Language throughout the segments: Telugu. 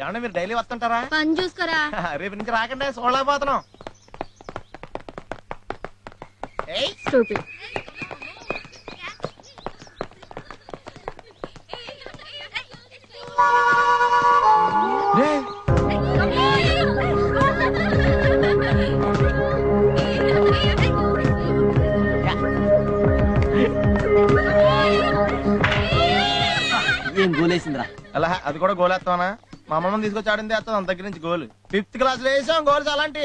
ఏమన్నా మీరు డైలీ వస్తుంటారా? పని చూసుకోరా. రేపు నుంచి రాకండి, చూడలేకపోతున్నాం. ఏం గోలేసిందిరా? అలా అది కూడా గోల్ వేస్తావనా? మా అమ్మమ్మ తీసుకొచ్చి ఆడింది వేస్తాం అంత దగ్గర నుంచి గోల్. 5th క్లాస్ లో వేసాం గోల్స్ అలాంటి.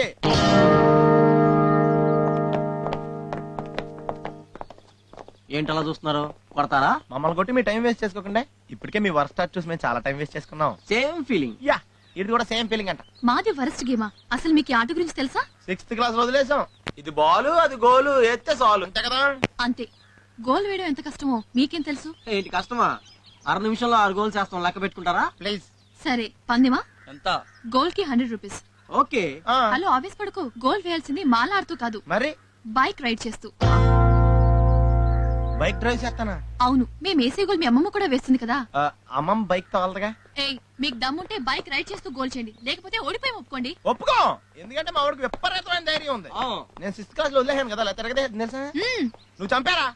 ఏంటలా చూస్తున్నారు? కొడతారా? మమ్మల్ని కొట్టి మీ టైం వేస్ట్ చేసుకోకుండా. ఇప్పటికే మీ వర్క్ స్టార్ట్ చూసి మేము చాలా టైం వేస్ట్ చేసుకున్నాం. Same feeling. యా, ఇది కూడా సేమ్ ఫీలింగ్ అంట. మాది వరస్ట్ గేమా? అసలు మీకు ఆట గురించి తెలుసా? 6th క్లాస్ లో వదిలేసాం. ఇది బాల్ అది గోలు ఎత్తే సాల్ అంతే కదా. అంతే. గోల్ వేయడం ఎంత కష్టమో మీకేం తెలుసు? ఏంటి కష్టమా? 6 నిమిషంలో 6 గోల్స్ చేస్తాం, లెక్క పెట్టుకుంటారా? ప్లీజ్. సరే పందిమా? ఎంత? గోల్ కి 100 రూపీస్. ఓకే. హలో ఆవేశ పడుకో. గోల్ వేయాల్సింది మాలాడుతూ కాదు, మరి బైక్ రైడ్ చేస్తూ. బైక్ డ్రైవ్ చేస్తానా? అవును, మేము వేసే గోల్ మీ అమ్మమ్మ కూడా వేస్తుంది కదా. అమ్మమ్మ బైక్ తోలదుగా. ఏయ్, మీకు దమ్ముంటే బైక్ రైడ్ చేస్తూ గోల్ చేయండి, లేకపోతే ఓడిపోయి ఒప్పుకోండి. ఒప్పుకో, ఎందుకంటే మా వాడికి విపరీతమైన ధైర్యం ఉంది. నేను 6th క్లాస్ లో వదిలేసాను కదా, తిరగదే తెలుసా? నువ్వు చంపారా?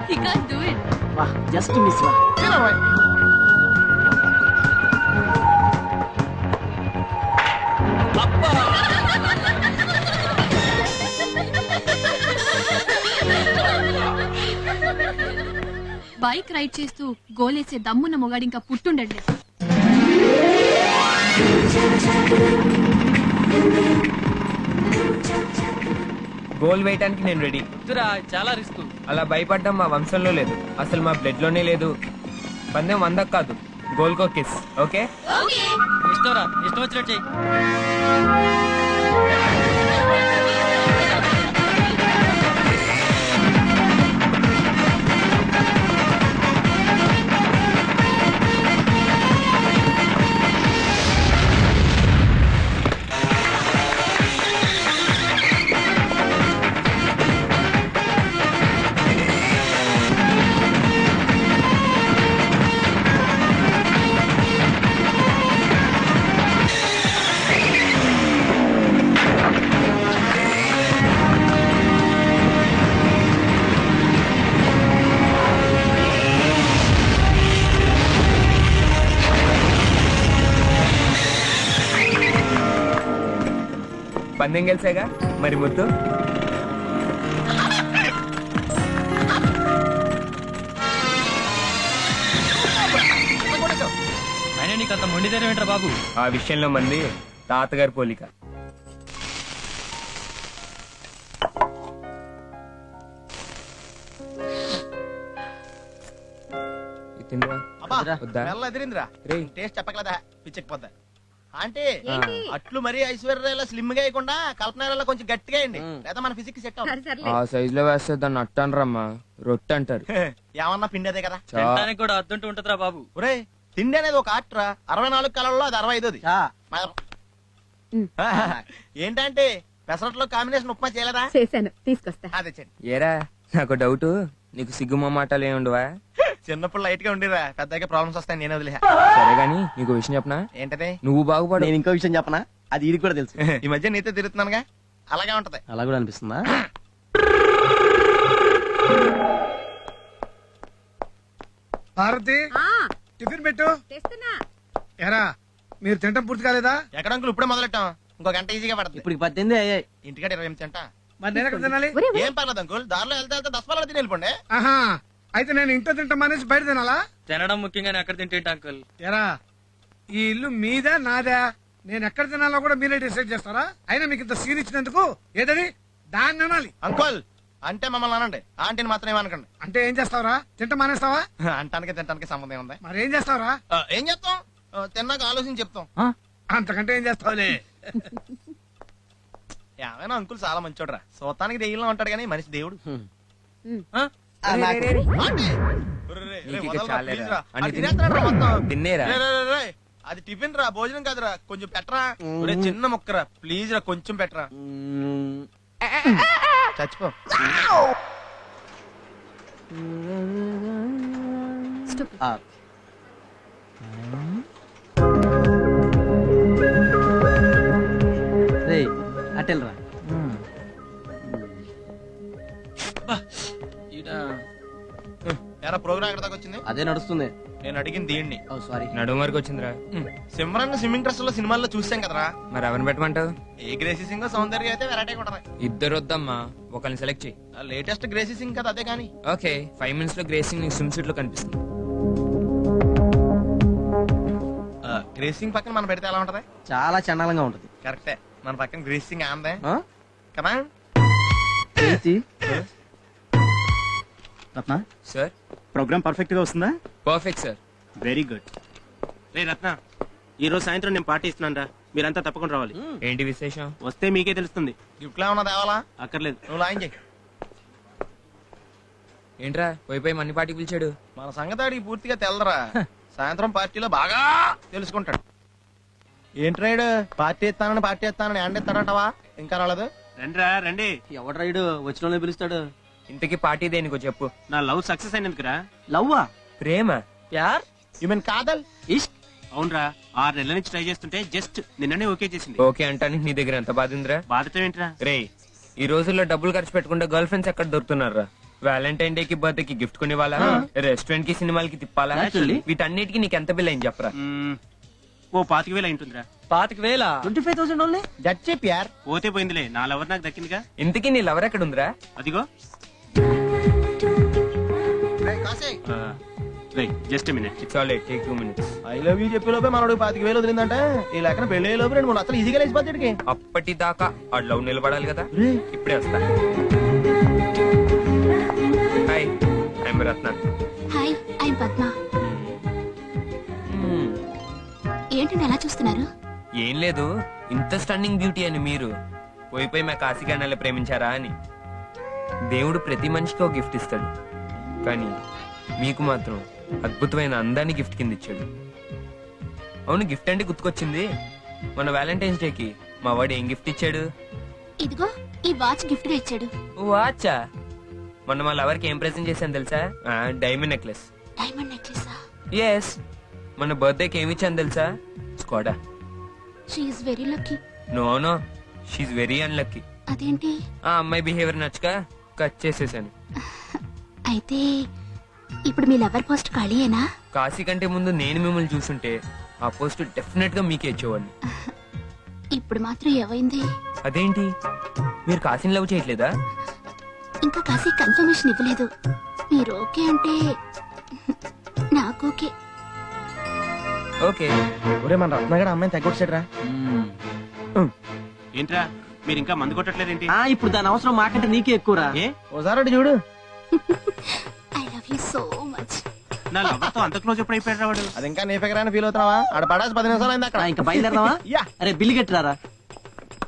He can't do it. Just miss. Bike ride చేస్తూ గోలేసే దమ్మున్న మొగాడు ఇంకా పుట్టుండండి. గోల్ వేయటానికి నేను రెడీ. చాలా రిస్క్. అలా భయపడ్డం మా వంశంలో లేదు, అసలు మా బ్లడ్ లోనే లేదు. పందెం 100 కాదు, గోల్ కో కిస్. ఓకే? ఇష్టంరా, ఇష్టం వచ్చినట్టు చెయ్యి. పందెం గెలిసేగా మరి ముద్దు. అయినా నీకు అంత మొండి ధైర్యం ఏంట్రా బాబు? ఆ విషయంలో మంది తాతగారి పోలిక. ఎదిరిందిరా టేస్ట్ చెప్పకలేదా, పిచ్చకపోద్దా. అంటే అట్లు మరీ ఐశ్వర్యాల స్లిమ్ గా వేయకుండా కల్పన కొంచెం గట్టిగా వేయండి, లేదా మన ఫిజిక్స్ సెట్ అవుతుంది. ఆ సైజ్ లో వేస్తే దాన్ని అట్ట అనరమ్మా, రొట్టె అంటారు. ఏమన్నా పిండి అదే కదా. తినడానికి కూడా అద్దుంటూ ఉంటదిరా బాబు. ఒరే, తిండి అనేది ఒక ఆర్ట్రా. 64 కళల్లో అది 65ది. ఏంటంటే పెసరట్లో కాంబినేషన్ ఉప్మా చేయలేదా? చేశాను, తీసుకొస్తా. అదే చెండి. ఏరా, నాకు డౌట్, నీకు సిగ్గుమా మాటలు ఏముండవా? చిన్నప్పుడు లైట్ గా ఉండిరా, పెద్దగా ప్రాబ్లమ్స్ వస్తాయి, నేనే వదిలే. సరే గాని నీకు విషయం చెప్పనా? ఏంటది? నువ్వు బాగుపడు. నేను ఇంకో విషయం చెప్పనా? అది ఇది కూడా తెలుసు. ఈ మధ్య నీతో తిరుగుతున్నానుగా, అలాగే ఉంటది. అలా కూడా అనిపిస్తుందా? భారతి, టిఫిన్ పెట్టు. ఎరా, మీరు తింటం పూర్తి కాలేదా? ఎక్కడ అంకుల్, ఇప్పుడే మొదలెట్టాం, ఇంకో గంట ఈజీగా పడుతుంది. ఇప్పుడు 18 అయ్యాయి. ఇంటికాడ 20 తింటా. మరి నేను ఎక్కడ తినాలి? ఏం పర్లేదు అంకుల్, దారిలో వెళ్తే 10 పళ్ళ తిని వెళ్ళిపోండి. ఆహా, అయితే నేను ఇంట్లో తింటాం అనేసి బయట తినాలా? తినడం ముఖ్యంగానే ఎక్కడ తింటే అంకుల్. ఎరా, ఈ ఇల్లు మీదా నాదా? నేను ఎక్కడ తినాలో కూడా మీరే డిసైడ్ చేస్తారా? అయినా మీకు ఇంత సీన్ ఇచ్చినందుకు ఏదని దాన్ని అనాలి. అంకుల్ అంటే మమ్మల్ని అనండి, ఆంటీని మాత్రం ఏమనకండి. అంటే ఏం చేస్తావరా? తింట మానేస్తావా? అంటానికి తింటానికి సంబంధం ఉంది. మరి ఏం చేస్తావరా? ఏం చెప్తాం, తిన్నాక ఆలోచించి చెప్తాం. అంతకంటే ఏం చేస్తావులే. ఏమైనా అంకుల్ చాలా మంచోడ్రా, సొత్తానికి దెయ్యంలో ఉంటాడు కానీ మనిషి దేవుడు. తిన్నేరా అది టిఫిన్ రా, భోజనం కాదురా, కొంచెం పెట్టరా. ఒరే చిన్న ముక్కరా, ప్లీజ్ రా, కొంచెం పెట్టరా. చచ్చిపో. రే అటెల్రా. ఎరా ప్రోగ్రామ్ ఎక్కడ దాకా వచ్చింది? అదే నడుస్తుంది. నేను అడిగింది దీన్ని. సారీ. నడుము వరకు వచ్చిందిరా. సిమ్రన్ స్విమ్మింగ్ డ్రెస్ లో సినిమాల్లో చూసాం కదరా. మరి ఎవరిని పెట్టమంటావు? ఏ గ్రేసీ సింగ్ సౌందర్య అయితే వెరైటీ ఉంటది. ఇద్దరు వద్దమ్మా, ఒకరిని సెలెక్ట్ చేయి. లేటెస్ట్ గ్రేసీ సింగ్ కదా, అదే కానీ. ఓకే, 5 minutes లో గ్రేసింగ్ నీకు స్విమ్ సూట్ లో కనిపిస్తుంది. గ్రేసింగ్ పక్కన మనం పెడితే ఎలా ఉంటది? చాలా చండాలంగా ఉంటది. కరెక్టే, మన పక్కన గ్రేసింగ్ ఆందే కదా. రత్న, సార్ ప్రోగ్రామ్ పర్ఫెక్ట్ గా వస్తుందా? Perfect sir. Very good. రే రత్న, ఈ రోజు సాయంత్రం నేను పార్టీ ఇస్తున్నాను రా, మీరంతా తప్పకుండా రావాలి. ఏంటి విశేషం? వస్తే మీకే తెలుస్తుంది. గిఫ్ట్ లా ఉన్నది ఏవాలా? అక్కర్లేదు. నువ్వు లాయిన్ చేయి. ఏంట్రా పోయిపోయి మన్ని పాటికి పిలిచాడు? మన సంగతి అడిగి పూర్తిగా తెల్లరా. సాయంత్రం పార్టీలో బాగా తెలుసుకుంటాడు. ఏంట్రాడు పార్టీ ఇస్తానని అండిస్తాడంటవా? ఇంకా రాలేదు. రండిరా రండి. ఎవడు రైడు వచ్చిన పిలుస్తాడు. ఇంతకీ పార్టీ దేనికో చెప్పు. నా లవ్ సక్సెస్ అయినందుకురా. లవ్వా? ప్రేమ? ప్యార్ యు మీన్ కాదల్? ఇష్క్. అవునరా, 6 నెలల నుంచి ట్రై చేస్తుంటే జస్ట్ నిన్ననే ఓకే చేసింది. ఓకే అంటానికి నీ దగ్గర ఎంత బాధ ఉందిరా? బాధతో ఏంట్రా? రే, ఈ రోజుల్లో డబ్బులు ఖర్చు పెట్టుకుంటే గర్ల్ ఫ్రెండ్స్ ఎక్కడ దొరుకుతున్నారా? వ్యాలంటైన్ డే కి బర్త్డే కి గిఫ్ట్ కొనివ్వాలా? రెస్టారెంట్ కి సినిమాలకి తిప్పాలా? Naturally. వీటన్నిటికి నీకు ఎంత బిల్ అయింది చెప్పరా? ఓ 25,000 అయింటుందిరా. 25,000? 25,000 ఓన్లీ? దట్స్ ప్యార్. పోతే పోయిందిలే, నా లవర్ నాకు దక్కిందిగా. ఇంతకీ నీ లవర్ ఎక్కడ ఉందిరా? అదిగో. Just minute. It's all right, take 2 minutes. I love you చెప్పే లోపే మనోడు 25,000 వదిలిందంటే ఈ లెక్కన పెళ్లి అయ్యే లోపు 2-3 అసలు ఈజీగా లేచిపోతాడికి. అప్పటిదాకా ఆ లవ్ నిలబడాలి కదా. ఇప్పుడే వస్తా. Hi, I'm Ratna. Hi, I'm Padma. ఏంటండి ఎలా చూస్తున్నారు? ఏం లేదు, ఇంత స్టన్నింగ్ బ్యూటీ అని మీరు పోయిపోయి మా కాశీగానాలే ప్రేమించారా అని. దేవుడు ప్రతి మనిషికి ఒక గిఫ్ట్ ఇస్తాడు, కానీ మీకు మాత్రం అద్భుతమైన అందాన్ని గిఫ్ట్ కింద ఇచ్చాడు. అవును, గిఫ్ట్ అంటే గుర్తుకొచ్చింది. మన వ్యాలంటైన్స్ డే కి మా వాడు ఏం గిఫ్ట్ ఇచ్చాడు? ఇదిగో ఈ వాచ్ గిఫ్ట్ గా ఇచ్చాడు. వాచా? మొన్న మా లవర్ కి ఏం ప్రెజెంట్ చేశాను తెలుసా? Diamond necklace. డైమండ్ నెక్లెసా? ఎస్. మన బర్త్డే కి ఏమి ఇచ్చాను తెలుసా? Skoda. She is very lucky. No no, she's very unlucky. అదేంటి? ఆ అమ్మాయి బిహేవియర్ నచ్చక కట్ చేసేసాను. అయితే ఇప్పుడు మీ లవర్ పోస్ట్ ఖాళీయేనా? కాశీ కంటే ముందు నేను మిమ్మల్ని చూసుంటే ఆ పోస్ట్ డెఫినెట్ గా మీకే ఇచ్చేవాడిని. ఇప్పుడు మాత్రం ఏమైంది? అదేంటి, మీరు కాశీని లవ్ చేయట్లేదా? ఇంకా కాశీ కన్ఫర్మేషన్ ఇవ్వలేదు. మీరు ఓకే అంటే నాకు ఓకే. ఓకే. ఒరే మన రత్నగడ అమ్మాయిని తగ్గొచ్చాడు రా. ఏంట్రా, మీరు ఇంకా మందు కొట్టట్లేదేంటి? ఇప్పుడు దాని అవసరం మాకంటే నీకే ఎక్కువరా. ఏ ఓసారి చూడు. I love you so much. నా లవర్ తో అంత క్లోజ్ ఎప్పుడు అయిపోయాడు వాడు? అది ఇంకా నీ ఫిగర్ ఫీల్ అవుతున్నావా? ఆడ పడాల్సి 10 నిమిషాలు అయింది అక్కడ. ఇంకా బయలుదేరదామా? యా. అరే బిల్లు కట్టిరారా.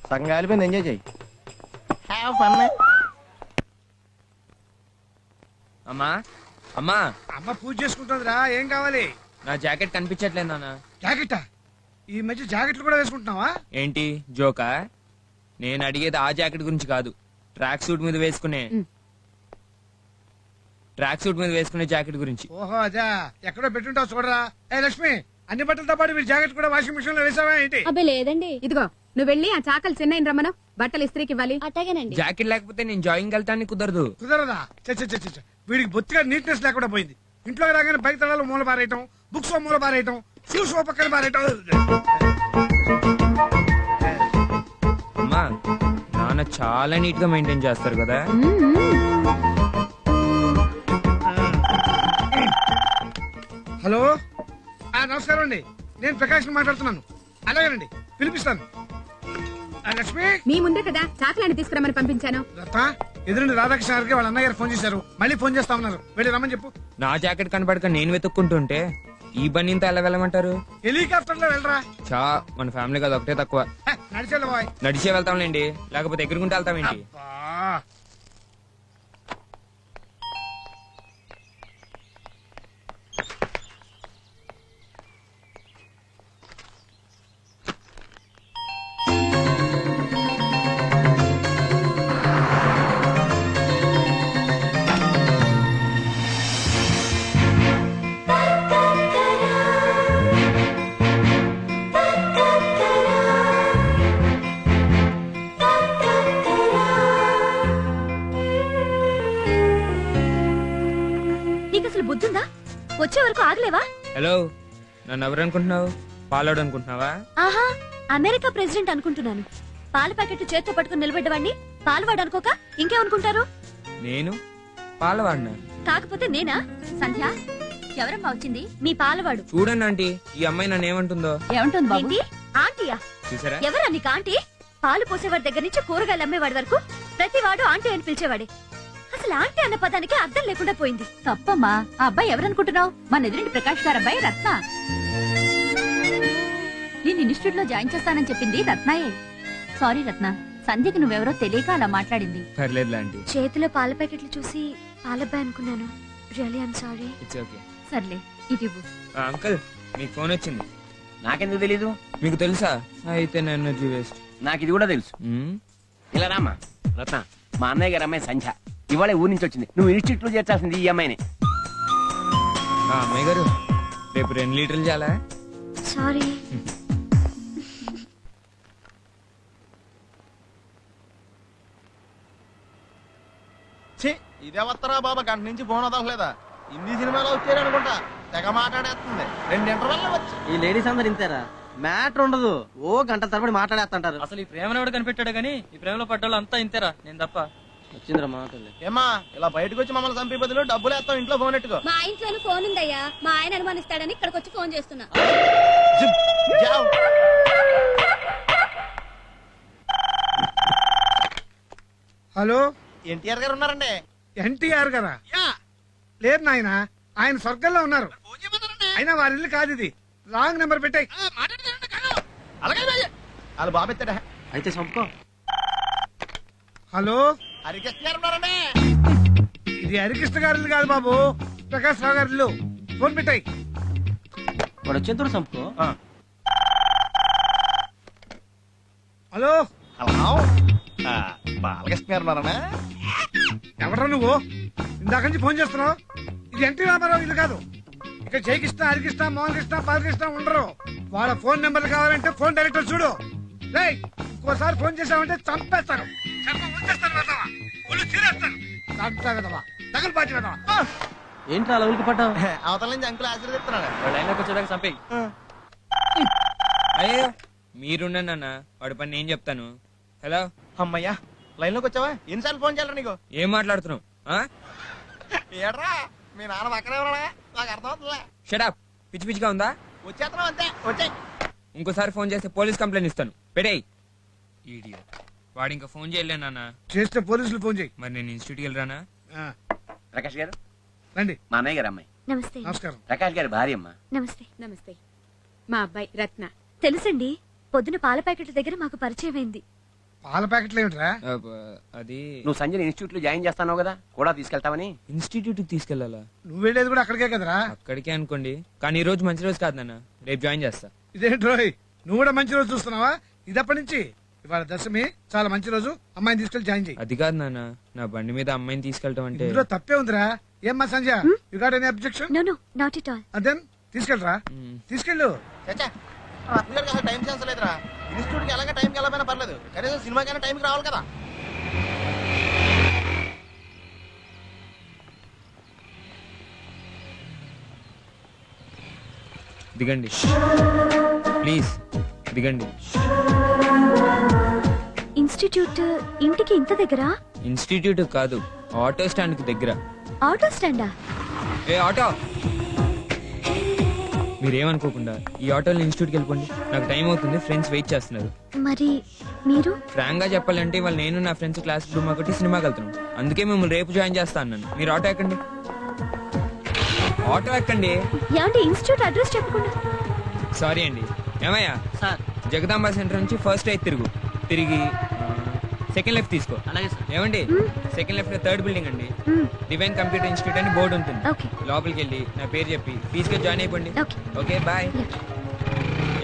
సగం కాలిపోయింది, ఎంజాయ్ చెయ్యి. Have fun. అమ్మా, అమ్మా, అమ్మ పూజ చేసుకుంటుందిరా. ఏం కావాలి? నా జాకెట్ కనిపించట్లేదు నాన్న. జాకెట్టా? ఈ మధ్య జాకెట్లు కూడా వేసుకుంటున్నావా? ఏంటి జోకా? నేను అడిగేది ఆ జాకెట్ గురించి కాదు, ట్రాక్ సూట్ మీద వేసుకునే జాకెట్ గురించి. ఓహో అదా, ఎక్కడో పెట్టుంటావు చూడరా. ఏ లక్ష్మి, అన్ని బట్టలతో పాటు మీరు జాకెట్ కూడా వాషింగ్ మిషన్ లో వేసావా ఏంటి? అబ్బే లేదండి. ఇదిగో నువ్వు వెళ్ళి ఆ చాకలి చిన్న రమ్మను, బట్టలు ఇస్త్రీకి ఇవ్వాలి. అట్టగేనండి. జాకెట్ లేకపోతే నేను జాయింగ్ వెళ్తానికి కుదరదు. కుదరదా? చ వీడికి బొత్తిగా నీట్నెస్ లేకుండా పోయింది. ఇంట్లో రాగానే బైక్ తలాలు మూల పారేయటం, బుక్స్ మూల పారేయటం, షూస్ పక్కన పారేయటం. అమ్మా, నాన్న చాలా నీట్ గా మెయింటైన్ చేస్తారు కదా. హలో, నమస్కారం అండి. నేను ప్రకాష్ మాట్లాడుతున్నాను. అలాగేనండి, పిలిపిస్తాను. లక్ష్మి, మీ ముందే కదా చాకలాన్ని తీసుకురమ్మని పంపించాను. రత్న, ఎదురుండి రాధాకృష్ణ గారికి వాళ్ళ అన్నయ్య గారు ఫోన్ చేశారు. మళ్ళీ ఫోన్ చేస్తా ఉన్నారు. వెళ్ళి రమ్మని చెప్పు. నా జాకెట్ కనపడక నేను వెతుక్కుంటుంటే ఈ బండితో ఎలా వెళ్ళమంటారు? హెలికాప్టర్ లో వెళ్ళరా. చా, మన ఫ్యామిలీ కదా ఒకటే తక్కువ. నడిచేళ్ళ బాయ్. నడిచే వెళ్తాంలేండి, లేకపోతే ఎగురుకుంటే వెళ్తామేంటి? హలో, నన్ను ఎవరు అనుకుంటున్నావు? పాలోడు అనుకుంటున్నావా? ఆహా, అమెరికా ప్రెసిడెంట్ అనుకుంటున్నాను. పాల ప్యాకెట్ చేత్తో పట్టుకుని నిలబడ్డవాడిని పాలవాడు అనుకోక ఇంకేమనుకుంటారు? నేను పాలవాడినా? కాకపోతే నేనా? సంధ్య, ఎవరమ్మా వచ్చింది? మీ పాలవాడు. చూడండి ఆంటీ, ఈ అమ్మాయి నన్ను ఏమంటుందో. ఏమంటుంది బాబు? ఆంటీయా? చూసారా? ఎవరా నీకు ఆంటీ? పాలు పోసేవాడి దగ్గర నుంచి కూరగాయలు అమ్మేవాడి వరకు ప్రతి వాడు ఆంటీ అని పిలిచేవాడే. అసలు ఆంటీ అన్న పదానికి అర్థం లేకుండా పోయింది. తప్పమ్మా. ఆ అబ్బాయి ఎవరనుకుంటున్నావు? మన ఎదురింటి ప్రకాష్ గారు అబ్బాయి రత్న. నేను ఇన్స్టిట్యూట్ లో జాయిన్ చేస్తానని చెప్పింది రత్నాయే. సారీ రత్న, సంధ్యకి నువ్వెవరో తెలియక అలా మాట్లాడింది. పర్లేదు ఆంటీ. చేతిలో పాల ప్యాకెట్లు చూసి పాలబ్బాయి అనుకున్నాను. Really I'm sorry. It's okay. సర్లే, ఇది ఇవ్వు. అంకుల్, మీకు ఫోన్ వచ్చింది. నాకెందుకు తెలీదు? మీకు తెలుసా? అయితే నా ఎనర్జీ వేస్ట్. నాకు ఇది కూడా తెలుసు. ఇలా రామ్మా. రత్న, మా అన్నయ్య గారు అమ్మాయి సంధ్య ఇవాళ ఊరి నుంచి వచ్చింది. నువ్వు ఇన్స్టిట్యూట్ లో చేర్చాల్సింది ఈ అమ్మాయిని. అమ్మాయి గారు, రేపు 2 లీటర్లు చాలా? సారీ. ఇదే వస్తారా బాబా, గంట నుంచి ఫోన్ వదలలేదా? హిందీ సినిమాలో వచ్చారనుకుంటా, తెగ మాట్లాడేస్తుంది. 2 ఇంటర్వెల్ వచ్చి. ఈ లేడీస్ అందరు ఇంతేరా, మ్యాటర్ ఉండదు. ఓ గంట తరబడి మాట్లాడేస్తుంటారు. అసలు ఈ ప్రేమను ఎవడు కనిపెట్టాడు గానీ ఈ ప్రేమలో పడ్డోళ్ళు అంతా ఇంతేరా, నేను తప్ప. వచ్చిందిరా మాటలు. ఏమా ఇలా బయటకు వచ్చి మమ్మల్ని చంపే బదులు డబ్బులు వేస్తాం, ఇంట్లో ఫోన్ ఎట్టుకో. మా ఇంట్లోనూ ఫోన్ ఉందయ్యా, మా ఆయన అనుమానిస్తాడని ఇక్కడికి వచ్చి ఫోన్ చేస్తున్నా. జావ్. హలో, ఎన్టీఆర్ గారు ఉన్నారండి? ఎన్టీఆర్ గారా? లేరు నాయన, ఆయన స్వర్గంలో ఉన్నారు. అయినా వారి ఇల్లు కాదు ఇది. రాంగ్ నెంబర్ పెట్టాయి. అలాగే వాళ్ళు బాబు ఎత్తాడా? అయితే చంపుకో. హలో, హరికృష్ణ గారు ఉన్నారండి? ఇది హరికృష్ణ గారి ఇల్లు కాదు బాబు, ప్రకాష్ రావు గారి ఇల్లు. ఫోన్ పెట్టాయి. వాడు వచ్చేందుకు చంపుకో. హలో, హలో, బాలకృష్ణ గారు ఉన్నారన్నా? ఎవరా నువ్వు? ఇందాక నుంచి ఫోన్ చేస్తున్నావు. ఇది ఎన్టీ రామారావు ఇల్లు కాదు. ఇక్కడ జయకృష్ణ, హరికృష్ణ, మోహన్ కృష్ణ, బాలకృష్ణ ఉండరు. వాళ్ళ ఫోన్ నెంబర్లు కావాలంటే ఫోన్ డైరెక్టర్ చూడు. రేయ్, ఇంకోసారి ఫోన్ చేసావంటే చంపేస్తాను. ఏంట్రా అలా ఉలికి పడ్డావు? అవతల నుంచి అంకుల్ ఆశీర్వదిస్తున్నాడు. లైన్లోకి వచ్చేదాకా చంపేయి. అయ్యో, మీరున్నాను నాన్న, వాడి పని నేను చెప్తాను. హలో. అమ్మయ్యా, లైన్ లోకి వచ్చావా? ఎన్నిసార్లు ఫోన్ చేయాలి నీకు? ఏం మాట్లాడుతున్నావు? ఏడ్రా, మీ నాన్న పక్కనే ఉన్నాడా? నాకు అర్థం అవుతుందిలే. షటప్. పిచ్చి పిచ్చిగా ఉందా? వచ్చేస్తున్నావు అంతే, వచ్చాయి. ఇంకోసారి ఫోన్ చేస్తే పోలీస్ కంప్లైంట్ ఇస్తాను. పెట్టేయ్. ఈడియట్. వాడు ఇంకా ఫోన్ చేయలే నాన్న. చేస్తే పోలీసులు ఫోన్ చేయి. మరి నేను ఇన్స్టిట్యూట్కి వెళ్ళరానా? ప్రకాష్ గారు రండి. మా అన్నయ్య గారు అమ్మాయి. నమస్తే. నమస్కారం. ప్రకాష్ గారి భార్య అమ్మా. నమస్తే. నమస్తే. మా అబ్బాయి రత్న. తెలుసండి, పొద్దున పాల ప్యాకెట్ల దగ్గర మాకు పరిచయం అయింది. పాల ప్యాకెట్లు ఏమిట్రా? అది నువ్వు సంజయ్ ఇన్స్టిట్యూట్ లో జాయిన్ చేస్తాను కదా, కూడా తీసుకెళ్తావని. ఇన్స్టిట్యూట్ కి తీసుకెళ్లాలా? నువ్వు వెళ్ళేది కూడా అక్కడికే కదరా? అక్కడికే అనుకోండి, కానీ ఈ రోజు మంచి రోజు కాదు నాన్న. రేపు జాయిన్ చేస్తా. ఇదేంటి రోయ్, నువ్వు కూడా మంచి రోజు చూస్తున్నావా? ఇదప్పటి నుంచి ఇవాళ దశమి, చాలా మంచి రోజు. అమ్మాయిని తీసుకెళ్లి జాయిన్ చేయి. అది కాదు నాన్న, నా బండి మీద అమ్మాయిని తీసుకెళ్ళటం అంటే. ఇందులో తప్పే ఉందిరా. ఏమ్మా Sanjay, you got any objection? No no, not at all. అదెన్ తీసుకెళ్ళరా, తీసుకెళ్ళు. చచ్చా, అసలు టైం సెన్స్ లేదురా. ఇన్స్టిట్యూట్ కి ఎలాగ టైంకి వెళ్ళకపోయినా పర్లేదు, కనీసం సినిమాకైనా టైంకి రావాలి కదా. దిగండి ప్లీజ్, దిగండి. ఇన్స్టిట్యూట్ ఇంటికి ఇంత దగ్గర? ఇన్స్టిట్యూట్ కాదు, ఆటో స్టాండ్ కి దగ్గర. ఆటో స్టాండా? ఏ ఆటో, మీరేమనుకోకుండా ఈ ఆటోలో ఇన్స్టిట్యూట్కి వెళ్ళిపోండి. నాకు టైం అవుతుంది, ఫ్రెండ్స్ వెయిట్ చేస్తున్నారు. మరి మీరు? ఫ్రాంక్ గా చెప్పాలంటే వాళ్ళు నేను నా ఫ్రెండ్స్ క్లాస్ రూమ్ ఒకటి సినిమాకి వెళ్తున్నాం. అందుకే మిమ్మల్ని రేపు జాయిన్ చేస్తా అన్నాను. మీరు ఆటో ఎక్కండి, ఆటో ఎక్కండి. ఏమంటే ఇన్స్టిట్యూట్ అడ్రస్ చెప్పకుండా? సారీ అండి. ఏమయ్యా, సార్ జగదాంబ సెంటర్ నుంచి ఫస్ట్ రైట్ తిరిగి సెకండ్ లెఫ్ట్ తీసుకో. అలాగే సార్. ఏమండి, సెకండ్ లెఫ్ట్ 3rd బిల్డింగ్ అండి. డివైన్ కంప్యూటర్ ఇన్స్టిట్యూట్ అని బోర్డు ఉంటుంది. ఓకే. లోపలికి వెళ్ళి నా పేరు చెప్పి ఫీజుగా జాయిన్ అయిపోండి. ఓకే. Okay bye.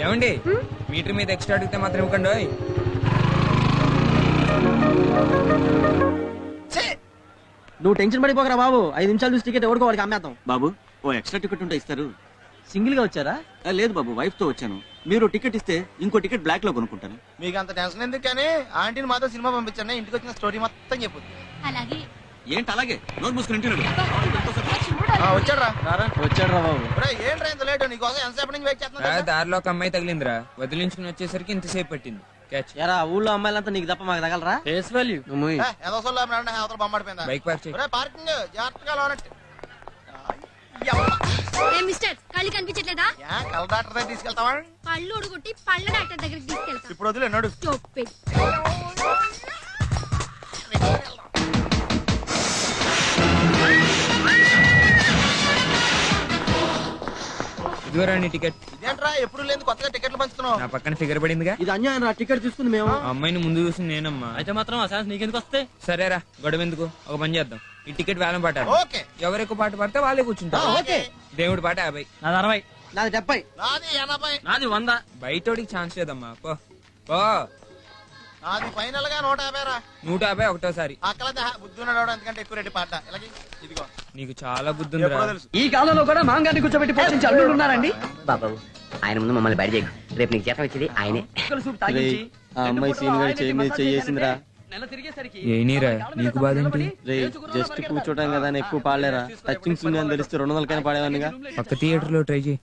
ఏమండి, మీటర్ మీద ఎక్స్ట్రా అడిగితే మాత్రం ఇవ్వకండి. నువ్వు టెన్షన్ పడిపోకరా బాబు. 5 నిమిషాలు చూసి టికెట్ ఎవరికో వాడికి అమ్మేద్దాం. బాబు, ఓ ఎక్స్ట్రా టికెట్ ఉంటే ఇస్తారు? సింగిల్ గా వచ్చారా? లేదు బాబు, వైఫ్ తో వచ్చాను. మీరు టికెట్ ఇస్తే ఇంకో టికెట్ బ్లాక్ లో కొనుక్కుంటాను. మీకు అంత టెన్షన్ ఎందుకు కానీ ఆంటీని మాతో సినిమా పంపించండి, ఇంటికి వచ్చిన స్టోరీ మొత్తం చెప్పుద్ది. అలాగే. ఏంటి అలాగే నోట్ మూసుకుని ఇంటికి రండి. వచ్చాడు రా. వచ్చాడు రా బాబు. ఏంట్రా ఇంత లేట్? నీకోసం ఎంతసేపు నుంచి వెయిట్ చేస్తున్నా. దారిలో ఒక అమ్మాయి తగిలిందిరా, వదిలించుకుని వచ్చేసరికి ఇంతసేపు పట్టింది. క్యాచ్. ఎరా ఊళ్ళో అమ్మాయిలంతా నీకు తప్ప మాకు తగలరా? Face value. ఏదో సొల్లు అవతల బొమ్మడిపోయిందా? బైక్ పార్క్ చేయి. పార్కింగ్ జాగ్రత్తగా లోనట్టు. మిస్టర్ కళ్ళు కనిపించట్లేదా? కళ్ళ డాక్టర్ దగ్గర తీసుకెళ్తావా? పళ్ళు ఉడుగుట్టి పళ్ళ డాక్టర్ దగ్గరికి తీసుకెళ్తా. ఇప్పుడు వదిలే నడు. ఇదిగోరా నీ టికెట్. ఇదేంట్రా ఎప్పుడు లేదు కొత్తగా టికెట్లు పంచుతున్నావు? నా పక్కన ఫిగర్ పడిందిగా. ఇది అన్యాయం రా. టికెట్ తీసుకుంది మేము. ఆ అమ్మాయిని ముందు చూసి నేనమ్మా. అయితే మాత్రం ఆ ఛాన్స్ నీకెందుకు వస్తాయి? సరేరా, గొడవ ఎందుకు? ఒక పని చేద్దాం, ఈ టికెట్ వేలం పాటారు. ఓకే. ఎవరు ఎక్కువ పాట పడితే వాళ్ళే కూర్చుంటారు. ఓకే. దేవుడి పాట 50. నాది 60. నాది 70. నాది 80. నాది 100. బయటోడికి ఛాన్స్ లేదమ్మా. పో పో. నాది ఫైనల్ గా 150 రా. 150 ఒకటోసారి. అక్కలదే బుద్ధున్నాడు ఎందుకంటే ఎక్కువ రేటు పాట. ఇలాగే ఇదిగో నీకు చాలా బుద్ధి ఉందిరా. ఎప్పుడో తెలుసు. ఈ కాలంలో కూడా మాంగాన్ని కూర్చోబెట్టి పోషించి అల్లుడు ఉన్నారండి. బాబు ఆయన ముందు మమ్మల్ని బయట చేయకు. రేపు నీకు జీతం ఇచ్చేది ఆయనే. ఆ అమ్మాయి సీన్ గారి చేయి మీద చేసిందిరా. ఏనీరా నీకు బాధ ఏంటి? రే జస్ట్ కూర్చోటం కదా అని ఎక్కువ పాడలేరా? టచింగ్ సీన్ అని తెలిస్తే 200కైనా పాడేవాడిగా. పక్క థియేటర్ లో ట్రై చేయి.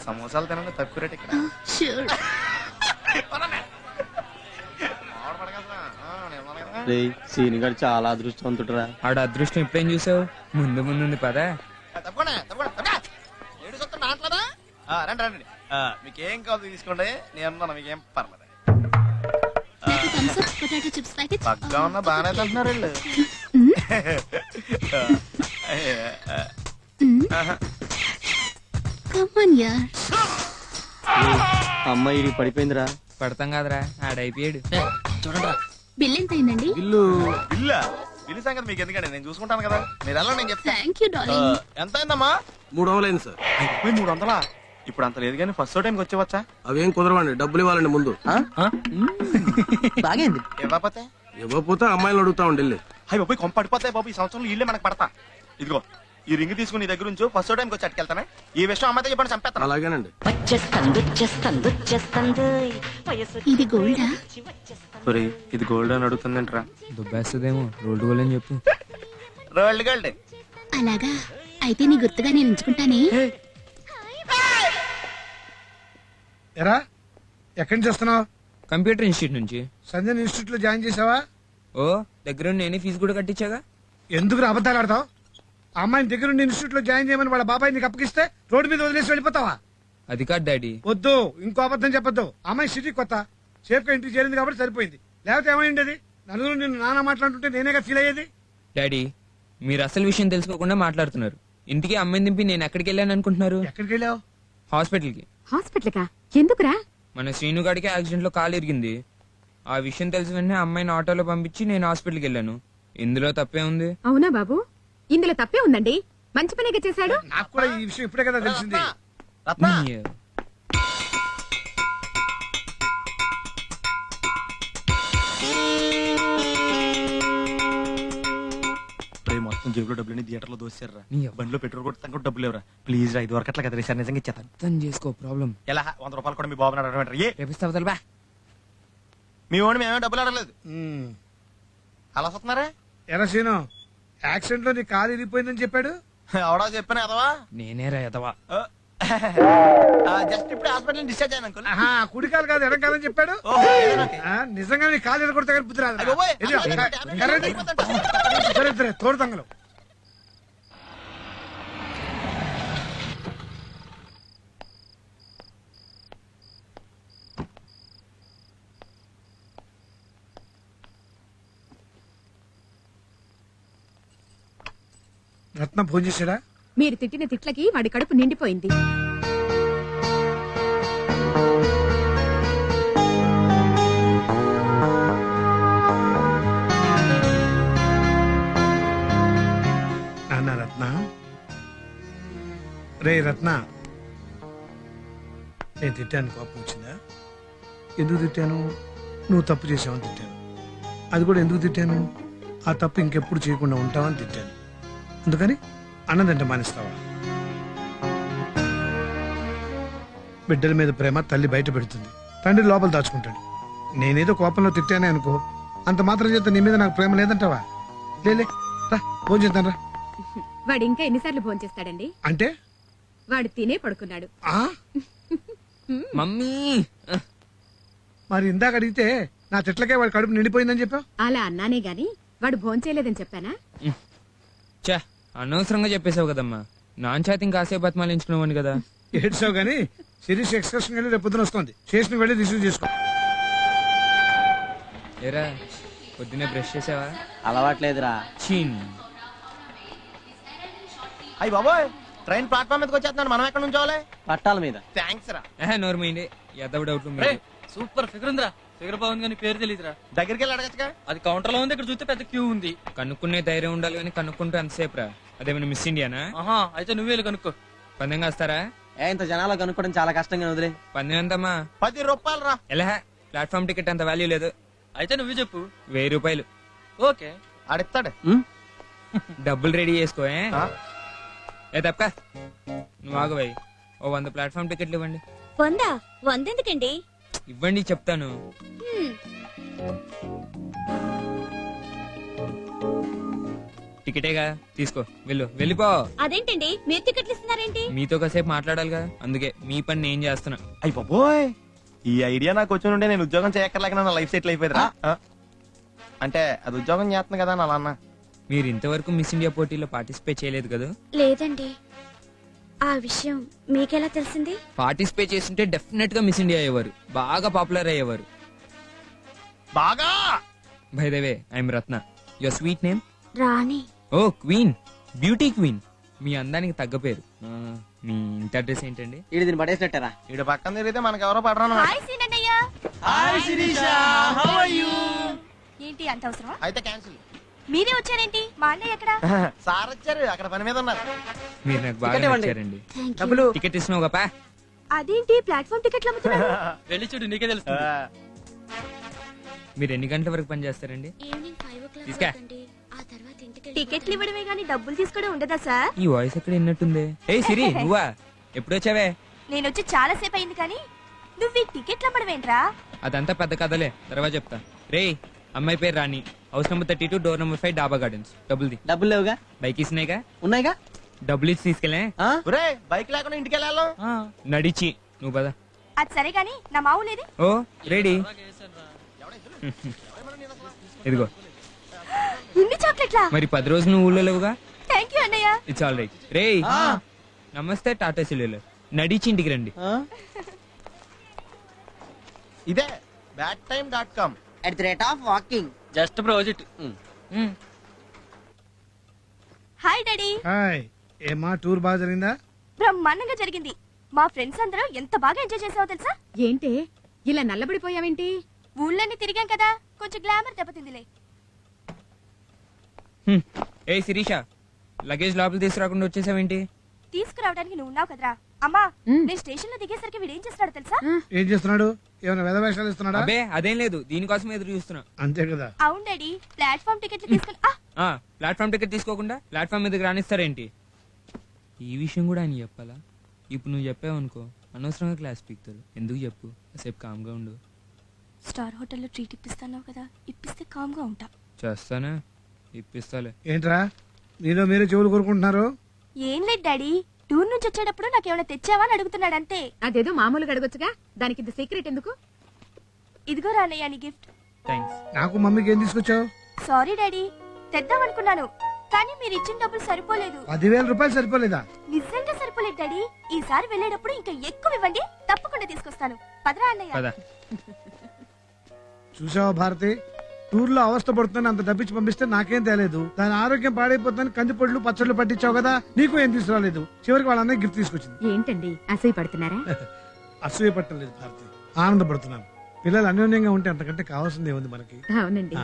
సమోసాలు తినండి తక్కువ రేటు ఇక్కడ. రే సీన్ గారు చాలా అదృష్టవంతుడురా. ఆడ అదృష్టం ఇప్పుడేం చూసావు? ముందు ముందుంది పదా. తప్పకుండా తప్పకుండా ఏడు సొత్తు నాట్లదా? రండి రండి. మీకేం కావాలి తీసుకోండి, నేను మీకేం పర్లేదు. పగ్గా ఉన్న బాగానే తింటున్నారు వీళ్ళు. అమ్మాయి పడిపోయిందిరా. పడతాం కదరా, ఆడైపోయాడు. చూడండి బిల్ ఎంత అయిందండి? ఇల్లు బిల్లు సంగతి మీకు ఎందుకండి, నేను చూసుకుంటాను కదా. మీరు ఎలా నేను చెప్తాను. Thank you darling. ఎంత అయిందమ్మా? 300 అయింది సార్. 300. ఇప్పుడు అంత లేదు కానీ ఫస్ట్ టైంకి వచ్చేవచ్చా? అవేం కుదరవండి, డబ్బులు ఇవ్వాలండి ముందు. బాగైంది. ఇవ్వకపోతే ఇవ్వకపోతే అమ్మాయిలు అడుగుతా ఉండి. అయ్యి బాబు కొంప పడిపోతాయి బాబు. ఈ సంవత్సరంలో ఇల్లే మనకు పడతా. ఇదిగో ఈ రింగ్ తీసుకుని నీ దగ్గర నుంచి ఫస్ట్ టైంకి వచ్చి అట్టుకెళ్తానే. ఈ విషయం అమ్మాయితో చెప్పండి, చంపేస్తాను. అలాగేనండి. ఇది గోల్డా? ఇది గోల్డ్ అని అడుగుతుందంటరా. దుబ్బేస్తుందేమో. రోల్డ్ గోల్డ్ అని చెప్పు. Rolled gold. అలాగా అయితే నీ గుర్తుగా నేను ఉంచుకుంటానే. ఎరా ఎక్కడి నుంచి వస్తున్నావు? కంప్యూటర్ ఇన్స్టిట్యూట్ నుంచి. సంజయ్ ఇన్స్టిట్యూట్ లో జాయిన్ చేసావా? ఓ దగ్గర నేనే ఫీజు కూడా కట్టించాగా. ఎందుకు అబద్ధాలు ఆడతావు? ఆ అమ్మాయిని దగ్గర నుండి ఇన్స్టిట్యూట్ లో జాయిన్ చేయమని వాళ్ళ బాబాయ్ నీకు అప్పగిస్తే రోడ్డు మీద వదిలేసి వెళ్ళిపోతావా? అది కాదు డాడీ. వద్దు, ఇంకో అబద్ధం చెప్పొద్దు. అమ్మాయి సిటీ కొత్త, సేఫ్ గా ఇంటికి చేరింది కాబట్టి సరిపోయింది. లేకపోతే ఏమైంది? నలుగురు నిన్ను నాన్న మాట్లాడుతుంటే నేనేగా ఫీల్ అయ్యేది. డాడీ మీరు అసలు విషయం తెలుసుకోకుండా మాట్లాడుతున్నారు. ఇంటికి అమ్మాయిని దింపి నేను ఎక్కడికి వెళ్ళాను అనుకుంటున్నారు? ఎక్కడికి వెళ్ళావు? హాస్పిటల్ కి. హాస్పిటల్ కా? ఎందుకురా? మన శ్రీను గాడికి యాక్సిడెంట్ లో కాలు ఇరిగింది. ఆ విషయం తెలిసిన వెంటనే అమ్మాయిని ఆటోలో పంపించి నేను హాస్పిటల్కి వెళ్ళాను. ఇందులో తప్పే ఉంది? అవునా బాబు, ఇందులో తప్పే ఉందండి. మంచి పనిగా చేశాడు. నాకు కూడా ఈ విషయం ఇప్పుడే కదా తెలిసింది. రత్న మొత్తం జేబులో డబ్బులు థియేటర్ లో దోశారా. బండిలో పెట్రోల్ కొట్టి డబ్బులు లేవరా. ప్లీజ్ 5 వరకు అట్లా కదా సార్, నిజంగా ఇచ్చేస్తాను. అర్థం చేసుకో. ప్రాబ్లం ఎలా 100 రూపాయలు కూడా మీ బాబు అడగడం రేపిస్తావు బా. మీ వాడిని మేమే డబ్బులు అడగలేదు. అలా వస్తున్నారా? ఎరా సీను, యాక్సిడెంట్ లో నీ కాలు ఇరిగిపోయిందని చెప్పాడు. అవడా చెప్పాను ఎదవా. నేనే రా ఎదవా. జస్ట్ ఇప్పుడు హాస్పిటల్ డిశ్చార్జ్ అయ్యాను అంకుల్. కుడి కాలు కాదు ఎడం కాదని చెప్పాడు. నిజంగా నీ కాలు ఎరగొడితే కానీ బుద్ధి రాదు. తోడు తంగలు. రత్న ఫోన్ చేశాడా? మీరు తిట్టిన తిట్లకి వాడి కడుపు నిండిపోయింది. నాన్న రత్న, రే రత్న, నేను తిట్టాను, కోపం వచ్చిందా? ఎందుకు తిట్టాను? నువ్వు తప్పు చేసావని తిట్టాను. అది కూడా ఎందుకు తిట్టాను? ఆ తప్పు ఇంకెప్పుడు చేయకుండా ఉంటావని తిట్టాను. అందుకని అన్నదంటే మానేస్తావా? బిడ్డల మీద ప్రేమ తల్లి బయట పెడుతుంది, తండ్రి లోపల దాచుకుంటాడు. నేనేదో కోపంలో తిట్టానే అనుకో, అంత మాత్రం చేత నీ మీద నాకు ప్రేమ లేదంటావా? లేలే, ఫోన్ చేద్దాం రా. వాడు ఇంకా ఎన్నిసార్లు భోంచేస్తాడండి? అంటే వాడు తినే పడుకున్నాడు. ఆ మమ్మీ మరి ఇందాక అడిగితే నా చెట్లకే వాడి కడుపు నిండిపోయిందని చెప్పావు. అలా అన్నానే గాని వాడు భోంచేయలేదని చెప్పానా? చా అనవసరంగా చెప్పేశావు కదమ్మా. నాన్ చేతి కాసేపు బతిమాలించుకున్నావని కదా. ఏడ్చావు గానీ శిరీష్ ఎక్స్కర్షన్ వెళ్ళి రేపు పొద్దున వస్తుంది. స్టేషన్ వెళ్ళి రిసీవ్ చేసుకో. ఏరా పొద్దున్నే బ్రష్ చేసావా? అలవాట్లేదురా. చీన్. అయ్యి బాబోయ్, ట్రైన్ ప్లాట్ఫామ్ మీదకి వచ్చేస్తున్నాడు. మనం ఎక్కడ నుంచోవాలి? పట్టాల మీద. థ్యాంక్స్ రా. నోర్మైంది ఎద్దవ డౌట్ సూపర్ ఫిగర్ ఉందిరా. ఫిగర్ బాగుంది కానీ పేరు తెలియదురా. దగ్గరికి వెళ్ళి అడగచ్చుగా. అది కౌంటర్ లో ఉంది, ఇక్కడ చూస్తే పెద్ద క్యూ ఉంది. కనుక్కునే ధైర్యం ఉండాలి కానీ కనుక్కుంటూ ఎంతసేపు రా? అదేమైనా మిస్ ఇండియానా? ఆహా, అయితే నువ్వే వెళ్ళి కనుక్కో. పందెం కాస్తారా? ఇంత జనాలు కనుక్కోవడం చాలా కష్టంగా వదిలే. పందెం ఎంతమ్మా? 10 రూపాయలు రా. ఎలా? ప్లాట్ఫామ్ టికెట్ అంత వాల్యూ లేదు. అయితే నువ్వే చెప్పు. 1000 రూపాయలు. ఓకే. ఆడిస్తాడు. డబ్బులు రెడీ చేసుకో. ఆ? ఏ తప్ప నువ్వు ఆగవాయి. ఓ 100 ప్లాట్ఫామ్ టికెట్లు ఇవ్వండి. 100 ఎందుకండి? ఇవ్వండి చెప్తాను. టికెటేగా తీసుకో. వెళ్ళిపో. అదేంటండి మీరు టికెట్లు ఇస్తున్నారేంటి? మీతో కాసేపు మాట్లాడాలిగా, అందుకే మీ పని నేను చేస్తున్నా. అయ్యి బాబోయ్, ఈ ఐడియా నాకు వచ్చి ఉంటే నేను ఉద్యోగం చేయక్కర్లేక నా లైఫ్ సెటిల్ అయిపోయిందిరా. అంటే అది ఉద్యోగం చేస్తుంది కదా అలా అన్న. మీరు ఇంతవరకు మిస్ ఇండియా పోటీలో పార్టిసిపేట్ చేయలేదు కదా? లేదండి. ఆ విషయం మీకెలా తెలిసింది? పార్టిసిపేట్ చేస్తుంటే డెఫినెట్ గా మిస్ ఇండియా అయ్యేవారు, బాగా పాపులర్ అయ్యేవారు. బాగా. By the way, I'm Ratna. Your sweet name? Rani. Oh queen, beauty queen. మీ అందానికి తగ్గ పేరు. మీ ఇంటి అడ్రస్ ఏంటండి? ఇది దీన్ని పడేసినట్టారా? ఇటు పక్కన తిరిగితే మనకు ఎవరో పడరాను. హాయ్ సీనన్నయ్య. Hi Sirisha, how are you? ఏంటి అంత అవసరమా? అయితే క్యాన్సిల్. మీరే వచ్చారేంటి? మా అన్నయ్య ఎక్కడ? సార్ వచ్చారు, అక్కడ పని మీద ఉన్నారు. మీరు నాకు బాగా నచ్చారండి. డబ్బులు. టికెట్ ఇస్తున్నావు గపా. అదేంటి ప్లాట్ఫామ్ టికెట్లు అమ్ముతున్నారు? వెళ్ళి చూడు, నీకే తెలుస్తుంది. మీరు ఎన్ని గంటల వరకు పని చేస్తారండి? తీసుకా. టికెట్లు ఇవ్వడమే గానీ డబ్బులు తీసుకోవడం ఉండదా సార్? ఈ వాయిస్ ఎక్కడ విన్నట్టుంది. ఏ సిరి, నువ్వా? ఎప్పుడు వచ్చావే? నేను వచ్చి చాలా సేపు అయింది కానీ నువ్వు ఈ టికెట్లు అమ్మడమేంట్రా? అదంతా పెద్ద కథలే, తర్వాత చెప్తా. రే, అమ్మాయి పేరు రాణి, హౌస్ నెంబర్ 32, డోర్ నెంబర్ 5, డాబా గార్డెన్స్. డబ్బులు డబ్బులు లేవుగా? బైక్ ఇస్తున్నాయిగా? ఉన్నాయిగా. డబ్బులు ఇచ్చి తీసుకెళ్ళే. ఒరే, బైక్ లేకుండా ఇంటికి వెళ్ళాలి. నడిచి నువ్వు పద. అది సరే గానీ నా మావు లేదు. Oh ready. ఇదిగో. ఇన్ని చాక్లెట్లా? మరి 10 రోజులు నువ్వు ఊళ్ళో లేవుగా? థ్యాంక్ యూ అన్నయ్య. It's all right. రే, నమస్తే టాటా సిల్లు. నడిచి ఇంటికి రండి. ఇదే badtime.com. @walking. Just project. Hi daddy. Hi. ఏమా టూర్ బాగా జరిగిందా? బ్రహ్మాండంగా జరిగింది. మా ఫ్రెండ్స్ అందరూ ఎంత బాగా ఎంజాయ్ చేసావో తెలుసా? ఏంటే ఇలా నల్లబడిపోయావేంటి? ఊళ్ళన్నీ తిరిగాం కదా, కొంచెం గ్లామర్ దెబ్బతిందిలే. ఏ శిరీష, లగేజ్ లోపల తీసుకురాకుండా వచ్చేసావేంటి? తీసుకురావడానికి నువ్వు ఉన్నావు కదరా. అమ్మా, నేను స్టేషన్ లో దిగేసరికి వీడు ఏం చేస్తాడు తెలుసా? ఏం చేస్తున్నాడు? ఏమైనా వేషాలు ఇస్తున్నాడా? అబ్బే అదేం లేదు, దీనికోసం ఎదురు చూస్తున్నా. అంతే కదా. అవును డాడీ, ప్లాట్ఫామ్ టికెట్లు తీసుకుని ప్లాట్ఫామ్ టికెట్ తీసుకోకుండా ప్లాట్ఫామ్ మీదకి రానిస్తారేంటి? ఈ విషయం కూడా ఆయన చెప్పాలా? ఇప్పుడు నువ్వు చెప్పావనుకో అనవసరంగా క్లాస్ పీకుతారు. ఎందుకు చెప్పు, సేపు కామ్గా ఉండు. స్టార్ హోటల్లో ట్రీట్ ఇప్పిస్తాన్నావు కదా, ఇప్పిస్తే కామ్ గా ఉంటా. చేస్తానే, ఇప్పిస్తాలే. ఏంట్రా నీలో మీరే చెవులు కోరుకుంటున్నారు? ఏం లేదు డాడీ, టూర్ నుంచి వచ్చేటప్పుడు నాకేమైనా తెచ్చావా అని అడుగుతున్నాడు అంతే. అదేదో మామూలుగా అడగొచ్చుగా, దానికి ఇది సీక్రెట్ ఎందుకు? ఇదిగో రానయ్య నీ గిఫ్ట్. థ్యాంక్స్. నాకు మమ్మీకి ఏం తీసుకొచ్చావు? సారీ డాడీ, తెద్దాం అనుకున్నాను కానీ మీరు ఇచ్చిన డబ్బులు సరిపోలేదు. 10,000 రూపాయలు సరిపోలేదా? నిజంగా సరిపోలేదు డాడీ. ఈసారి వెళ్ళేటప్పుడు ఇంకా ఎక్కువ ఇవ్వండి, తప్పకుండా తీసుకొస్తాను. పదరా అన్నయ్య. పద. చూసావా భారతి, టూర్ లో అవస్థ పడుతుందని అంత డబ్బిచ్చి పంపిస్తే నాకేం తేలేదు. దాని ఆరోగ్యం పాడైపోతుందని కందిపొడ్లు పచ్చళ్ళు పట్టించావు కదా, నీకు ఏం తీసుకురాలేదు. చివరికి వాళ్ళ గిఫ్ట్ తీసుకొచ్చింది. ఏంటండి అసూయ పడుతున్నారా? అసూయ పట్టలేదు భారతి, ఆనందపడుతున్నాను. పిల్లలు అన్యోన్యంగా ఉంటే అంతకంటే కావాల్సింది ఏముంది మనకి? అవునండి.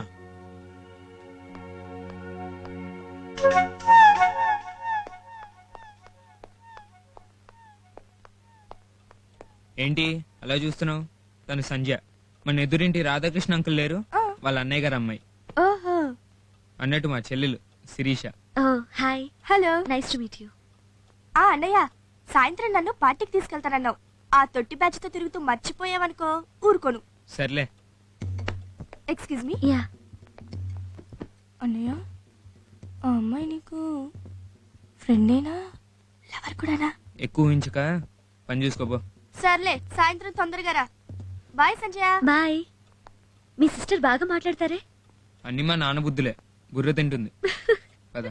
ఏంటి అలా చూస్తున్నావు? తను సంధ్య, మన ఎదురింటి రాధాకృష్ణ అంకుల్ లేరు, వాళ్ళ అన్నయ్య గారు అమ్మాయి. ఓహో. అన్నట్టు మా చెల్లెలు Sirisha. Hi. Hello, nice to meet you. అన్నయ్య, సాయంత్రం నన్ను పార్టీకి తీసుకెళ్తానన్నావు. ఆ తొట్టి బ్యాచ్ తో తిరుగుతూ మర్చిపోయావనుకో ఊరుకోను. సర్లే. Excuse me. యా. అన్నయ్య, ఆ అమ్మాయి నీకు ఫ్రెండేనా లవర్ కూడానా? ఎక్కువ ఊహించక పని చూసుకోబో. సర్లే, సాయంత్రం తొందరగా రా. బాయ్ సంజయ్. బాయ్. మీ సిస్టర్ బాగా మాట్లాడతారే. అన్ని మా నాన్న బుద్ధులే, బుర్ర తింటుంది. పద.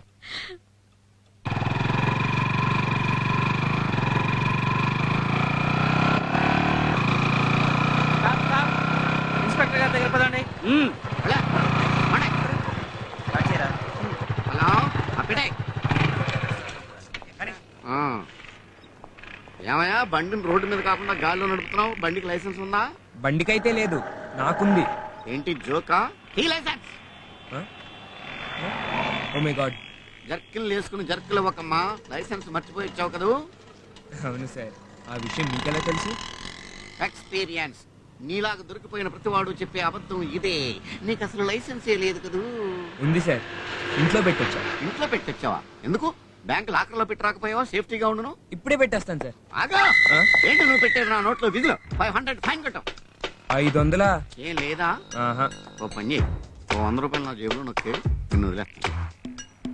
ఇన్స్పెక్టర్ గారి దగ్గర పదండి. హలో ఏమయ్యా బండిని రోడ్డు మీద కాకుండా గాల్లో నడుపుతున్నావు? బండికి లైసెన్స్ ఉందా? బండికైతే లేదు, నాకుంది. ఏంటి జోకా? ఈ లైసెన్స్ ఓ మై గాడ్. జర్కిలు వేసుకుని జర్కిలు ఇవ్వకమ్మా. లైసెన్స్ మర్చిపోయి ఇచ్చావు కదూ? అవును సార్. ఆ విషయం మీకెలా తెలుసు? ఎక్స్పీరియన్స్. నీలాగా దొరికిపోయిన ప్రతివాడు చెప్పే అబద్ధం ఇదే. నీకు అసలు లైసెన్సే లేదు కదూ? ఉంది సార్, ఇంట్లో పెట్టొచ్చా. ఇంట్లో పెట్టొచ్చావా? ఎందుకు? బ్యాంక్ లాకర్ లో పెట్టి రాకపోయావా? సేఫ్టీగా ఉండును. ఇప్పుడే పెట్టేస్తాను సార్. ఆగా ఏంటి నువ్వు పెట్టేది? నా నోట్లో విధులు 500 ఫైన్ కట్టావు. 500? ఏం లేదా? ఆహా. ఓ పని చేయి, ఓ 100 రూపాయలు నా జేబులో నొక్కే నిన్ను వదిలే.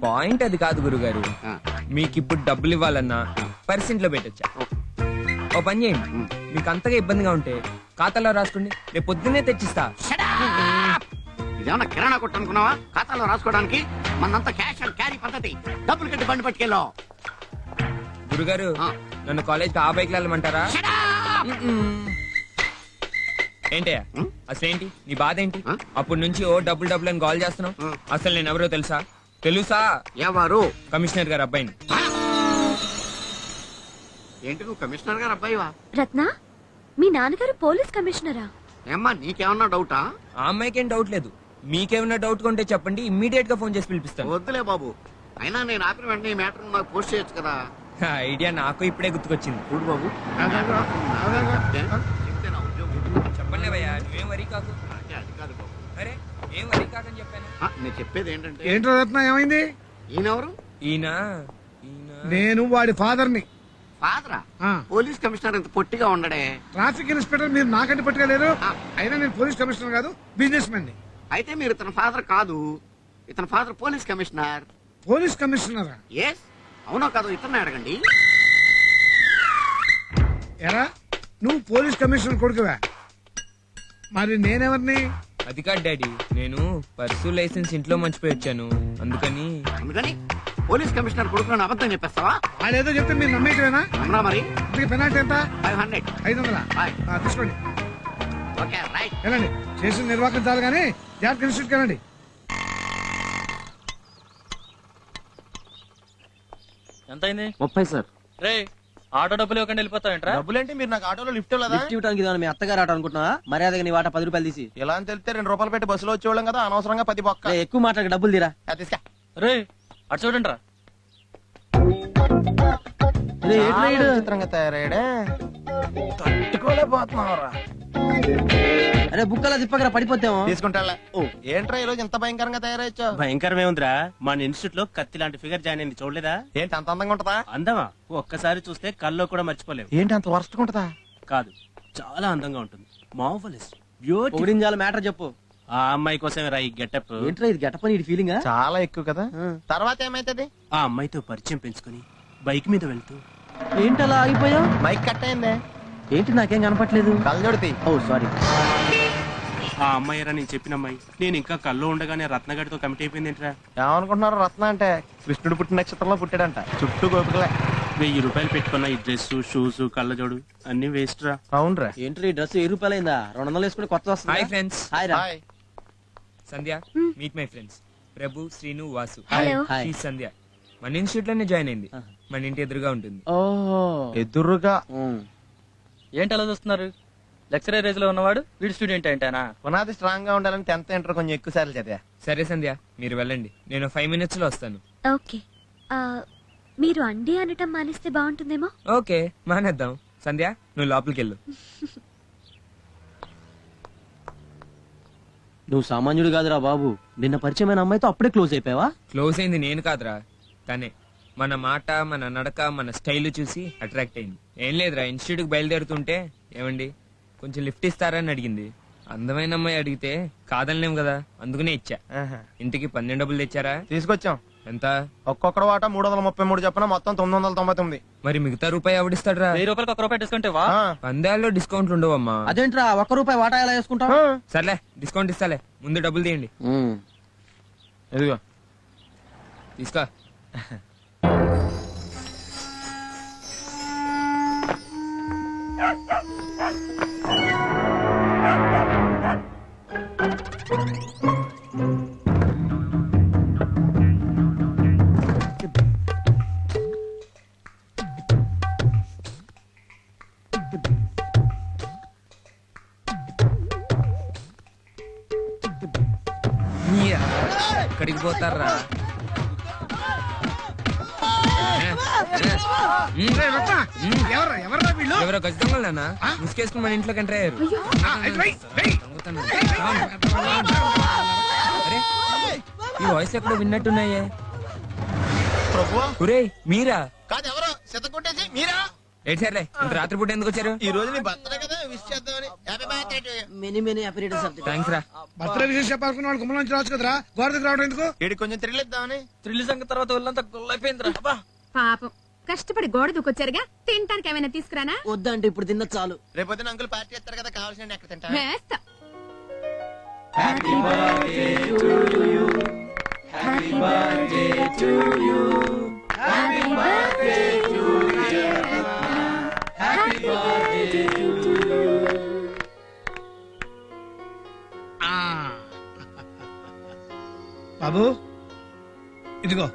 పాయింట్ అది కాదు గురుగారు. మీకు ఇప్పుడు డబ్బులు ఇవ్వాలన్నా పర్సెంట్ లో పెట్టొచ్చా. ఓ పని చేయండి, మీకు అంతగా ఇబ్బందిగా ఉంటే ఖాతాలో రాసుకోండి, రేపు పొద్దున్నే తెచ్చిస్తా. ఇదేమన్నా కిరాణా కొట్టు అనుకున్నావా? ఖాతాలో రాసుకోవడానికి మనంతా క్యాష్ అండ్ క్యారీ పద్ధతి. డబ్బులు కట్టి బండి పట్టుకెళ్ళో. గురుగారు, నన్ను కాలేజ్ ఆ బైక్ వెళ్ళమంటారా? ఏంటయ్యా అసలేంటి నీ బాధ ఏంటి? అప్పటి నుంచి ఓ డబ్బులు డబ్బులు అని కాల్ చేస్తున్నావు. అసలు నేను ఎవరో తెలుసా? తెలుసా? ఎవరు? కమిషనర్ గారు అబ్బాయిని. ఏంటి నువ్వు కమిషనర్ గారు అబ్బాయివా? రత్న, మీ నాన్నగారు పోలీస్ కమిషనరా? ఏమ్మా నీకేమన్నా డౌటా? ఆ అమ్మాయికి ఏం డౌట్ లేదు. మీకేమన్నా డౌట్ ఉంటే చెప్పండి, ఇమ్మీడియట్ గా ఫోన్ చేసి పిలిపిస్తాను. వద్దులే బాబు, అయినా నేను ఆపిన వెంటనే ఈ మ్యాటర్ నాకు పోస్ట్ చేయొచ్చు కదా. ఐడియా నాకు ఇప్పుడే గుర్తుకొచ్చింది. చూడు బాబు, చెప్పండి భయ్యా, నువ్వేం వరీ కాకు. అది కాదు బాబు. అరే ఏం వరీ కాకని చెప్పాను. నేను చెప్పేది ఏంటంటే. ఏంట్రా రత్న, ఏమైంది? ఈయనెవరు? ఈయన నేను వాడి ఫాదర్ని. ఫాదరా? పోలీస్ కమిషనర్ ఇంత పొట్టిగా ఉండడే. ట్రాఫిక్ ఇన్స్పెక్టర్ మీరు నాకంటే పట్టుకోలేరు. అయినా నేను పోలీస్ కమిషనర్ కాదు, బిజినెస్ మ్యాన్ ని. అయితే మీరు ఇతని ఫాదర్ కాదు. ఇతని ఫాదర్ పోలీస్ కమిషనర్. పోలీస్ కమిషనరా? ఎస్. అవునో కాదు ఇతన్ని అడగండి. ఎరా నువ్వు పోలీస్ కమిషనర్ కొడుకువా? మరి నేనెవరిని? అది కాదు డాడీ, నేను పర్సు లైసెన్స్ ఇంట్లో మర్చిపోయి వచ్చాను, అందుకని. అందుకని పోలీస్ కమిషనర్ కొడుకుని అబద్ధం చెప్పేస్తావా? వాడేదో చెప్తే మీరు నమ్మేయటమేనా? అవునా మరి? ఇంతకీ పెనాల్టీ ఎంత? 500. 500? తీసుకోండి. Okay right. వెళ్ళండి, చేసిన నిర్వాహకం చాలు కానీ జాగ్రత్త ఇన్స్టిట్యూట్కి వెళ్ళండి. ఎంత అయింది? 30 సార్. రే, ఆటో డబ్బులు ఇవ్వకుండా వెళ్ళిపోతావేంట్రా? డబ్బులేంటి? మీరు నాకు ఆటోలో లిఫ్ట్ ఇవ్వలేదా? లిఫ్ట్ ఇవ్వడానికి ఇదేమన్నా మీ అత్తగారు ఆట అనుకుంటున్నా? మర్యాదగా నీ వాటా 10 రూపాయలు తీసి. ఇలా అని తెలిస్తే 2 రూపాయలు పెట్టి బస్సులో వచ్చేవాళ్ళం కదా, అనవసరంగా 10 బొక్క. రే, ఎక్కువ మాట్లాడక డబ్బులు తీరా. తీసుకా. రే అటు చూడండి రా. చిత్రంగా తయారయ్యాడే, తట్టుకోలేకపోతున్నావురా. అరే బుక్కలా తిప్పకరా, పడిపోతాము. తీసుకుంటా. ఏంట్రా ఈ రోజు ఇంత భయంకరంగా తయారయ్యో? భయంకరమే ఉందిరా. మన ఇన్స్టిట్యూట్ లో కత్తి లాంటి ఫిగర్ జాయిన్ అయింది, చూడలేదా? ఏంటి అంత అందంగా ఉంటదా? అందమా? ఒక్కసారి చూస్తే కల్లో కూడా మర్చిపోలేవు. ఏంటి అంత వరస్ట్ ఉంటదా? కాదు, చాలా అందంగా ఉంటుంది. Marvellous, beautiful. ఓడించాల మ్యాటర్ చెప్పు. ఆ అమ్మాయి కోసమే రా ఈ గెటప్. ఏంట్రా ఇది గెటప్ అని ఫీలింగ్? చాలా ఎక్కువ కదా. తర్వాత ఏమైతుంది? ఆ అమ్మాయితో పరిచయం పెంచుకొని బైక్ మీద వెళ్తూ. ఏంటలా ఆగిపోయావు? మైక్ కట్ అయిందే. ఏంటి నాకేం కనపట్లేదు. కళ్ళజోడితి. ఓ సారీ. ఆ అమ్మాయిరా నేను చెప్పిన అమ్మాయి. నేను ఇంకా కల్లో ఉండగానే రత్నగడితో కమిట్ అయిపోయింది ఏంట్రా. ఏమనుకుంటున్నారు? రత్న అంటే కృష్ణుడు పుట్టిన నక్షత్రంలో పుట్టాడంట. చుట్టూ గోపికలే. 1000 రూపాయలు పెట్టుకున్న ఈ డ్రెస్, షూస్, కళ్ళజోడు అన్ని వేస్ట్ రా. అవునరా. ఏంట్రా ఈ డ్రెస్ 1000 రూపాయలైందా? 200 వేసుకుని కొత్త వస్తుంది. Hi friends. హాయ్ రా. Sandhya, meet my friends Prabhu, Srinu, Vasu. Hello. She Sandhya మన ఇన్స్టిట్యూట్ లోనే జాయిన్ అయింది. మన ఇంటి ఎదురుగా ఉంటుంది. ఓహో, ఎదురుగా. ఏంటి అలా చూస్తున్నారు? లెక్చరర్ ఏజ్ లో ఉన్నవాడు వీడి స్టూడెంట్ ఏంటనా? పునాది స్ట్రాంగ్ గా ఉండాలని 10th ఇంటర్ కొంచెం ఎక్కువ సార్లు చదివా. సరే సంధ్య, మీరు వెళ్ళండి, నేను 5 minutes లో వస్తాను. ఓకే. మీరు అండి అనటం మానేస్తే బాగుంటుందేమో. ఓకే, మానేద్దాం. సంధ్య నువ్వు లోపలికి వెళ్ళు. నువ్వు సామాన్యుడు కాదురా బాబు. నిన్న పరిచయమైన అమ్మాయితో అప్పుడే క్లోజ్ అయిపోయావా? క్లోజ్ అయింది నేను కాదురా, తనే. మన మాట, మన నడక, మన స్టైల్ చూసి అట్రాక్ట్ అయింది. ఏం లేదురా, ఇన్స్టిట్యూట్ కి బయలుదేరుతుంటే ఏమండి కొంచెం లిఫ్ట్ ఇస్తారా అని అడిగింది. అందమైన అమ్మాయి అడిగితే కాదనలేము కదా, అందుకనే ఇచ్చా. ఇంటికి 12 డబ్బులు తెచ్చారా? తీసుకొచ్చాం. ఎంత? ఒక్కొక్కడు వాటా 333 చెప్పిన మొత్తం 999. మరి మిగతా రూపాయి ఎవడిస్తాడ్రా? 1000 రూపాయలకు 1 రూపాయి డిస్కౌంట్ ఇవ్వా? పందాల్లో డిస్కౌంట్లు ఉండవమ్మా. అదేంట్రా 1 రూపాయి వాటా ఎలా వేసుకుంటావు? సర్లే డిస్కౌంట్ ఇస్తాలే, ముందు డబ్బులు తీయండి. ఇదిగో తీసుకో. ఎక్కడికి పోతారా? ఎవరో ఖచ్చితంగా ముసుకేసుకుని మన ఇంట్లోకి ఎంటర్ అయ్యారు. అరే ఈ వాయిస్ ఎక్కడో విన్నట్టున్నాయే. ఒరేయ్ మీరా? కాదు, ఎవరో కొట్టేసి మీరా? ఏంటి సర్లే, ఇంత రాత్రి పూట ఎందుకు వచ్చారు? ఈ రోజు నీ బర్త్డే కదా, విష్ చేద్దామని. Happy birthday to you. Many happy returns of the day. Thanks రా. బర్త్డే విషయం చెప్పాలనుకున్న వాళ్ళు గుమ్మల నుంచి రావచ్చు కదరా, గోడ దగ్గర రావడం ఎందుకు? వీడికి కొంచెం థ్రిల్ ఇద్దామని. థ్రిల్ సంగతి తర్వాత ఒళ్ళంతా గొల్లైపోయిందిరా. పాపం కష్టపడి గోడ దూకొచ్చారుగా, తినటానికి ఏమైనా తీసుకురానా? వద్దంటే ఇప్పుడు తిన్న చాలు. రేపొద్దున అంకుల్ పార్టీ ఇస్తారు కదా, కావాల్సిన ఎక్కడ తింటా. వేస్తా. బాబు ఇదిగో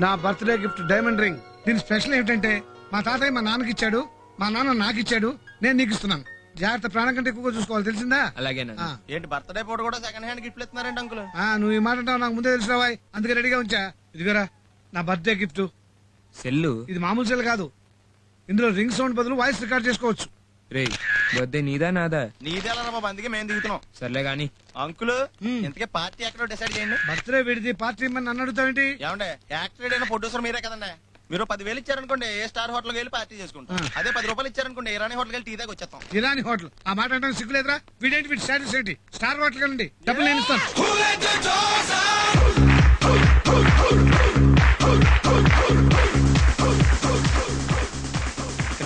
నా బర్త్డే గిఫ్ట్ డైమండ్ రింగ్. దీని స్పెషల్ ఏమిటంటే మా తాతయ్య మా నాన్నకి ఇచ్చాడు, మా నాన్న నాకు ఇచ్చాడు, నేను నీకు ఇస్తున్నాను. జాగ్రత్త, ప్రాణం కంటే ఎక్కువగా చూసుకోవాలి, తెలిసిందా? అలాగేనా? ఏంటి బర్త్డే పూట కూడా సెకండ్ హ్యాండ్ గిఫ్ట్లు ఇస్తున్నారండి అంకుల్? నువ్వు ఈ మాట అంటావు, నాకు ముందే తెలిసినావా, అందుకే రెడీగా ఉంచా. ఇదిగోరా నా బర్త్డే గిఫ్ట్. సెల్లు? ఇది మామూలు సెల్ కాదు, ఇందులో రింగ్ సౌండ్ బదులు వాయిస్ రికార్డ్ చేసుకోవచ్చు. రే బర్త్డే నీదా నాదా? నీదే అలా బాబు, అందుకే మేము దిగుతున్నాం. సర్లే గాని అంకుల్ ఇంతకే పార్టీ ఎక్కడో డిసైడ్ చేయండి. బర్త్డే విడిది పార్టీ ఇమ్మని నన్ను అడుగుతావేంటి? ఏమంటే యాక్టర్ అయిన ప్రొడ్యూసర్ మీరే కదండి. మీరు 10,000 ఇచ్చారనుకోండి, ఏ స్టార్ హోటల్కి వెళ్ళి పార్టీ చేసుకుంటాం. అదే 10 రూపాయలు ఇచ్చారనుకోండి, ఇరానీ హోటల్కి వెళ్ళి టీ దాకా వచ్చేస్తాం. ఇరానీ హోటల్ ఆ మాట అంటే సిగ్గులేదురా? వీడేంటి వీడి స్టాటస్ ఏంటి? స్టార్ హోటల్ కండి, డబ్బులు నేను ఇస్తాను.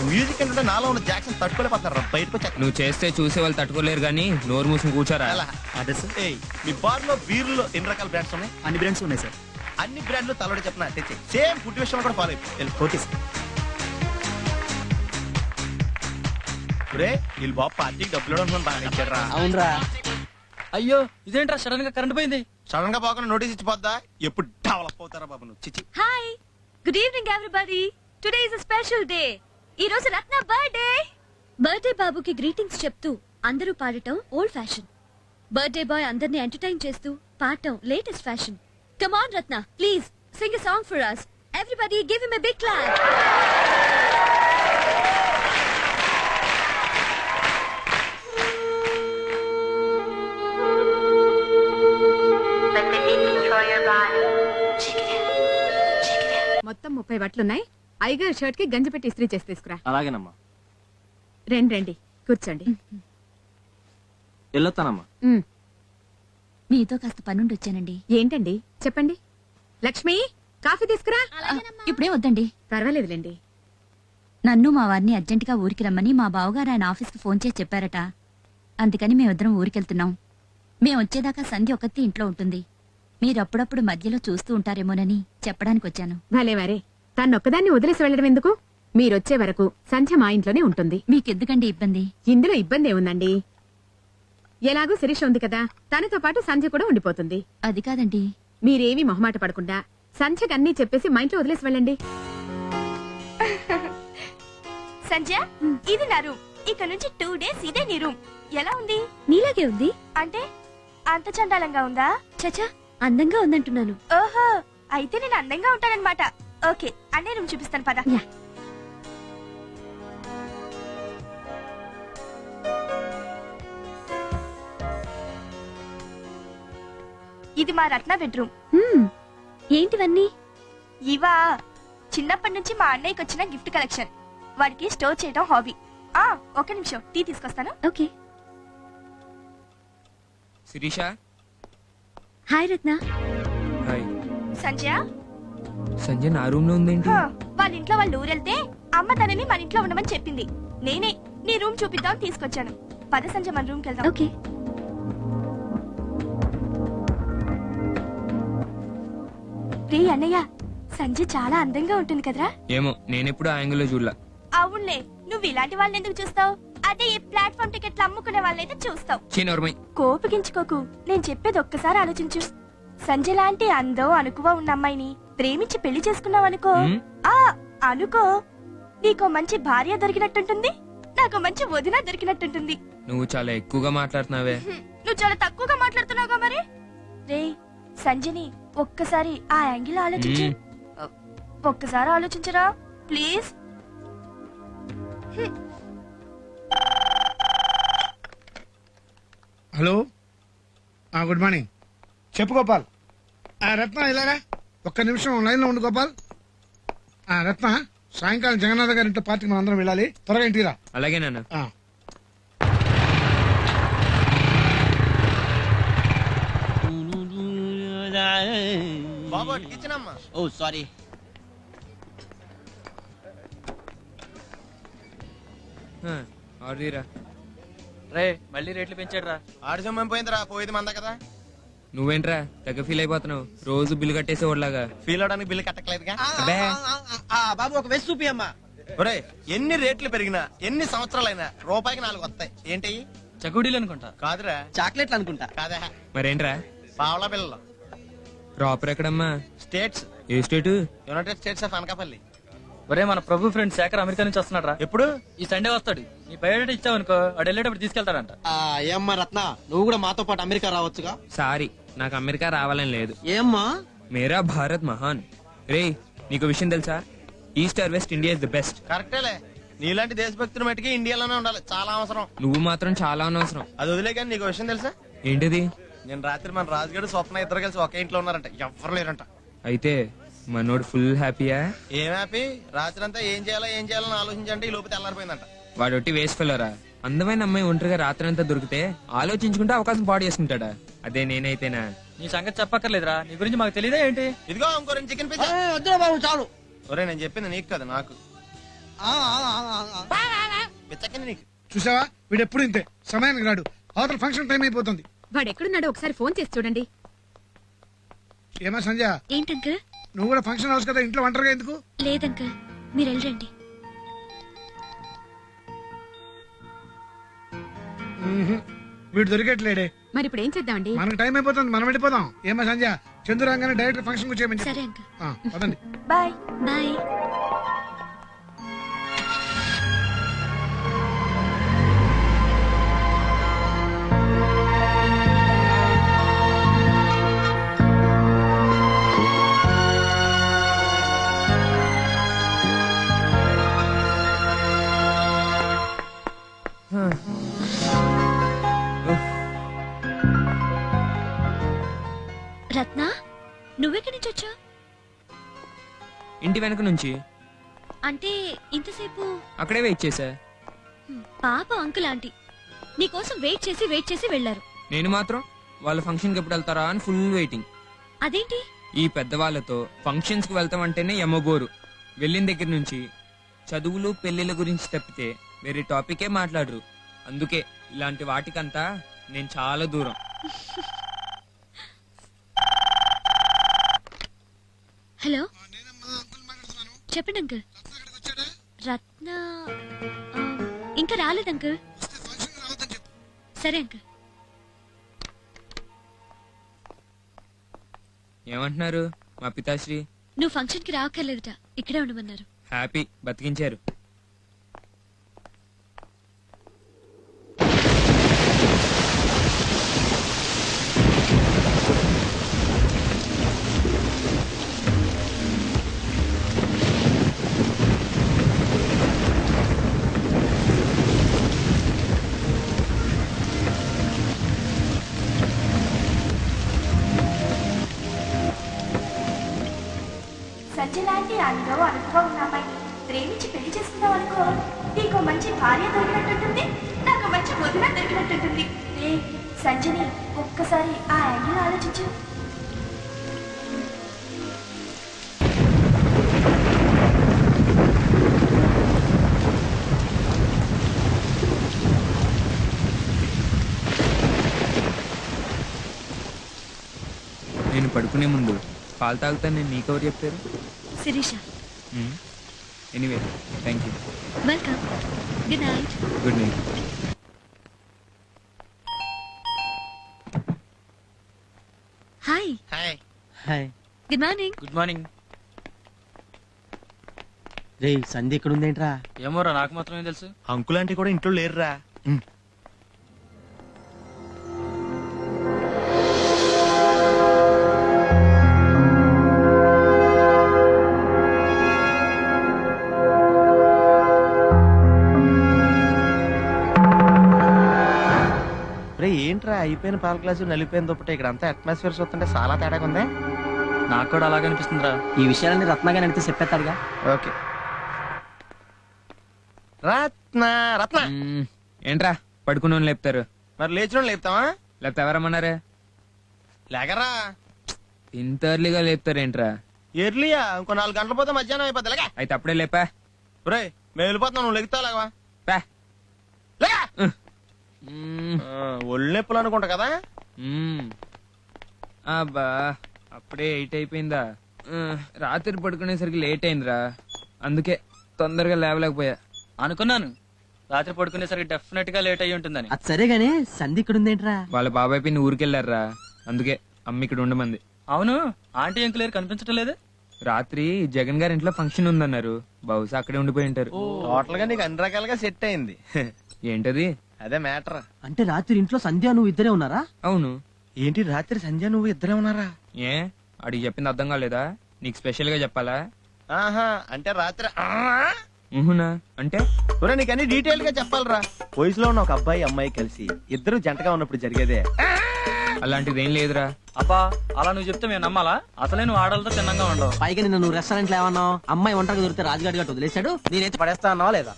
మ్యూజిక్ అంటే నాలో ఉన్న జాక్సన్ తట్టుకోలేకపోతారు, బయటకు వచ్చారు. నువ్వు చేస్తే చూసే వాళ్ళు తట్టుకోలేరు గానీ నోరు మూసుకుని కూర్చోరా. మీ బార్ లో బీర్లు ఎన్ని రకాల బ్రాండ్స్ ఉన్నాయి? అన్ని బ్రాండ్స్ ఉన్నాయి సార్. అన్ని బ్రాండ్లు తలడి చెప్పిన తెచ్చి సేమ్ ఫుడ్ విషయంలో కూడా ఫాలో అయిపోయి. Okay sir. వీళ్ళు బాబు పార్టీకి డబ్బులు అనుకుని బాగా ఇచ్చారా? అవునరా. అయ్యో ఇదేంట్రా సడన్ గా కరెంట్ పోయింది. సడన్ గా పోకుండా నోటీస్ ఇచ్చిపోద్దా? ఎప్పుడు డెవలప్ అవుతారా బాబు నువ్వు? చిచి. Hi, good evening everybody. Today is a special day. ఈ రోజు రత్న బర్త్డే. బర్త్డే బాబుకి గ్రీటింగ్స్ చెప్తూ అందరూ పాడటం ఓల్డ్ ఫ్యాషన్. బర్త్డే బాయ్ అందరిని ఎంటర్టైన్ చేస్తూ పాడటం latest fashion. Come on Ratna, please sing a song for us. Everybody give him a big clap. మొత్తం 30 బట్టలున్నాయి. అయ్యగారు షర్ట్ కి గంజి పెట్టి ఇస్త్రీ చేసి తీసుకురా. అలాగేనమ్మా. రండి కూర్చోండి. వెళ్ళొస్తానమ్మా. మీతో కాస్త పనుండి వచ్చానండి. ఏంటండి చెప్పండి. లక్ష్మి కాఫీ తీసుకురా. ఇప్పుడే వద్దండి. పర్వాలేదులేండి. నన్ను మా వారిని అర్జెంటుగా ఊరికి రమ్మని మా బావగారు ఆయన ఆఫీస్కి ఫోన్ చేసి చెప్పారట. అందుకని మేమిద్దరం ఊరికెళ్తున్నాం. మేము వచ్చేదాకా సంధ్య ఒక్కతి ఇంట్లో ఉంటుంది. మీరప్పుడప్పుడు మధ్యలో చూస్తూ ఉంటారేమోనని చెప్పడానికి వచ్చాను. భలే మరే, తన్నొక్కదాన్ని వదిలేసి వెళ్ళడం ఎందుకు? మీరొచ్చే వరకు సంధ్య మా ఇంట్లోనే ఉంటుంది. మీకెందుకండి ఇబ్బంది? ఇందులో ఇబ్బంది ఏముందండి? ఎలాగూ శిరీష ఉంది కదా, తనతో పాటు సంధ్య కూడా ఉండిపోతుంది. అది కాదండి. మీరేమీ మొహమాట పడకుండా సంధ్యకి అన్నీ చెప్పేసి మా ఇంట్లో వదిలేసి వెళ్ళండి. సంధ్య, ఇది నా రూమ్. ఇక నుంచి 2 days ఇదే నీ రూమ్. ఎలా ఉంది? నీలాగే ఉంది. అంటే అంత చండాలంగా ఉందా? చచా, అందంగా ఉందంటున్నాను. ఓహో, అయితే నేను అందంగా ఉంటానన్నమాట. ఓకే, అన్నే రూమ్ చూపిస్తాను పద. ఇది మా రత్న బెడ్రూమ్. ఏంటివన్నీ? ఇవా చిన్నప్పటి నుంచి మా అన్నయ్యకి వచ్చిన గిఫ్ట్ కలెక్షన్. వాడికి స్టోర్ చేయడం హాబీ. ఒక నిమిషం, టీ తీసుకొస్తాను. ఓకే. శిరీష. హాయ్ రత్న. హాయ్. సంజయ్ సంజయ్ నా రూమ్ లో ఉందేంటి? వాళ్ళ ఇంట్లో వాళ్ళు ఊరెళ్తే అమ్మ తనని మన ఇంట్లో ఉండమని చెప్పింది. నేనే నీ రూమ్ చూపిద్దాం తీసుకొచ్చాను. పద సంజయ్, మన రూమ్కి వెళ్దాం. ఓకే. రే అన్నయ్య, సంజయ్ చాలా అందంగా ఉంటుంది కదరా? ఏమో, నేనెప్పుడు ఆ యాంగిల్లో చూడలా. అవునులే, నువ్వు ఇలాంటి వాళ్ళని ఎందుకు చూస్తావు? అదే ఈ ప్లాట్ఫామ్ టికెట్లు అమ్ముకునే వాళ్ళైతే చూస్తావు. కోపగించుకోకు, నేను చెప్పేది ఒక్కసారి ఆలోచించు. సంజయ్ లాంటి అందం అనుకువ ఉన్న అమ్మాయిని ప్రేమించి పెళ్లి చేసుకున్నావు అనుకో, అనుకో, నీకో మంచి భార్య దొరికినట్టుంటుంది, నాకు మంచి వదిన దొరికినట్టుంటుంది. నువ్వు చాలా ఎక్కువగా మాట్లాడుతున్నావే. నువ్వు చాలా తక్కువగా మాట్లాడుతున్నావుగా మరి. రే సంజయ్ని ఒక్కసారి ఆ యాంగిల్ ఆలోచించు. ఒక్కసారి ఆలోచించరా ప్లీజ్. Hello, good morning. చెప్పు గోపాల్. రత్న ఇలాగా ఒక్క నిమిషం లైన్ లో ఉండు గోపాల్. రత్న, సాయంకాలం జగన్నాథ్ గారి ఇంట్లో పార్టీకి మనం అందరం వెళ్ళాలి, త్వరగా ఇంటికి రా. అలాగే నాన్న. బాబు కిచెన్ అమ్మా. ఓ సారీ. రే మళ్ళీ రేట్లు పెంచాడు రా. ఆడి సొమ్మేం పోయిందిరా, పోయేది మంద కదా. నువ్వేంట్రా తెగ ఫీల్ అయిపోతున్నావు? రోజు బిల్లు కట్టేసేవాళ్ళగా. ఫీల్ అవడానికి బిల్లు కట్టట్లేదుగా. బాబు ఒక వెస్ చూపి అమ్మా. ఒరే, ఎన్ని రేట్లు పెరిగినా ఎన్ని సంవత్సరాలైనా రూపాయికి 4 వస్తాయి. ఏంటి? చకుడీలు అనుకుంటా. కాదురా, చాక్లెట్లు అనుకుంటా. కాదా, మరేంట్రా? పావలా బిల్లలు. ప్రాపర్ ఎక్కడమ్మా? States. A state? United states of Anakapalli. ఒరే, మన ప్రభు ఫ్రెండ్ శేఖర్ అమెరికా నుంచి వస్తున్నాడు రా. ఎప్పుడు? ఈ సండే వస్తాడు. నీ బయోడేటా ఇచ్చావు అనుకో, వాడు వెళ్ళేటప్పుడు తీసుకెళ్తాడంట. ఏమ్మా రత్న, నువ్వు కూడా మాతో పాటు అమెరికా రావచ్చుగా. సారీ, నాకు అమెరికా రావాలని లేదు. ఏమ్మా? మేరా భారత్ మహాన్. రే, నీకు విషయం తెలుసా? East or west, India is the best. కరెక్టేలే, నీలాంటి దేశభక్తులు మట్టుకి ఇండియాలోనే ఉండాలి, చాలా అవసరం. నువ్వు మాత్రం చాలా అనవసరం. అది వదిలే, కానీ నీకు విషయం తెలుసా? ఏంటిది? నేను రాత్రి మన రాజుగారు స్వప్న ఇద్దరు కలిసి ఒకే ఇంట్లో ఉన్నారంట, ఎవ్వరు లేరంట. అయితే మనోడు ఫుల్ హ్యాపీయా? ఏం హ్యాపీ? రాత్రి అంతా ఏం చేయాలని ఆలోచించంటే ఈ లోపు తెల్లారిపోయిందంట. వాడొట్టి వేసుకెళ్లరా? అందమైన అమ్మాయి ఒంటరిగా రాత్రి అంతా దొరికితే ఆలోచించుకుంటే అవకాశం పాడు చేసుకుంటాడా? అదే నేనైతేనా? నీ సంగతి చెప్పక్కర్లేదురా, నీ గురించి మాకు తెలియదా ఏంటి? ఇదిగో ఇంకో 2 చికెన్ పిజ్జా. వద్దురా బాబు, చాలు. ఒరే, నేను చెప్పింది నీకు కదా, నాకు. పిచ్చకింది నీకు. చూసావా, వీడు ఎప్పుడు ఇంతే, సమయానికి రాడు. అవతల ఫంక్షన్ టైం అయిపోతుంది. వాడు ఎక్కడున్నాడో ఒకసారి ఫోన్ చేసి చూడండి. ఏమా సంజయ్, ఏంటంకల్? నువ్వు కూడా ఫంక్షన్ హౌస్ కదా, ఇంట్లో ఒంటరిగా ఎందుకు? లేదంకల్, మీరు వెళ్ళండి. వీడు దొరికేట్లేడే. మరి ఇప్పుడు ఏం చేద్దామండి? మనకు టైం అయిపోతుంది, మనం వెళ్ళిపోదాం. ఏమా సంజయ్, చంద్రురాగానే డైరెక్ట్ ఫంక్షన్ కు చేయమని. సరే అంకల్. పదండి. Bye bye. రత్న, నువ్వెక్కడి నుంచి వచ్చావు? ఇంటి వెనక నుంచి. అంటే ఇంతసేపు అక్కడే వెయిట్ చేశా. పాప అంకుల్ ఆంటీ నీకోసం వెయిట్ చేసి వెళ్లారు. నేను మాత్రం వాళ్ళ ఫంక్షన్ కి ఎప్పుడు వెళ్తారా అని ఫుల్ వెయిటింగ్. అదేంటి? ఈ పెద్దవాళ్ళతో ఫంక్షన్స్ కి వెళ్తాం అంటేనే ఎమ్మబోరు. వెళ్ళిన దగ్గర నుంచి చదువులు పెళ్లిళ్ళ గురించి తప్పితే వేరే టాపికే మాట్లాడరు. అందుకే ఇలాంటి వాటికంతా నేను చాలా దూరం. హలో, చెప్పండి అంకుల్. రత్న ఇంకా రాలేదు అంకుల్. సరే అంకుల్. ఏమంటున్నారు మా పితాశ్రీ? నువ్వు ఫంక్షన్ కి రావక్కర్లేదుట, ఇక్కడే ఉండమన్నారు. హ్యాపీ, బతికించారు. సంజయ్ లాంటి అందరూ అనుకువ ఉన్న అమ్మాయిని ప్రేమించి పెళ్లి చేసుకున్నావు అనుకో, నీకు మంచి భార్య దొరికినట్టుంటుంది, నాకు మంచి వదిన దొరికినట్టుంటుంది. రే సంజయ్ని ఒక్కసారి ఆ యాంగిల్ ఆలోచించు. పడుకునే ముందు పాలు తాగుతాను నేను నీకెవరు చెప్పారు? Sirisha. Anyway thank you. Welcome. Good night. Good night. Hi. Hi. Hi. Good morning. Good morning. రే సంధ్య ఇక్కడ ఉందేంట్రా? ఏమోరా నాకు మాత్రమే తెలుసు. అంకుల్ ఆంటీ కూడా ఇంట్లో లేరురా. ఏంట్రా అయిపోయిన పాల గ్లాసు నలిపోయిన దుప్పటి ఇక్కడ అంతా అట్మాస్ఫియర్ చూస్తుంటే చాలా తేడాగా ఉంది. నాకు కూడా అలాగే అనిపిస్తుందిరా. ఈ విషయాలన్నీ రత్నగా నడితే చెప్పేస్తాడుగా. ఓకే. రత్న రత్న ఏంట్రా పడుకున్న లేపుతారు? మరి లేచిన లేపుతావా? లేకపోతే ఎవరమ్మన్నారే? లేకరా. ఇంత ఎర్లీగా లేపుతారేంట్రా? ఎర్లీయా? ఇంకో 4 గంటల పోతే మధ్యాహ్నం అయిపోద్ది. లేక అయితే అప్పుడే లేపా. రే మేము వెళ్ళిపోతున్నాం, నువ్వు లెగుతావు. లేకవా ఒళ్ళు నొప్పులు అనుకుంటా కదా. అబ్బా అప్పుడే 8 అయిపోయిందా? రాత్రి పడుకునేసరికి లేట్ అయిందిరా, అందుకే తొందరగా లేవలేకపోయా. అనుకున్నాను రాత్రి పడుకునేసరికి డెఫినెట్ గా లేట్ అయ్యి ఉంటుందని. అది సరే గానీ సంధ్య ఇక్కడ ఉందేంట్రా? వాళ్ళ బాబాయ్ పిన్ని ఊరికెళ్ళారా, అందుకే అమ్మ ఇక్కడ ఉండమంది. అవును, ఆంటీ అంకుల్ కనిపించటం లేదు. రాత్రి జగన్ గారి ఇంట్లో ఫంక్షన్ ఉందన్నారు, బహుశా అక్కడే ఉండిపోయి ఉంటారు. టోటల్ గా నీకు అన్ని రకాలుగా సెట్ అయింది. ఏంటది? అదే మ్యాటర్. అంటే రాత్రి ఇంట్లో సంధ్య నువ్వు ఇద్దరే ఉన్నారా? అవును. ఏంటి రాత్రి సంధ్య నువ్వు ఇద్దరే ఉన్నారా? ఏ అడిగి చెప్పింది అర్థం కాలేదా? నీకు స్పెషల్ గా చెప్పాలా? ఆహా, అంటే రాత్రి ఊహునా అంటే నీకు అన్ని డీటెయిల్ గా చెప్పాలరా. వయసులో ఉన్న ఒక అబ్బాయి అమ్మాయి కలిసి ఇద్దరు జంటగా ఉన్నప్పుడు జరిగేదే. అలాంటిది ఏం లేదురా. అబ్బా అలా నువ్వు చెప్తే మేము నమ్మాలా? అసలే నువ్వు ఆడలతో చిన్నంగా ఉండవు. పైగా నిన్న నువ్వు రెస్టారెంట్ లో ఏమన్నావు? అమ్మాయి ఒంటరిగా దొరికితే రాజుగాడి గట్టు వదిలేశాడు, నేనైతే పడేస్తా అన్నావా లేదా?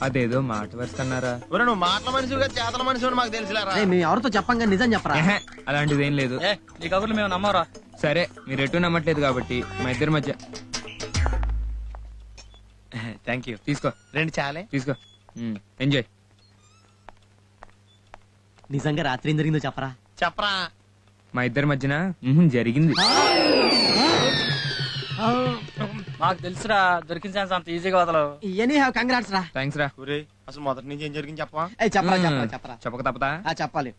అదేదో మాట వరుసన్నారా. నువ్వు మాటల మనిషిగా చేతల మనిషి మాకు తెలిసిలారా. మేము ఎవరితో చెప్పంగా నిజం చెప్పరా? అలాంటిది ఏం లేదు. నీ కబుర్లు మేము నమ్మరా. సరే మీరు ఎటు నమ్మట్లేదు కాబట్టి మా ఇద్దరి మధ్య. Thank you. తీసుకో. 2 చాలే. తీసుకో. ఎంజాయ్. నిజంగా రాత్రి ఏం జరిగిందో చెప్పరా? చెప్పరా. మా ఇద్దరి మధ్యన జరిగింది. మాకు తెలుసురా, దొరికిన ఛాన్స్ అంత ఈజీగా వదలవు. కంగ్రాట్స్ రా. థ్యాంక్స్ రా. అసలు మొదటి నుంచి ఏం జరిగింది చెప్పవా? చెప్పరా. చెప్పక తప్పదా? చెప్పాలి.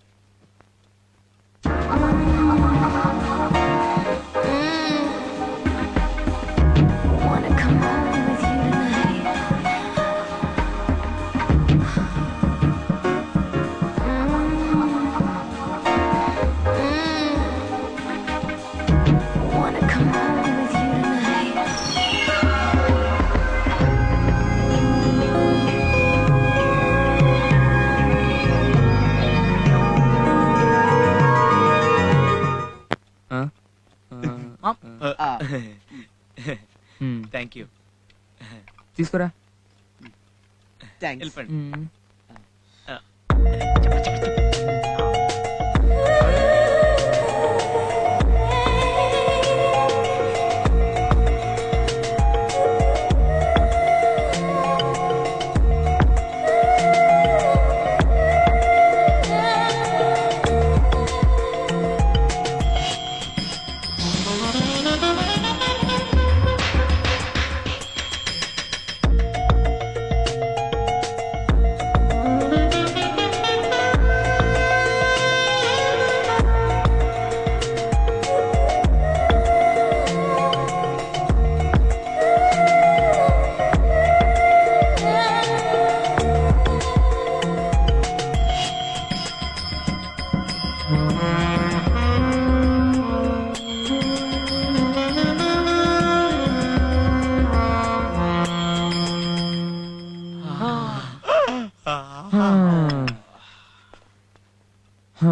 Thank you. తీసుకురా. వెళ్ళిపోండి.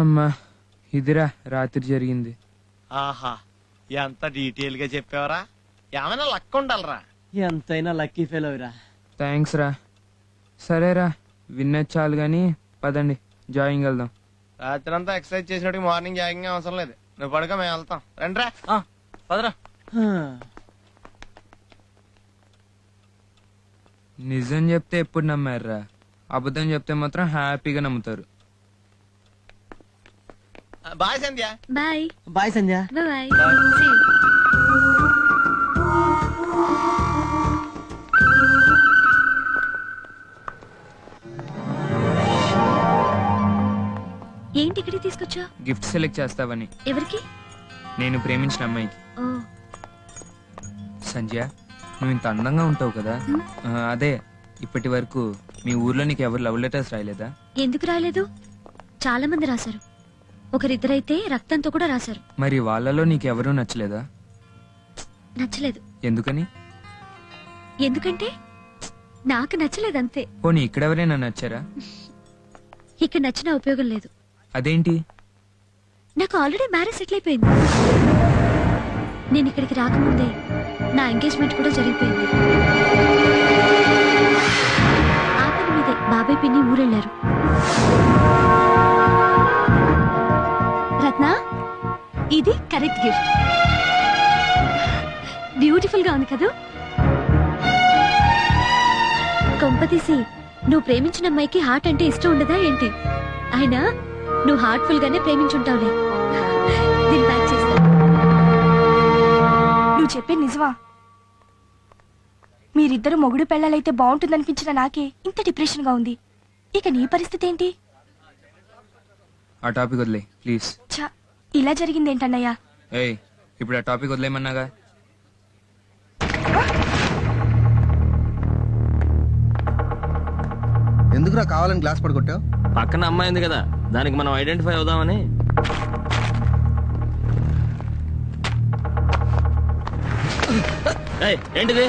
అమ్మా ఇదిరా రాత్రి జరిగింది. ఆహా, ఎంత డీటెయిల్ గా చెప్పావరా. ఏమైనా లక్ ఉండాలరా. ఎంతైనా లక్కీ ఫెయిల్ అవిరా. థ్యాంక్స్ రా. సరేరా విన్నది చాలు గాని పదండి జాగింగ్ వెళ్దాం. రాత్రి అంతా ఎక్సర్సైజ్ చేసినట్టు మార్నింగ్ జాగింగ్ అవసరం లేదు. నువ్వు పడుకో, మేము వెళ్తాం. రండి రా. పదరా. నిజం చెప్తే ఎప్పుడు నమ్మారురా, అబద్ధం చెప్తే మాత్రం హ్యాపీగా నమ్ముతారు. బాయ్ సంధ్య. బాయ్ బాయ్ సంధ్య. బాయ్. ఏంటి ఇక్కడికి తీసుకొచ్చా? గిఫ్ట్ సెలెక్ట్ చేస్తావని. ఎవరికి? నేను ప్రేమించిన అమ్మాయికి. ఓ సంధ్య, నువ్వు ఇంత అందంగా ఉంటావు కదా, అదే ఇప్పటి వరకు మీ ఊర్లో నీకు ఎవరు లవ్ లెటర్స్ రాయలేదా? ఎందుకు రాలేదు? చాలా మంది రాశారు. ఒకరిద్దరైతే రక్తంతో కూడా రాశారు. మరి వాళ్ళలో నీకు ఎవరూ నచ్చలేదా? నచ్చలేదు. ఎందుకని? ఎందుకంటే నాకు నచ్చలేదు అంతే. పోనీ ఇక్కడెవరైనా నచ్చారా? ఇక్కడ నచ్చినా ఉపయోగం లేదు. అదేంటి? నాకు ఆల్రెడీ మ్యారేజ్ సెటిల్ అయిపోయింది. నేను ఇక్కడికి రాకముందే నా ఎంగేజ్మెంట్ కూడా జరిగిపోయింది. ఆ పని మీదే బాబాయ్ పిన్ని ఊరెళ్ళారు. రత్న, ఇది కరెక్ట్ గిఫ్ట్. బ్యూటిఫుల్ గా ఉంది కదా? కొంపతీసి నువ్వు ప్రేమించిన అమ్మాయికి హార్ట్ అంటే ఇష్టం ఉండదా ఏంటి? అయినా నువ్వు హార్ట్ఫుల్ గానే ప్రేమించుంటావులే. దీన్ని ప్యాక్ చేస్తా. నువ్వు చెప్పే నిజమా? మీరిద్దరు మొగుడు పెళ్ళాలైతే బాగుంటుందనిపించిన నాకే ఇంత డిప్రెషన్ గా ఉంది. ఇక నీ పరిస్థితి ఏంటి? ఆ టాపిక్ వదిలే ప్లీజ్. ఛ, ఇలా జరిగిందేంటన్నయ్యా? ఏయ్, ఇప్పుడు ఆ టాపిక్ వదిలేమన్నాగా. ఎందుకురా కావాలని గ్లాస్ పడగొట్టావు? పక్కన అమ్మాయి ఉంది కదా, దానికి మనం ఐడెంటిఫై అవుదామని. ఏంటిది?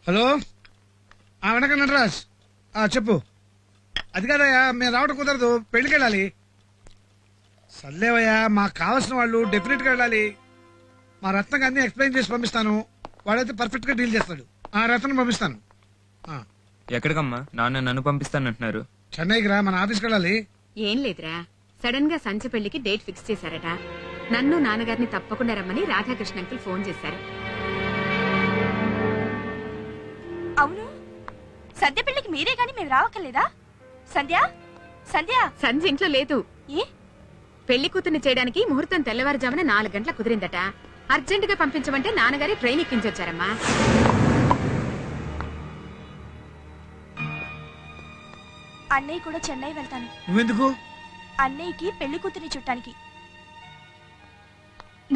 హలో, వెనక నటరాజ్, చెప్పు. అది కాదయ్యా, మేము రావడం కుదరదు, పెళ్లికి వెళ్ళాలి. సర్లేవయ్యా, మాకు కావాల్సిన వాళ్ళు డెఫినెట్ గా వెళ్ళాలి. మా రత్నకి అన్ని ఎక్స్ప్లెయిన్ చేసి పంపిస్తాను. వాడైతే పర్ఫెక్ట్ గా డీల్ చేస్తాడు. ఆ రత్నం పంపిస్తాను. ఎక్కడికమ్మా? నాన్న నన్ను పంపిస్తానంటున్నారు. చెన్నైకి రా, మన ఆఫీస్కి వెళ్ళాలి. ఏం లేదురా, సడన్ గా సంచి పెళ్లికి డేట్ ఫిక్స్ చేశారట. నన్ను నాన్నగారిని తప్పకుండా రమ్మని రాధాకృష్ణ అంకుల్ ఫోన్ చేశారు. అవును, సంధ్య పెళ్లికి మీరే గాని మేము రావక్కర్లేదా? సంధ్య సంధ్య సంధ్య ఇంట్లో లేదు. ఏ? పెళ్లి కూతుర్ని చేయడానికి ముహూర్తం తెల్లవారుజామున 4 గంటల కుదిరిందట. అర్జెంట్ గా పంపించమంటే నాన్నగారి ట్రైన్ ఎక్కించొచ్చారమ్మా. అన్నయ్య కూడా చెన్నై వెళ్తాను. నువ్వెందుకు? అన్నయ్యకి పెళ్లి కూతురిని చుట్టానికి.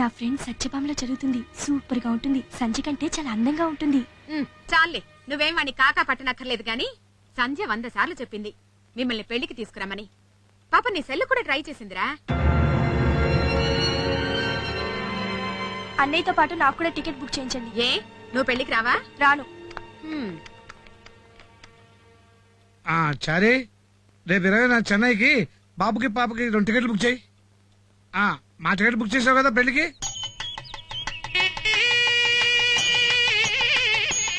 నా ఫ్రెండ్ సత్యభామలో జరుగుతుంది. సూపర్ గా ఉంటుంది. సంజయ్ కంటే చాలా అందంగా ఉంటుంది. చాలే, నువ్వేం వాణ్ణి కాకా పట్టనక్కర్లేదు గాని సంధ్య 100 సార్లు చెప్పింది మిమ్మల్ని పెళ్లికి తీసుకురామని. పాప నీ సెల్లు కూడా ట్రై చేసిందిరా. అన్నయ్యతో పాటు నాకు కూడా టికెట్ బుక్ చేయించండి. ఏ, నువ్వు పెళ్లికి రావా? రాను. చారీ, రేపు 20 చెన్నైకి బాబుకి పాపకి 2 టికెట్లు బుక్ చేయి. మా టికెట్ బుక్ చేసావు కదా పెళ్లికి.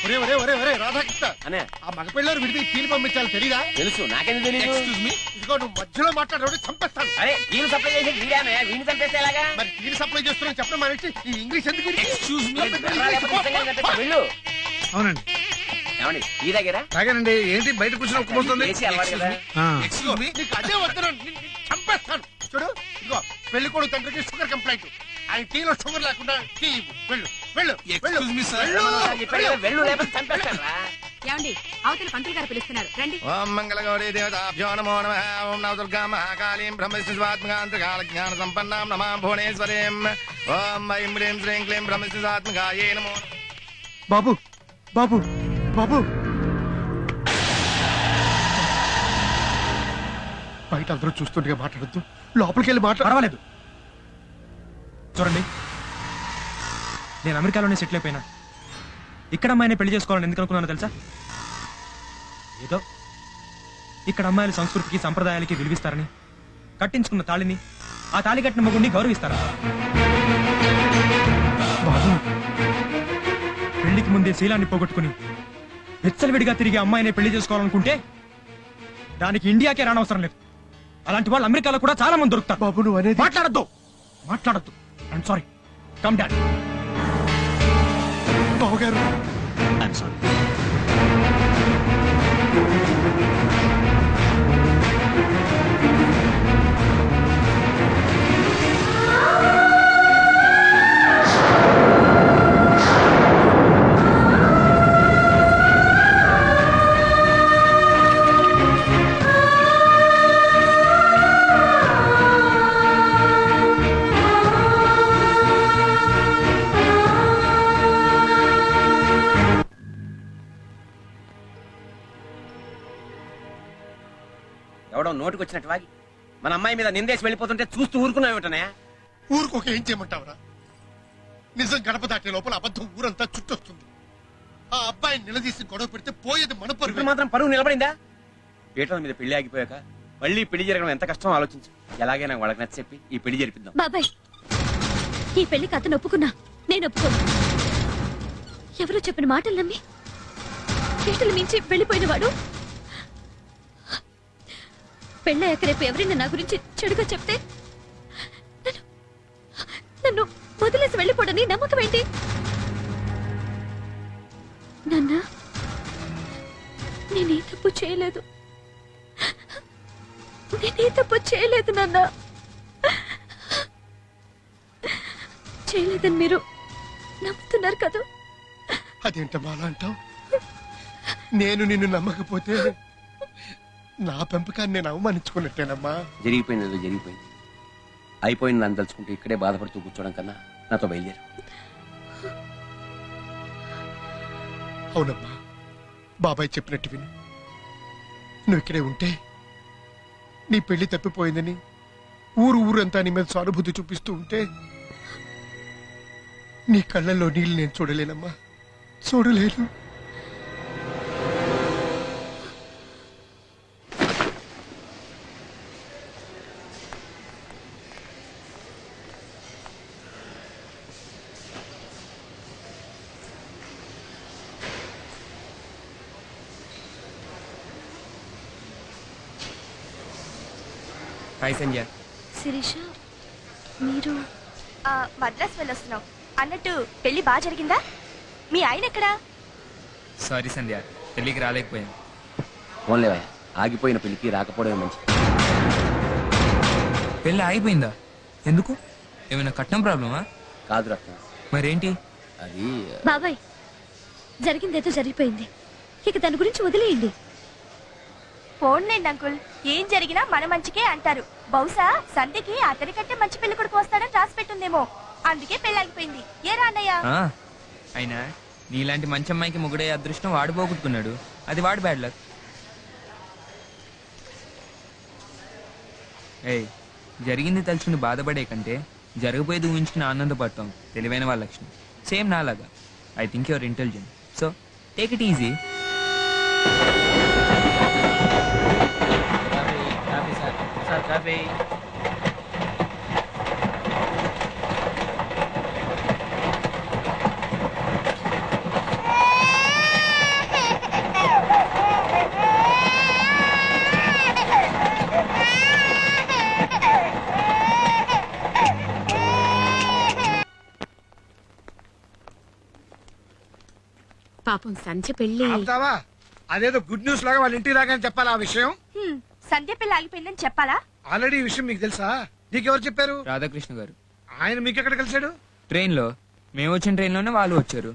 ఒరే ఒరే ఒరే ఒరే రాధాకృష్ణ అనే ఆ మగ పిల్లలు విడిపి కీలు పంపించాలి తెలీదా? తెలుసు, నాకెందుకు తెలియదు? ఎక్స్క్యూజ్ మీ, ఇదిగో నువ్వు మధ్యలో మాట్లాడే చంపేస్తాను. అరే వీళ్ళు సప్లై చేసి వీడానే వీడిని చంపేస్తే ఎలాగా? మరి కీలు సప్లై చేస్తున్నా చెప్పడం మానేసి ఈ ఇంగ్లీష్ ఎందుకు? ఎక్స్క్యూజ్ మీ, వెళ్ళు. అవునండి ఏమండి ఈ దగ్గర తాగానండి. ఏంటి బయట కూర్చొని ఒక్కపోతుంది? ఏసీ అలవాటు కదా. ఎక్స్క్యూజ్ మీ, నీకు అదే వద్దు, చంపేస్తాను. చూడు ఇదిగో పెళ్లి కొడుకు తండ్రికి షుగర్ కంప్లైంట్. ఆయన టీలో షుగర్ లేకుండా టీ ఇవ్వు. వెళ్ళు వెళ్ళు వెళ్ళు లేకపోతే చంపేస్తాను రా. ఏమండి అవతల పంతులు గారు పిలుస్తున్నారు, రండి. ఓం మంగళగౌరీ దేవతాభ్యో నమో నమః. ఓం నవ దుర్గా మహాకాళీం బ్రహ్మస్వాత్మకాంతకాల జ్ఞాన సంపన్నాం నమాం భువనేశ్వరీం. ఓం ఐం హ్రీం శ్రీం క్లీం బ్రహ్మస్వాత్మకాయే నమో. బాబు బాబు బాబు, బయట అందరూ చూస్తుండగా మాట్లాడద్దు, లోపలికి వెళ్ళి పర్వాలేదు. చూడండి, నేను అమెరికాలోనే సెటిల్ అయిపోయినా. ఇక్కడ అమ్మాయిని పెళ్లి చేసుకోవాలని ఎందుకు అనుకున్నానో తెలుసా? ఏదో ఇక్కడ అమ్మాయిల సంస్కృతికి సంప్రదాయాలకి విలువిస్తారని, కట్టించుకున్న తాళిని, ఆ తాళి కట్టిన మగుడిని గౌరవిస్తారా? బాబు, పెళ్లికి ముందే శీలాన్ని పోగొట్టుకుని విచ్చలవిడిగా తిరిగి అమ్మాయిని పెళ్లి చేసుకోవాలనుకుంటే దానికి ఇండియాకే రానవసరం లేదు. అలాంటి వాళ్ళు అమెరికాలో కూడా చాలా మంది దొరుకుతారు. బాబు నువ్వు అనేది మాట్లాడద్దు. I'm sorry. Come dad. బాబు గారు ఐఎమ్ సారీ. ఎవడో నోటికి వచ్చినట్టు వాగి మన అమ్మాయి మీద నిందేసి వెళ్ళిపోతుంటే చూస్తూ ఊరుకున్నావుటనే. ఊరుకోక ఏం చేయమంటావురా? నిజం గడప దాటే లోపల అబద్ధం ఊరంతా చుట్టొస్తుంది. ఆ అబ్బాయిని నిలదీసి గొడవ పెడితే పోయేది మన పరువు. మాత్రం పరువు నిలబడిందా? పీటల మీద పెళ్లి ఆగిపోయాక మళ్ళీ పెళ్లి జరగడం ఎంత కష్టం ఆలోచించు. ఎలాగైనా వాళ్ళకి నచ్చ చెప్పి ఈ పెళ్లి జరిపిద్దాం. బాబాయ్, ఈ పెళ్లికి అతను ఒప్పుకున్నా, నేను ఒప్పుకోను. ఎవరో చెప్పిన మాటలు నమ్మి పీటలు మించి వెళ్ళిపోయిన వాడు పెళ్ళయ్యాక రేపు ఎవరైనా నా గురించి చెడుగా చెప్తే నన్ను వదిలేసి వెళ్ళిపోవడని నమ్మకం ఏంటి? నాన్న, నేనే తప్పు చేయలేదు నాన్న. చేయలేదని మీరు నమ్ముతున్నారు కదా? అదేంటమ్మా అలా అంటావు? నేను నిన్ను నమ్మకపోతే నా పెంపకాన్ని నేను అవమానించుకున్నట్టేనమ్మా. జరిగిపోయింది జరిగిపోయింది, అయిపోయింది. నన్ను తలుచుకుంటే ఇక్కడే బాధపడుతూ కూర్చోవడం కన్నా నాతో బయలుదేరు. అవునమ్మా, బాబాయ్ చెప్పినట్టు విను. నువ్వు ఇక్కడే ఉంటే నీ పెళ్లి తప్పిపోయిందని ఊరంతా నీ మీద సానుభూతి చూపిస్తూ ఉంటే నీ కళ్ళల్లో నీళ్ళు నేను చూడలేనమ్మా, చూడలేను. హాయ్ సంధ్య. శిరీష, మీరు మద్రాస్ వెళ్ళొస్తున్నావు అన్నట్టు పెళ్లి బాగా జరిగిందా? మీ ఆయన ఎక్కడా? సారీ సంధ్య, పెళ్లికి రాలేకపోయాను. ఓన్లేవా, ఆగిపోయిన పెళ్లికి రాకపోవడమే మంచి. పెళ్లి ఆగిపోయిందా? ఎందుకు? ఏమైనా కట్నం ప్రాబ్లమా? కాదు రత్న. మరేంటి? అది బాబాయ్, జరిగిందేదో జరిగిపోయింది, ఇక దాని గురించి వదిలేయండి. ఫోన్లేండి అంకుల్, ఏం జరిగినా మన మంచికే అంటారు. బహుశా సంధ్యకి అతని కంటే మంచి పెళ్లి కొడుకు వస్తాడని రాసి పెట్టుందేమో, అందుకే పెళ్ళాగిపోయింది. ఏ రాన్నయ్య? అయినా నీలాంటి మంచి అమ్మాయికి మొగుడే అదృష్టం వాడు పోగొట్టుకున్నాడు, అది వాడు బ్యాడ్ లక్. ఏయ్, జరిగింది తలుచుకుని బాధపడే కంటే జరగబోయేది ఊహించుకుని ఆనందపడతాం తెలివైన వాళ్ళ లక్షణం. సేమ్ నాలాగా. I think your intelligent, so take it easy. పాపం సంధ్య పెళ్లి ఆపుతావా? అదేదో గుడ్ న్యూస్ లాగా వాళ్ళ ఇంటికి రాగానే చెప్పాలి ఆ విషయం. సంధ్య పెళ్లి ఆగిపోయిందని చెప్పాలా? ఆల్రెడీ ఈ విషయం మీకు తెలుసా? నీకెవరు చెప్పారు? రాధాకృష్ణ గారు. ఆయన మీకు ఎక్కడ కలిసాడు? ట్రైన్ లో. మేము వచ్చిన ట్రైన్ లోనే వాళ్ళు వచ్చారు.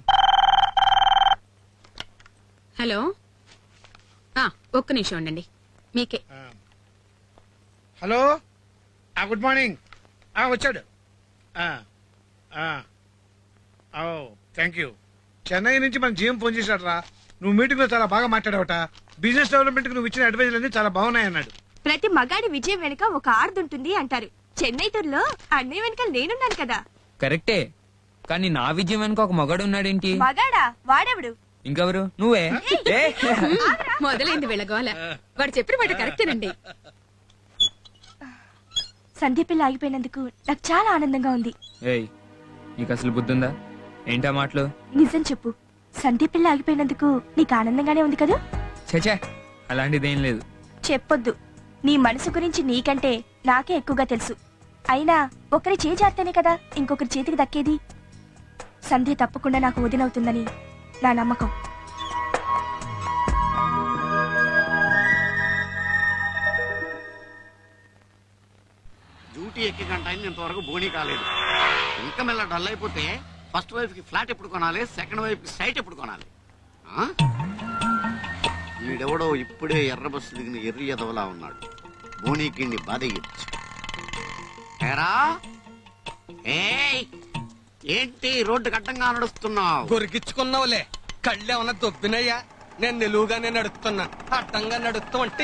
హలో ఒక్క నిమిషం ఉండండి మీకే. Hello, good morning. వచ్చాడు. Thank you. చెన్నై నుంచి మన జీఎం ఫోన్ చేశాడు రా. నువ్వు మీటింగ్ లో చాలా బాగా మాట్లాడావట. బిజినెస్ డెవలప్మెంట్ కి నువ్వు ఇచ్చిన అడ్వైజులు అన్ని చాలా బాగున్నాయి అన్నాడు. ప్రతి మగాడి విజయం వెనుక ఒక ఆర్దుంటుంది అంటారు. చెన్నై టూర్లో అన్నయ్య వెనుక నేనున్నాను కదా. కరెక్టే, కానీ నా విజయం వెనుక ఒక మగాడు ఉన్నాడేంటి? మగాడా? వాడెవడు? ఇంకెవరు? నువ్వే. మొదలైంది వెళ్ళగోల. వాడు చెప్పిన మాట కరెక్టేనండి. సంధ్య పెళ్లి ఆగిపోయినందుకు నాకు చాలా ఆనందంగా ఉంది. ఏయ్, నీకు అసలు బుద్ధుందా? ఏంటా మాటలు? నిజం చెప్పు, సంధ్య పెళ్లి ఆగిపోయినందుకు నీకు ఆనందంగానే ఉంది కదా? చచా, అలాంటిదేం లేదు. చెప్పొద్దు. నీ మనసు గురించి నీకంటే నాకే ఎక్కువగా తెలుసు. అయినా ఒకరి చేయి జారితేనే కదా ఇంకొకరి చేతికి దక్కేది. సంధ్య తప్పకుండా నాకు వదినవుతుందని నా నమ్మకం. డ్యూటీ ఎక్కి గంట అయింది, ఇంతవరకు బోనీ కాలేదు. ఇంకా మెల్ల డల్ అయిపోతే ఫస్ట్ వైఫ్ కి ఫ్లాట్ ఎప్పుడు కొనాలి, సెకండ్ వైఫ్ కి సైట్ ఎప్పుడు కొనాలి? వీడెవడో ఇప్పుడే ఎర్ర బస్సు దిగిన ఎర్రి ఎదవలా ఉన్నాడు. బోనీకి బాధయ్యొచ్చు. ఏంటి రోడ్డు కట్టంగా నడుస్తున్నావు? గొరికిచ్చుకున్నావులే, కళ్ళేమన్నా దొబ్బినయ్యా? నేను నిలువుగానే నడుస్తున్నా, అడ్డంగా నడుస్తాం అంటే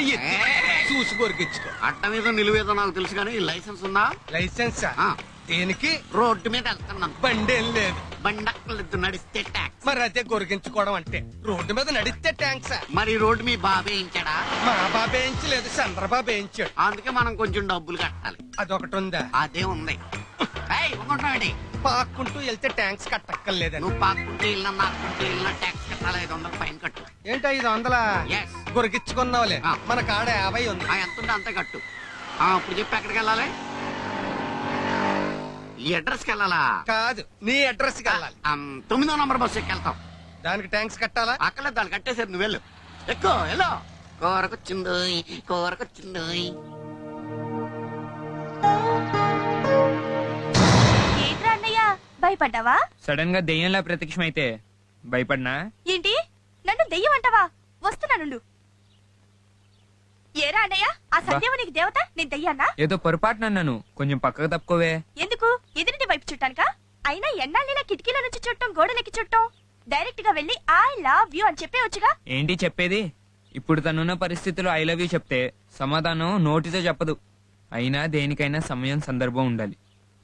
చూసి గొరికిచ్చుకో. అట్ట మీద నిలువేదో నాకు తెలుసు కానీ లైసెన్స్ ఉందా? లైసెన్సా? దేనికి? రోడ్డు మీద వెళ్తున్నాను. బండి ఏం లేదు. బండక్కలేదు, నడిస్తే ట్యాక్స్. మరి అదే గొరికించుకోవడం అంటే. రోడ్డు మీద నడిస్తే ట్యాంక్స్. మరి రోడ్డు మీ బాబే ఇచ్చాడా? మా బాబే వేయించలేదు, చంద్రబాబు వేయించాడు. అందుకే మనం కొంచెం డబ్బులు కట్టాలి. అదొకటి ఉందా? అదే ఉంది. పాక్కుంటూ వెళ్తే ట్యాంక్స్ కట్టక్కర్లేదని. నువ్వు పాక్కుంటూ వెళ్ళినా నాకుంటూ వెళ్ళినా ట్యాక్స్ కట్టాలి. 500 ఫైన్ కట్టు. ఏంటో 500? గొరికిచ్చుకున్నావులే. మన కాడ 50 ఉంది. ఎంత ఉంటే అంతే కట్టు. ఇప్పుడు చెప్పి ఎక్కడికి వెళ్ళాలి? ఈ అడ్రస్ కి వెళ్ళాలా? కాదు, నీ అడ్రస్ కి వెళ్ళాలి. 9వ నంబర్ బస్సు ఎక్కి వెళ్తాం. దానికి ట్యాంక్స్ కట్టాలా? అక్కర్లేదు, దాన్ని కట్టేసారు. నువ్వు వెళ్ళు, ఎక్కువ వెళ్ళు. కూరకొచ్చిందోయ్, కూరకొచ్చిందోయ్. ఏంట్రా అన్నయ్య, భయపడ్డావా? సడన్ గా దెయ్యంలా ప్రత్యక్షమైతే భయపడినా? ఏంటి, నన్ను దెయ్యం అంటావా? వస్తున్నానుండు. ఏరా అన్నయ్య, ఆ సంధ్యవ నీకు దేవత, నేను దెయ్యాన్నా? ఏదో పొరపాటున అన్నాను, కొంచెం పక్కకు తప్పుకోవే. ఎందుకు? ఎదురింటి వైపు చుట్టానుకా? అయినా ఎన్నాళ్ళైనా కిటికీల నుంచి చుట్టం, గోడలెక్కి చుట్టం. డైరెక్ట్ గా వెళ్ళి ఐ లవ్ యూ అని చెప్పేవచ్చుగా. ఏంటి చెప్పేది? ఇప్పుడు తనున్న పరిస్థితుల్లో ఐ లవ్ యూ చెప్తే సమాధానం నోటితో చెప్పదు. అయినా దేనికైనా సమయం, సందర్భం ఉండాలి.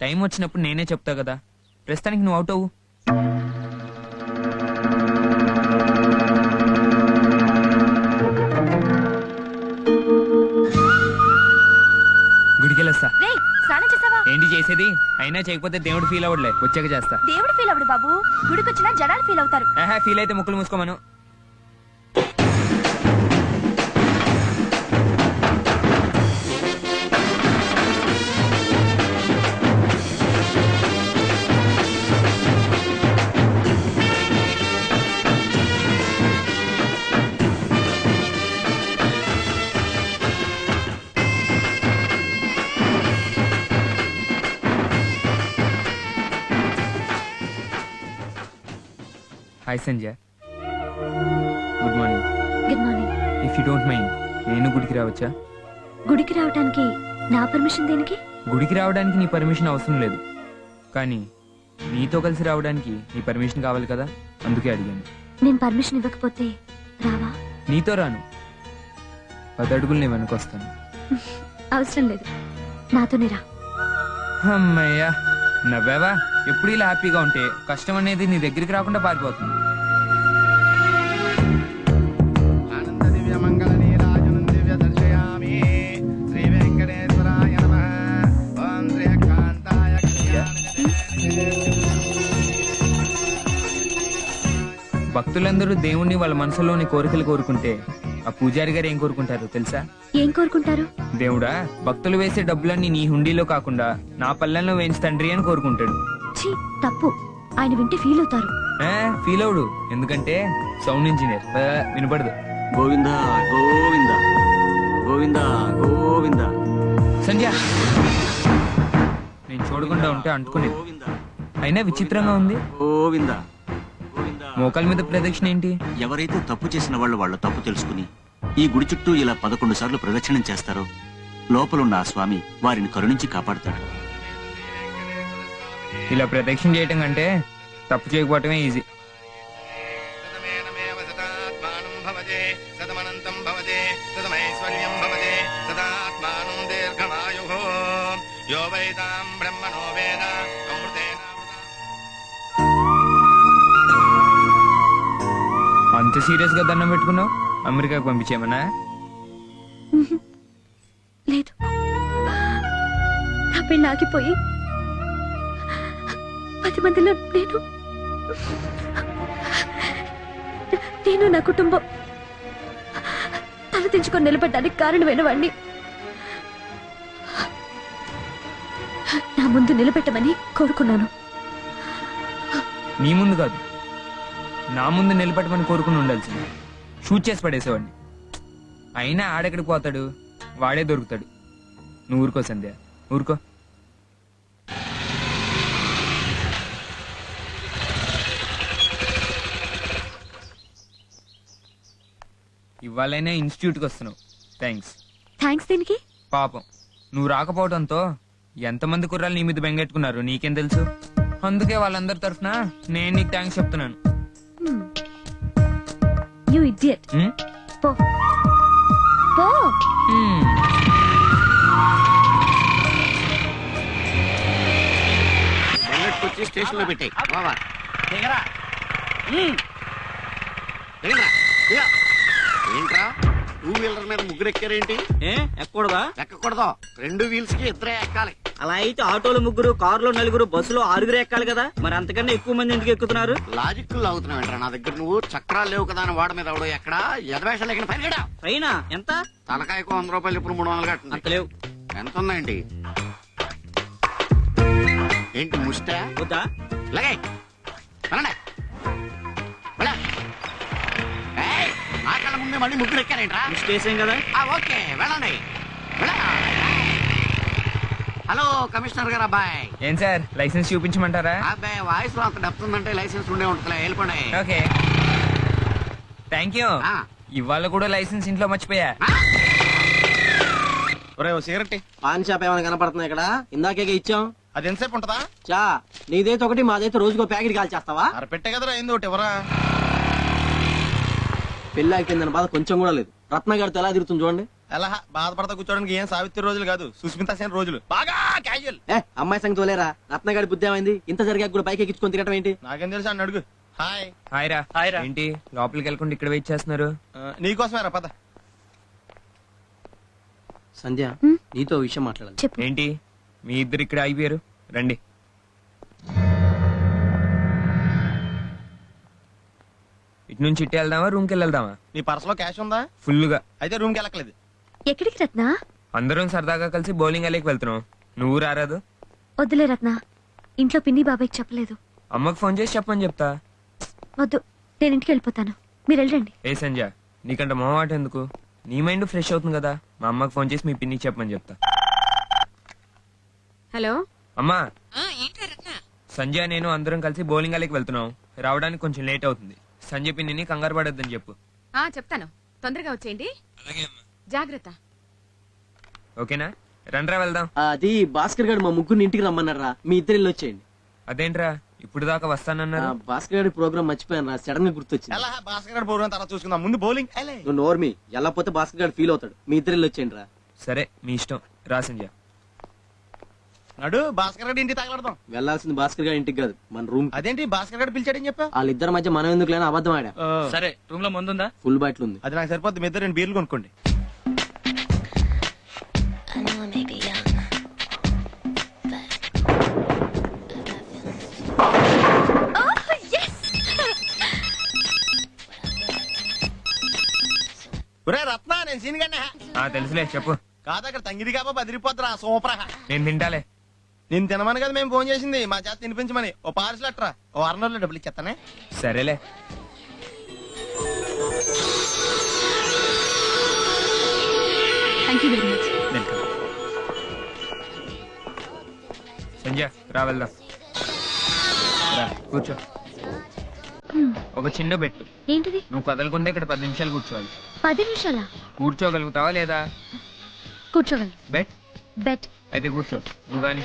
టైం వచ్చినప్పుడు నేనే చెప్తా కదా. ప్రస్తుతానికి నువ్వు అవుట్ అవ్వు. గుడికెళ్ళొస్తా. ఏంటి చేసేది? అయినా చేయకపోతే దేవుడు ఫీల్ అవ్వట్లే, వచ్చాక చేస్తా. దేవుడు ఫీల్ అవ్వడు బాబు, గుడికొచ్చినా జనాలు ఫీల్ అవుతారు. ఫీల్ అయితే ముక్కులు మూసుకోమను. Hi Sanjay, good morning. Good morning. If you don't mind, నేను గుడికి రావచ్చా? గుడికి రావడానికి నా పర్మిషన్ దేనికి? గుడికి రావడానికి నీ పర్మిషన్ అవసరం లేదు, కానీ నీతో కలిసి రావడానికి నీ పర్మిషన్ కావాలి కదా, అందుకే అడిగాను. నేను పర్మిషన్ ఇవ్వకపోతే రావా? నీతో రాను, 10 అడుగులు నేను వెనకొస్తాను. అవసరం లేదు, నాతోనే రా. అమ్మయ్యా, నవ్వావా? ఎప్పుడు ఇలా హ్యాపీగా ఉంటే కష్టం అనేది నీ దగ్గరికి రాకుండా పారిపోతుంది. ఆనంద దివ్య మంగళ నీరాజనం దివ్య దర్శయామి. శ్రీ వెంకటేశ్వరాయ నమః. ఓం శ్రీకాంతాయ భక్తులందరూ దేవుణ్ణి వాళ్ళ మనసులోని కోరికలు కోరుకుంటే ఆ పూజారి గారు ఏం కోరుకుంటారు తెలుసా? ఏం కోరుకుంటారు? దేవుడా, భక్తులు వేసే డబ్బులన్నీ నీ హుండీలో కాకుండా నా పల్లెల్లో వేయించు తండ్రి అని కోరుకుంటాడు. ఛీ, తప్పు. ఆయన వింటే ఫీల్ అవుతారు. ఫీల్ అవుడు, ఎందుకంటే సౌండ్ ఇంజనీర్ వినపడదు. గోవిందా గోవిందా గోవిందా గోవిందా. సంధ్య, నేను చూడకుండా ఉంటే అంటుకునేది. అయినా విచిత్రంగా ఉంది. గోవిందా మోకాల మీద ప్రదక్షిణ ఏంటి? ఎవరైతే తప్పు చేసిన వాళ్ళు వాళ్ళ తప్పు తెలుసుకుని ఈ గుడి చుట్టూ ఇలా 11 సార్లు ప్రదక్షిణం చేస్తారో లోపలున్న ఆ స్వామి వారిని కరుణించి కాపాడుతాడు. ఇలా ప్రదక్షిణ చేయటం కంటే తప్పు చేయకపోవటమే ఈజీ. అంత సీరియస్ గా దండం పెట్టుకున్నావు? అమెరికాకు పంపించేమన్నా? లేదు, నా పెళ్ళి ఆగిపోయి 10 మందిలో నేను నా కుటుంబం తలదించుకొని నిలబడ్డానికి కారణమైన వాడిని నా ముందు నిలబెట్టమని కోరుకున్నాను. నీ ముందు కాదు, నా ముందు నిలబెట్టమని కోరుకుని ఉండాల్సింది. షూట్ చేసి పడేసేవాడిని. అయినా ఆడెక్కడికి పోతాడు, వాడే దొరుకుతాడు. నువ్వు ఊరుకో సంధ్య, ఊరుకో. ఇవాళైనా ఇన్స్టిట్యూట్కి వస్తున్నావు, థ్యాంక్స్. థ్యాంక్స్ దేనికి? పాపం నువ్వు రాకపోవడంతో ఎంతమంది కుర్రాలు నీ మీద బెంగెట్టుకున్నారు నీకేం తెలుసు. అందుకే వాళ్ళందరి తరఫున నేను నీకు థ్యాంక్స్ చెప్తున్నాను. You idiot. పో పో. వచ్చి స్టేషన్ లో పెట్టాయి. ఏంట్రా 2 వీలర్ మీద ముగ్గురు ఎక్కారేంటి? ఎక్కకూడదా? ఎక్కకూడదు, 2 వీల్స్ కి 2 ఎక్కాలి. అలా అయితే ఆటోలో 3, కారులో 4, బస్సులో 6 ఎక్కాలి కదా. మరి అంతకన్నా ఎక్కువ మంది ఎందుకు ఎక్కుతున్నారు? లాజిక్ అవుతున్నావు ఏంట్రా నా దగ్గర. నువ్వు చక్రాలు లేవు కదా అని వాడ మీద ఎవడో ఎక్కడ ఎదవేషాలు ఎక్కడ పరిగెడా. అయినా ఎంత? తలకాయకు 100 రూపాయలు, ఇప్పుడు 300 కట్టింది. అంత లేవు. ఎంత ఉందేంటి? ఏంటి ముష్ట వద్దా? లగే నా కళ్ళ ముందే మళ్ళీ ముగ్గురు ఎక్కారేంట్రా? స్టేషన్ కదా. ఓకే వెళ్ళండి. హలో కమిషనర్ గారు అబ్బాయి. ఏం సార్, లైసెన్స్ చూపించమంటారా? అబ్బాయి వాయిస్ లో అంత డెప్త్ ఉందంటే లైసెన్స్ ఉండే ఉంటుందిలే, వెళ్ళిపోండి. Okay thank you. ఇవాళ కూడా లైసెన్స్ ఇంట్లో మర్చిపోయా. సిగరెట్ పాన్ షాప్ ఏమైనా కనపడుతుంది ఇక్కడ? ఇందాకే ఇచ్చాం. అది ఎంతసేపు ఉంటదా? చా నీదైతే ఒకటి, మాదైతే రోజుకో ప్యాకెట్ కాల్ చేస్తావా? పెట్టే కదరా అయింది ఒకటి. ఎవరా పెళ్లి అయిపోయిందని బాధ కొంచెం కూడా లేదు. రత్నగారితో ఎలా తిరుగుతుంది చూడండి. ఎలా బాధపడతా కూర్చోడానికి ఏం సావిత్రి రోజులు కాదు, సుస్మితా సేన్ రోజులు. బాగా క్యాజువల్. అమ్మాయి సంగతి తోలేరా. రత్నగారి బుద్ధి ఏమైంది? ఇంత జరిగాక కూడా పైకి ఎక్కించుకొని తిరగటం ఏంటి? నాకేం తెలుసు అని అడుగు. హాయ్. హాయ్ రా. హాయ్ రా. ఏంటి లోపలికి వెళ్ళకుండా ఇక్కడ వెయిట్ చేస్తున్నారు? నీకోసమే రా, పద. సంధ్య నీతో విషయం మాట్లాడాలి. ఏంటి మీ ఇద్దరు ఇక్కడ అయిపోయారు? రండి. ఇటు నుంచి ఇటు వెళ్దామా, రూమ్కి వెళ్దామా? నీ పర్సులో క్యాష్ ఉందా? ఫుల్ గా. అయితే రూమ్కి వెళ్ళట్లేదు. ఎక్కడికి రత్న? అందరం సరదాగా కలిసి బౌలింగ్ అలేకి వెళ్తున్నాం. నువ్వు రారాదు? వద్దులే రత్న, ఇంట్లో పిన్ని బాబాయ్కి చెప్పలేదు. అమ్మకు ఫోన్ చేసి చెప్పమని చెప్తా. వద్దు, నేను ఇంటికి వెళ్ళిపోతాను, మీరు వెళ్ళండి. ఏ సంజ, నీకంట మొహమాట ఎందుకు? నీ మైండ్ ఫ్రెష్ అవుతుంది కదా. మా అమ్మకి ఫోన్ చేసి మీ పిన్నికి చెప్పమని చెప్తా. హలో అమ్మా, సంజయ్ నేను అందరం కలిసి బౌలింగ్ అలేకి వెళ్తున్నాం. రావడానికి కొంచెం లేట్ అవుతుంది. సంజయ్ పిన్నిని కంగారు పడొద్దని చెప్పు. చెప్తాను, తొందరగా వచ్చేయండి. జాగ్రత్త. ఓకేనా? రండ్రా వెళ్దాం. అది భాస్కర్ గారు మా ముగ్గురిని ఇంటికి రమ్మన్నారా, మీ ఇద్దరు వెళ్ళి వచ్చేయండి. అదేంట్రా ఇప్పుడు దాకా వస్తానన్నారు? భాస్కర్ గారి ప్రోగ్రామ్ మర్చిపోయాను రా, సడన్ గా గుర్తొచ్చింది. భాస్కర్ గారి ప్రోగ్రామ్ తర్వాత చూసుకుందాం, ముందు బౌలింగ్. నువ్వు నోర్మి వెళ్ళకపోతే భాస్కర్ గారు ఫీల్ అవుతాడు. మీ ఇద్దరు వెళ్ళి వచ్చేయండి రా. సరే మీ ఇష్టం. రా సంజయ్. నడు, భాస్కర్ గారి ఇంటికి తగలడదాం. వెళ్ళాల్సింది భాస్కర్ గారి ఇంటికి కాదు, మన రూమ్. అదేంటి భాస్కర్ గారు పిలిచాడని చెప్పా? వాళ్ళిద్దరి మధ్య మనం ఎందుకు లేని అబద్ధం ఆడా. సరే రూమ్ లో ముందుందా? ఫుల్ బాటిల్ ఉంది. అది నాకు సరిపోద్ది. మీ ఇద్దరు 2 బీర్లు కొనుక్కోండి. రత్న, నేను సీన్ గానే. తెలుసులే, చెప్పు. కాదక్కడ తంగిడి కాబా బదిరిపోద్దురా, సూపర్. నేను తింటాలే. నేను తినమని కదా మేము ఫోన్ చేసింది, మా చేత తినిపించమని. ఓ పార్సల్ అట్రా, ఓ 600 డబ్బులు ఇచ్చేస్తానే. సరేలే. Thank you very much. Welcome. Sanjay రా వెళ్దాం. రా కూర్చో. ఒక చిన్న బెట్టు. ఏంటిది? నువ్వు కదలకుండా ఇక్కడ 10 నిమిషాలు కూర్చోవాలి. 10 నిమిషాలా? కూర్చోగలుగుతావా లేదా? కూర్చోగలను. Bet bet. అయితే కూర్చో నువ్వు కానీ.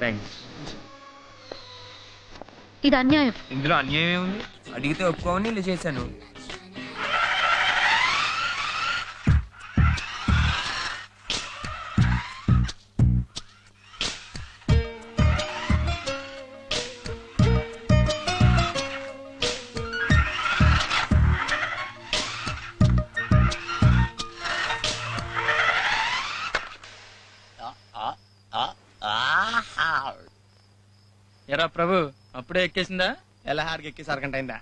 థ్యాంక్స్. ఇది అన్యాయం. ఇందులో అన్యాయం ఏముంది? అడిగితే ఒప్పుకోవని ఇలా చేశాను. ఎరా ప్రభు, అప్పుడే ఎక్కేసిందా? ఎలా హార్కి ఎక్కి సరకంట అయిందా?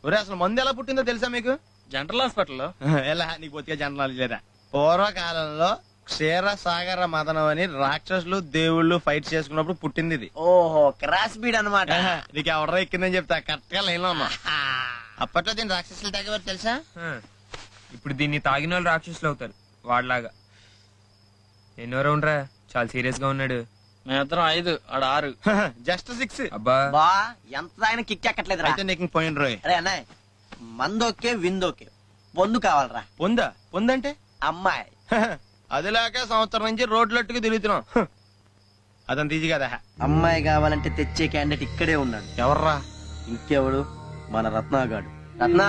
ఒరే అసలు మందు ఎలా పుట్టిందో తెలుసా మీకు? జనరల్ హాస్పిటల్లో. ఎలా నీకు బొత్తిగా జనరల్ నాలెడ్జ్ లేదా? పూర్వకాలంలో క్షీరసాగర మదనం అని రాక్షసులు దేవుళ్ళు ఫైట్ చేసుకున్నప్పుడు పుట్టింది ఇది. ఓహో, క్రాస్ బీడ్ అనమాట. నీకు ఎవడో ఎక్కిందని చెప్తా, కరెక్ట్ గా లైన్ లో ఉన్నా. అప్పట్లో దీని రాక్షసులు తాగేవారు తెలుసా? ఇప్పుడు దీన్ని తాగిన వాళ్ళు రాక్షసులు అవుతారు వాడిలాగా. ఎన్నో రౌండ్ రా, చాలా సీరియస్ గా ఉన్నాడు. మేమిద్దరం 5, ఆడ 6. జస్ట్ 6. అబ్బా బా ఎంత ఆయన కిక్ ఎక్కట్లేదు రా. అయితే నీకు పోయిన రోయ్. అరే అన్నయ్య, మందోకే విందోకే పొందు కావాలరా. పొందంటే అమ్మాయి. అదిలాక సంవత్సరం నుంచి రోడ్లట్టుకు తిరుగుతున్నాం. అదంత ఈజీ కదా. అమ్మాయి కావాలంటే తెచ్చే క్యాండిడేట్ ఇక్కడే ఉన్నాడు. ఎవర్రా? ఇంకెవడు, మన రత్నాగాడు. రత్న,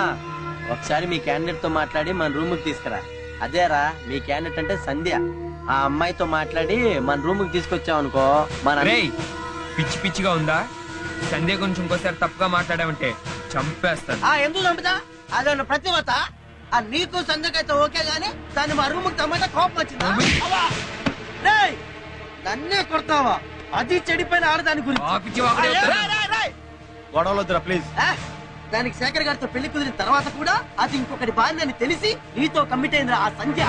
ఒకసారి మీ క్యాండిడేట్ తో మాట్లాడి మన రూమ్ కి తీసుకురా. అదేరా మీ క్యాండిడేట్ అంటే సంధ్య. ఆ అమ్మాయితో మాట్లాడి మన రూమ్ కి తీసుకొచ్చావనుకో మన పిచ్చి పిచ్చిగా ఉందా? సంధ్య గురించి ఇంకోసారి తప్పుగా మాట్లాడామంటే చంపేస్తాను. ఎందుకు చంపుతా? అదే ప్రతివత. నీకు సంధ్యకైతే ఓకే గానీ దాన్ని మా రూమ్ కి తమ్మంటే కోపం వచ్చిందా? నన్నే కొడతావా? అది చెడిపోయిన ఆడదాని గురించి గొడవలు వద్దురా ప్లీజ్. దానికి శేఖర్ గారితో పెళ్లి కుదిరిన తర్వాత కూడా అది ఇంకొకటి బాధ్యని తెలిసి నీతో కమిట్ అయిందిరా ఆ సంధ్య.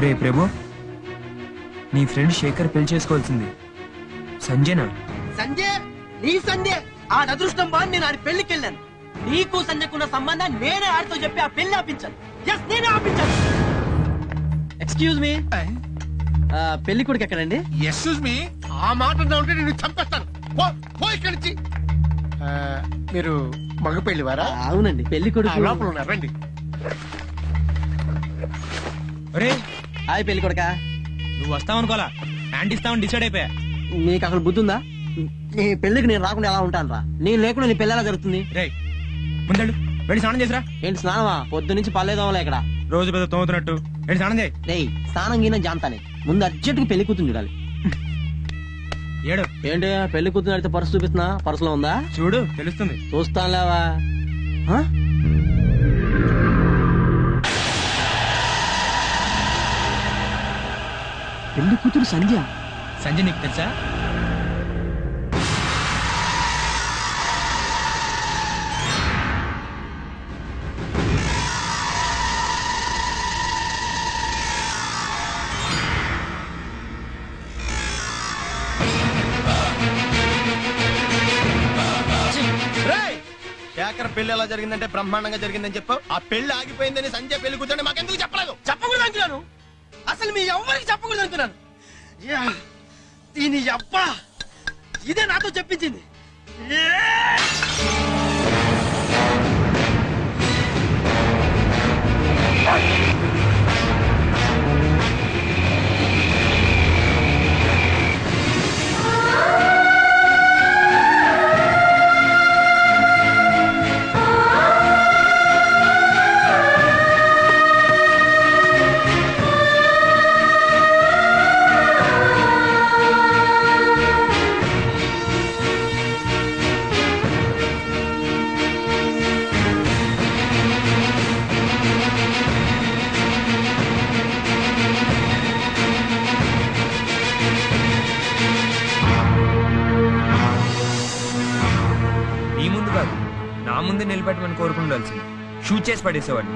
రే ప్రభు, నీ ఫ్రెండ్ శేఖర్ పెళ్లి చేసుకోవాల్సింది సంజయనా? సంజయ్, నీ సంజయ్ ఆ అదృష్టం బాగా నేను ఆడి పెళ్లికి వెళ్ళాను. నీకు సంజయ్కున్న సంబంధం నేనే ఆడితో చెప్పి ఆ పెళ్లి ఆపించాను. నేనే ఆపించాను. ఎక్స్క్యూజ్ మీ, పెళ్లి కొడుకు ఎక్కడండి? ఎక్స్క్యూజ్ మీ, ఆ మాట ఉంటే నేను చంపేస్తాను. పో ఇక్కడి నుంచి. మీరు మగ పెళ్లివారా? అవునండి, పెళ్లి కొడుకు లోపల ఉన్నారు, రండి. హాయ్ పెళ్లి కొడుక. నువ్వు వస్తావనుకోలా, హ్యాండ్ ఇస్తావని డిసైడ్ అయిపోయా. నీకు అసలు బుద్ధి ఉందా? నీ పెళ్లికి నేను రాకుండా ఎలా ఉంటాను రా? నేను లేకుండా నీ పెళ్లి ఎలా జరుగుతుంది? ముందళ్ళు వెళ్ళి స్నానం చేసిరా. ఏంటి స్నానమా? పొద్దు నుంచి పర్లేదోమలే ఇక్కడ. రోజు పెద్ద తోముతున్నట్టు వెళ్ళి స్నానం చేయి. రేయ్, స్నానం గిన జాంతానే. ముందు అర్జెంట్ గా పెళ్లి కూతురు చూడాలి. ఏడు ఏంటి పెళ్లి కూతురు అయితే పర్సు చూపిస్తున్నా? పర్సులో ఉందా? చూడు తెలుస్తుంది. చూస్తానులేవా. పెళ్లి కూతురు సంధ్య. సంజయ్ నీకు తెలుసా? శేఖర్ పెళ్లి ఎలా జరిగిందంటే బ్రహ్మాండంగా జరిగిందని చెప్పావు. ఆ పెళ్లి ఆగిపోయిందని సంజయ్ పెళ్లి కూర్చొని మాకెందుకు చెప్పలేదు? చెప్పకూడదు అంటున్నాను. అసలు మీ ఎవరికి చెప్పకూడదు అంటున్నాను. దీని అబ్బా, ఇదే నాతో చెప్పించింది. నా ముందు నిలబెట్టమని కోరుకుండాల్సింది. షూట్ చేసి పడేసేవాడిని.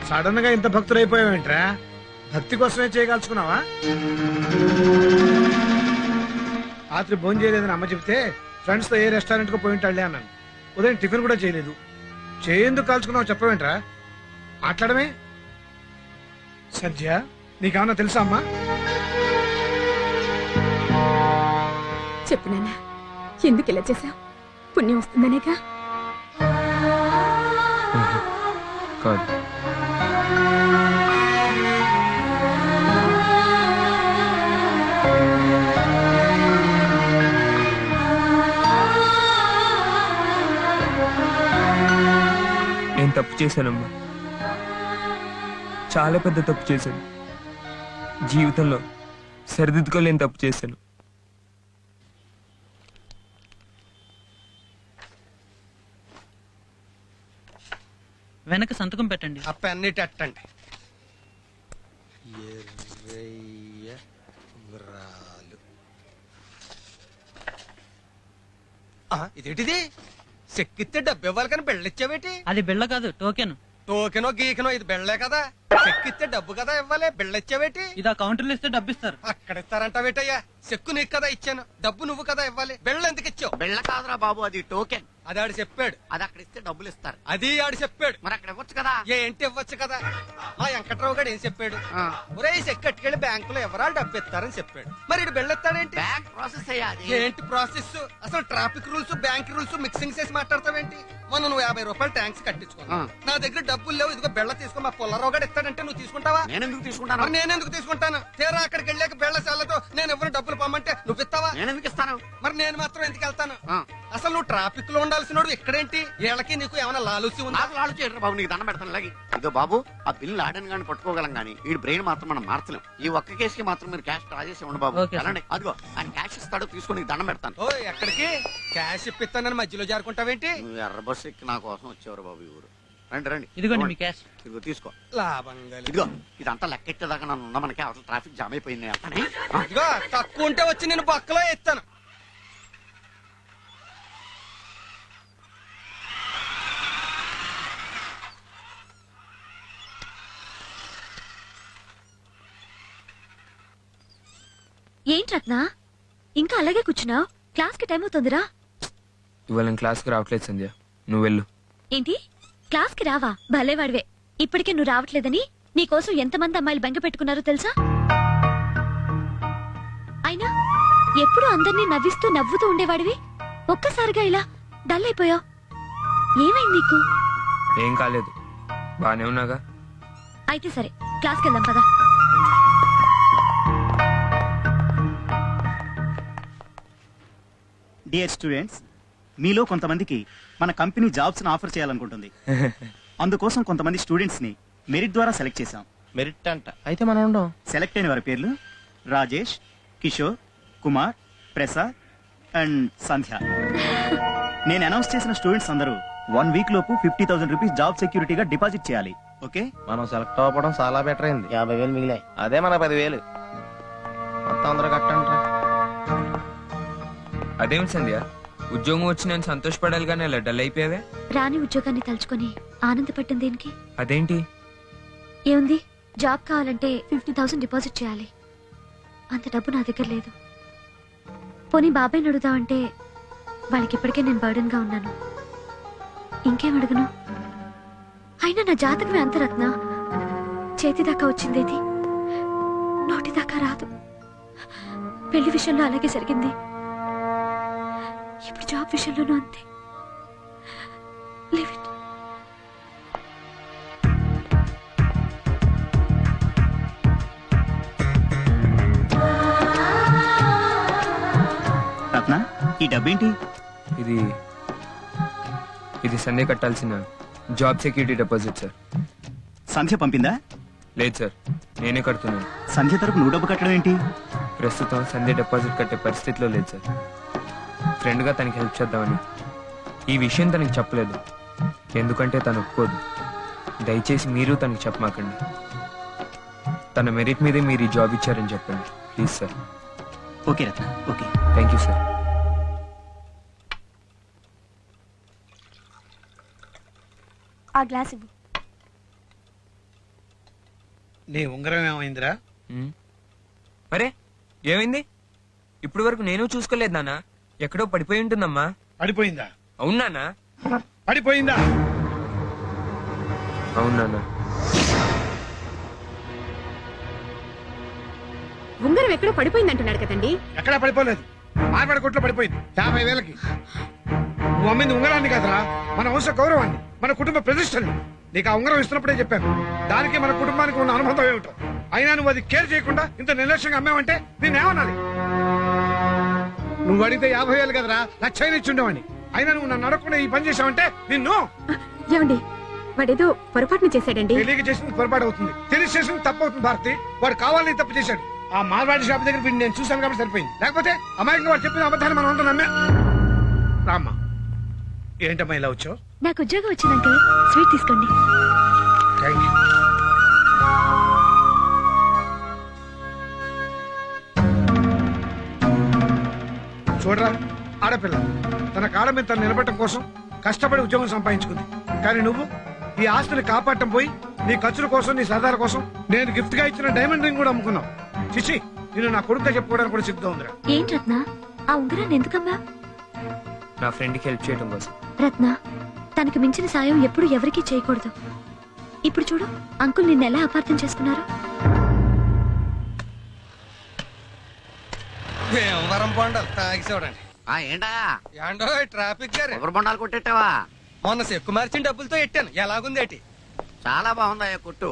సడన్ గా ఇంత భక్తులైపోయావేంట్రా? భక్తి కోసమే చేయగలుచుకున్నావా? రాత్రి భోజనం చేయలేదని అమ్మ చెప్తే ఫ్రెండ్స్ తో ఏ రెస్టారెంట్ కు పోయి ఉంటాడులే అన్నాను. ఉదయం టిఫిన్ కూడా చేయలేదు. చేయందుకు కాల్చుకున్నావు చెప్పవేంట్రా? మాట్లాడమే. సత్య, నీకేమన్నా తెలుసా అమ్మా? చెప్పు నాన్న, ఎందుకు ఇలా చేశావు? పుణ్యం వస్తుందనేగా? కాదు. నేను తప్పు చేశానమ్మా. చాలా పెద్ద తప్పు చేశాను. జీవితంలో సరిదిద్దుకోలేని తప్పు చేశాను. వెనక సంతకం పెట్టండి. ఆ పెన్నిటి అట్టండి. ఇదేంటిది? చెక్కిస్తే డబ్బు ఇవ్వాలి కానీ బెళ్ళిచ్చావేటి? అది బిళ్ళ కాదు, టోకెన్. టోకెనో గీకెనో ఇది బెళ్ళే కదా. చెక్కిస్తే డబ్బు కదా ఇవ్వాలి, బెళ్ళిచ్చావేటి? ఇది ఆ కౌంటర్లో ఇస్తే డబ్బు ఇస్తారు. అక్కడ ఇస్తారంటావేటయ్యా? చెక్కు నీకు కదా ఇచ్చాను, డబ్బు నువ్వు కదా ఇవ్వాలి. బెళ్ళ ఎందుకు ఇచ్చావు? బెళ్ళ కాదురా బాబు, అది టోకెన్. అది ఆడు చెప్పాడు. అది అక్కడ ఇస్తే డబ్బులు ఇస్తారు. అది ఆడు చెప్పాడు. మరి అక్కడ ఇవ్వచ్చు కదా. ఏంటి ఇవ్వచ్చు కదా? ఆ వెంకట్రావు గారు ఏం చెప్పాడు? ఒరే చెక్ కట్టుకెళ్ళి బ్యాంకులో ఎవరాలు డబ్బు ఇస్తారని చెప్పాడు. మరి ఇటు బెళ్ళెత్తాడేంటి? Bank process అయ్యాది. ఏంటి ప్రాసెస్? అసలు traffic rules bank rules mixing చేసి మాట్లాడతావేంటి? మొన్న నువ్వు 50 రూపాయలు ట్యాక్స్ కట్టించుకున్నా. నా దగ్గర డబ్బులు లేవు, ఇదిగో బెళ్ళ తీసుకో. మా పుల్లారావు గారు ఇస్తాడంటే నువ్వు తీసుకుంటావా? నేను ఎందుకు తీసుకుంటాను? మరి నేను ఎందుకు తీసుకుంటాను? తీరా అక్కడికి వెళ్ళాక బెళ్ళ చాలతో నేను ఎవరు డబ్బులు పొమ్మంటే నువ్వు ఇస్తావా? నేను ఎందుకు ఇస్తాను? మరి నేను మాత్రం ఎందుకు వెళ్తాను? అసలు నువ్వు ట్రాఫిక్ లో ఉండాల్సిన ఇక్కడేంటి? వీళ్ళకి నీకు ఏమైనా లాలూసి ఉందా? నాకు లాలూచి ఏంట్రా బాబు? నీకు దండం పెడతాను లాగి. ఇదో బాబు, ఆ బిల్లు ఆడని కానీ పట్టుకోగలం కానీ ఈ బ్రెయిన్ మాత్రం మనం మార్చలేం. ఈ ఒక్క కేసుకి మాత్రం మీరు క్యాష్ డ్రా చేసి ఉండు బాబు. అలాంటి అదిగో ఆయన క్యాష్ ఇస్తాడు, తీసుకుని దండం పెడతాను. ఓ ఎక్కడికి? క్యాష్ ఇప్పిస్తానని మధ్యలో జారుకుంటావేంటి? నువ్వు ఎర్ర బస్సు ఎక్కి నా కోసం వచ్చేవారు బాబు ఈ ఊరు. రండి రండి, ఇదిగోండి మీ క్యాష్. ఇదిగో తీసుకో. లాభంగా ఇదిగో ఇదంతా లెక్కెట్టేదాకా నన్ను ఉన్నా మనకి అవతల ట్రాఫిక్ జామ్ అయిపోయింది. ఇదిగో తక్కువ ఉంటే వచ్చి నేను పక్కలో ఎత్తాను. ఏంటి రత్న, ఇంకా అలాగే కూర్చున్నావు? క్లాస్ కి టైం అవుతుందిరా. ఇవాళ నేను క్లాస్కి రావట్లేదు సంధ్య, నువ్వు వెళ్ళు. ఏంటి, క్లాస్ కి రావా? భలేవాడివే. ఇప్పటికే నువ్వు రావట్లేదని నీకోసం ఎంతమంది అమ్మాయిలు బెంగ పెట్టుకున్నారో తెలుసా? అయినా ఎప్పుడు అందరినీ నవ్విస్తూ నవ్వుతూ ఉండేవాడివి, ఒక్కసారిగా ఇలా డల్ అయిపోయావు. ఏమైంది నీకు? ఏం కాలేదు, బానే ఉన్నాగా. అయితే సరే, క్లాస్కి వెళ్దాం పదా. డియర్ స్టూడెంట్స్, మీలో కొంతమందికి మన కంపెనీ జాబ్స్ ఆఫర్ చేయాలనుకుంటుంది. అందుకోసం కొంతమంది స్టూడెంట్స్ ని మెరిట్ ద్వారా సెలెక్ట్ చేశాం. మెరిట్ అంట, అయితే మనం ఉండం. సెలెక్ట్ అయిన వారి పేర్లు రాజేష్, కిషోర్, కుమార్, ప్రసాద్ అండ్ సంధ్య. నేను అనౌన్స్ చేసిన స్టూడెంట్స్ అందరూ 1 వీక్ లోపు 50,000 రూపీస్ జాబ్ సెక్యూరిటీగా డిపాజిట్ చేయాలి. ఓకే, మనం సెలెక్ట్ అవ్వడం చాలా బెటర్ అయింది. 50,000 మిగిలాయి, అదే మన 10,000 మొత్తం అందరూ కట్టండి. అదేమిటి సంధ్య, ఉద్యోగం వచ్చి నేను సంతోషపడాలి కానీ అలా డల్ అయిపోయావే? రాని ఉద్యోగాన్ని తలుచుకొని ఆనందపడ్డం దేనికి? అదేంటి? ఏముంది, జాబ్ కావాలంటే 50,000 డిపాజిట్ చేయాలి. అంత డబ్బు నా దగ్గర లేదు. పోనీ బాబాయ్ అడుగుదామంటే వాళ్ళకి ఇప్పటికే నేను బర్డెన్ గా ఉన్నాను. ఇంకేం అడగను? అయినా నా జాతకమే అంత రత్న. చేతి దాకా వచ్చిందేది నోటి దాకా రాదు. పెళ్లి విషయంలో అలాగే జరిగింది. ఇప్పుడు జాబ్ విషయంలోనూ అంతే. Leave it. రత్న, ఈ డబ్బేంటి? ఇది సంధ్య కట్టాల్సిన జాబ్ సెక్యూరిటీ డిపాజిట్ సార్. సంధ్య పంపిందా? లేదు సార్, నేనే కడుతున్నాను. సంధ్య తరపు నువ్వు డబ్బు కట్టడం ఏంటి? ప్రస్తుతం సంధ్య డిపాజిట్ కట్టే పరిస్థితిలో లేదు సార్. ఫ్రెండ్గా తనకి హెల్ప్ చేద్దామని. ఈ విషయం తనకి చెప్పలేదు, ఎందుకంటే తను ఒప్పుకోదు. దయచేసి మీరు తనకి చెప్పమాకండి. తన మెరిట్ మీదే మీరు ఈ జాబ్ ఇచ్చారని చెప్పండి please sir. Okay Ratna, okay. Thank you sir. ఆ గ్లాస్ ఇవ్వు. నీ ఉంగరం ఏమైందిరా? మరే ఏమైంది? ఇప్పుడు వరకు నేను చూసుకోలేదు నాన్న. ఎక్కడో పడిపోయి ఉంటుందమ్మా. పడిపోయిందా? అవునా? పడిపోయిందా? అవునా? ఉంగరం ఎక్కడో పడిపోయింది అంటున్నాడు కదండి. ఎక్కడా పడిపోలేదు, మార్వాడి కొట్లో పడిపోయింది 50,000కి. నువ్వు అమ్మింది ఉంగరాన్ని కదరా, మన వంశ గౌరవాన్ని, మన కుటుంబ ప్రతిష్టల్ని. నీకు ఆ ఉంగరం ఇస్తున్నప్పుడే చెప్పాను, దానికి మన కుటుంబానికి ఉన్న అనుబంధం ఏమిటో. అయినా నువ్వు అది కేర్ చేయకుండా ఇంత నిర్లక్ష్యంగా అమ్మావంటే నేనేమనాలి? నువ్వు అడిగితే 50,000 కదరా, 1,00,000 ఇచ్చి ఉండేవాడిని. అయినా నువ్వు నన్ను అడగకుండా ఈ పని చేసావంటే నిన్ను. ఏమండి, వాడేదో పొరపాటును చేశాడండి. తెలియక చేసింది పొరపాటు అవుతుంది, తెలిసి చేసింది తప్పు అవుతుంది భారతి. వాడు కావాలని తప్పు చేశాడు. ఆ మార్వాడి షాప్ దగ్గర వీడిని నేను చూశాను కాబట్టి సరిపోయింది. లేకపోతే అమాయకంగా వాడు చెప్పిన అబద్ధాన్ని మనం అంతా నమ్మే. రామ్మా. ఏంటమ్మా ఇలా వచ్చావు? నాకు ఉద్యోగం వచ్చిందంటే స్వీట్ తీసుకోండి. Thank you. చూడరా, ఆడపిల్ల తన కాళ్ళ మీద తను నిలబడటం కోసం కష్టపడి ఉద్యోగం సంపాదించుకుంది. కానీ నువ్వు ఈ ఆస్తిని కాపాడటం పోయి నీ ఖర్చుల కోసం, నీ సరదాల కోసం నేను గిఫ్ట్ గా ఇచ్చిన డైమండ్ రింగ్ కూడా అమ్ముకున్నావు. చిచి, నేను నా కొడుకుగా చెప్పుకోవడానికి కూడా సిద్ధంగా ఉందిరా. ఏంటి రత్న, ఆ ఉంగరాన్ని ఎందుకమ్మా? నా ఫ్రెండ్కి హెల్ప్ చేయడం కోసం. రత్న, తనకు మించిన సాయం ఎప్పుడు ఎవరికీ చేయకూడదు. ఇప్పుడు చూడు, అంకుల్ నిన్ను ఎలా అపార్థం చేసుకున్నారు. భీమవరం బొండాలు తాగి చూడండి. ఏంటా ఏండో ట్రాఫిక్ గారు కొబ్బరి బొండాలు కొట్టేటావా? మొన్న చెక్కు మార్చిన డబ్బులతో ఎట్టాను. ఎలాగుంది అటి? చాలా బాగుందా కొట్టు.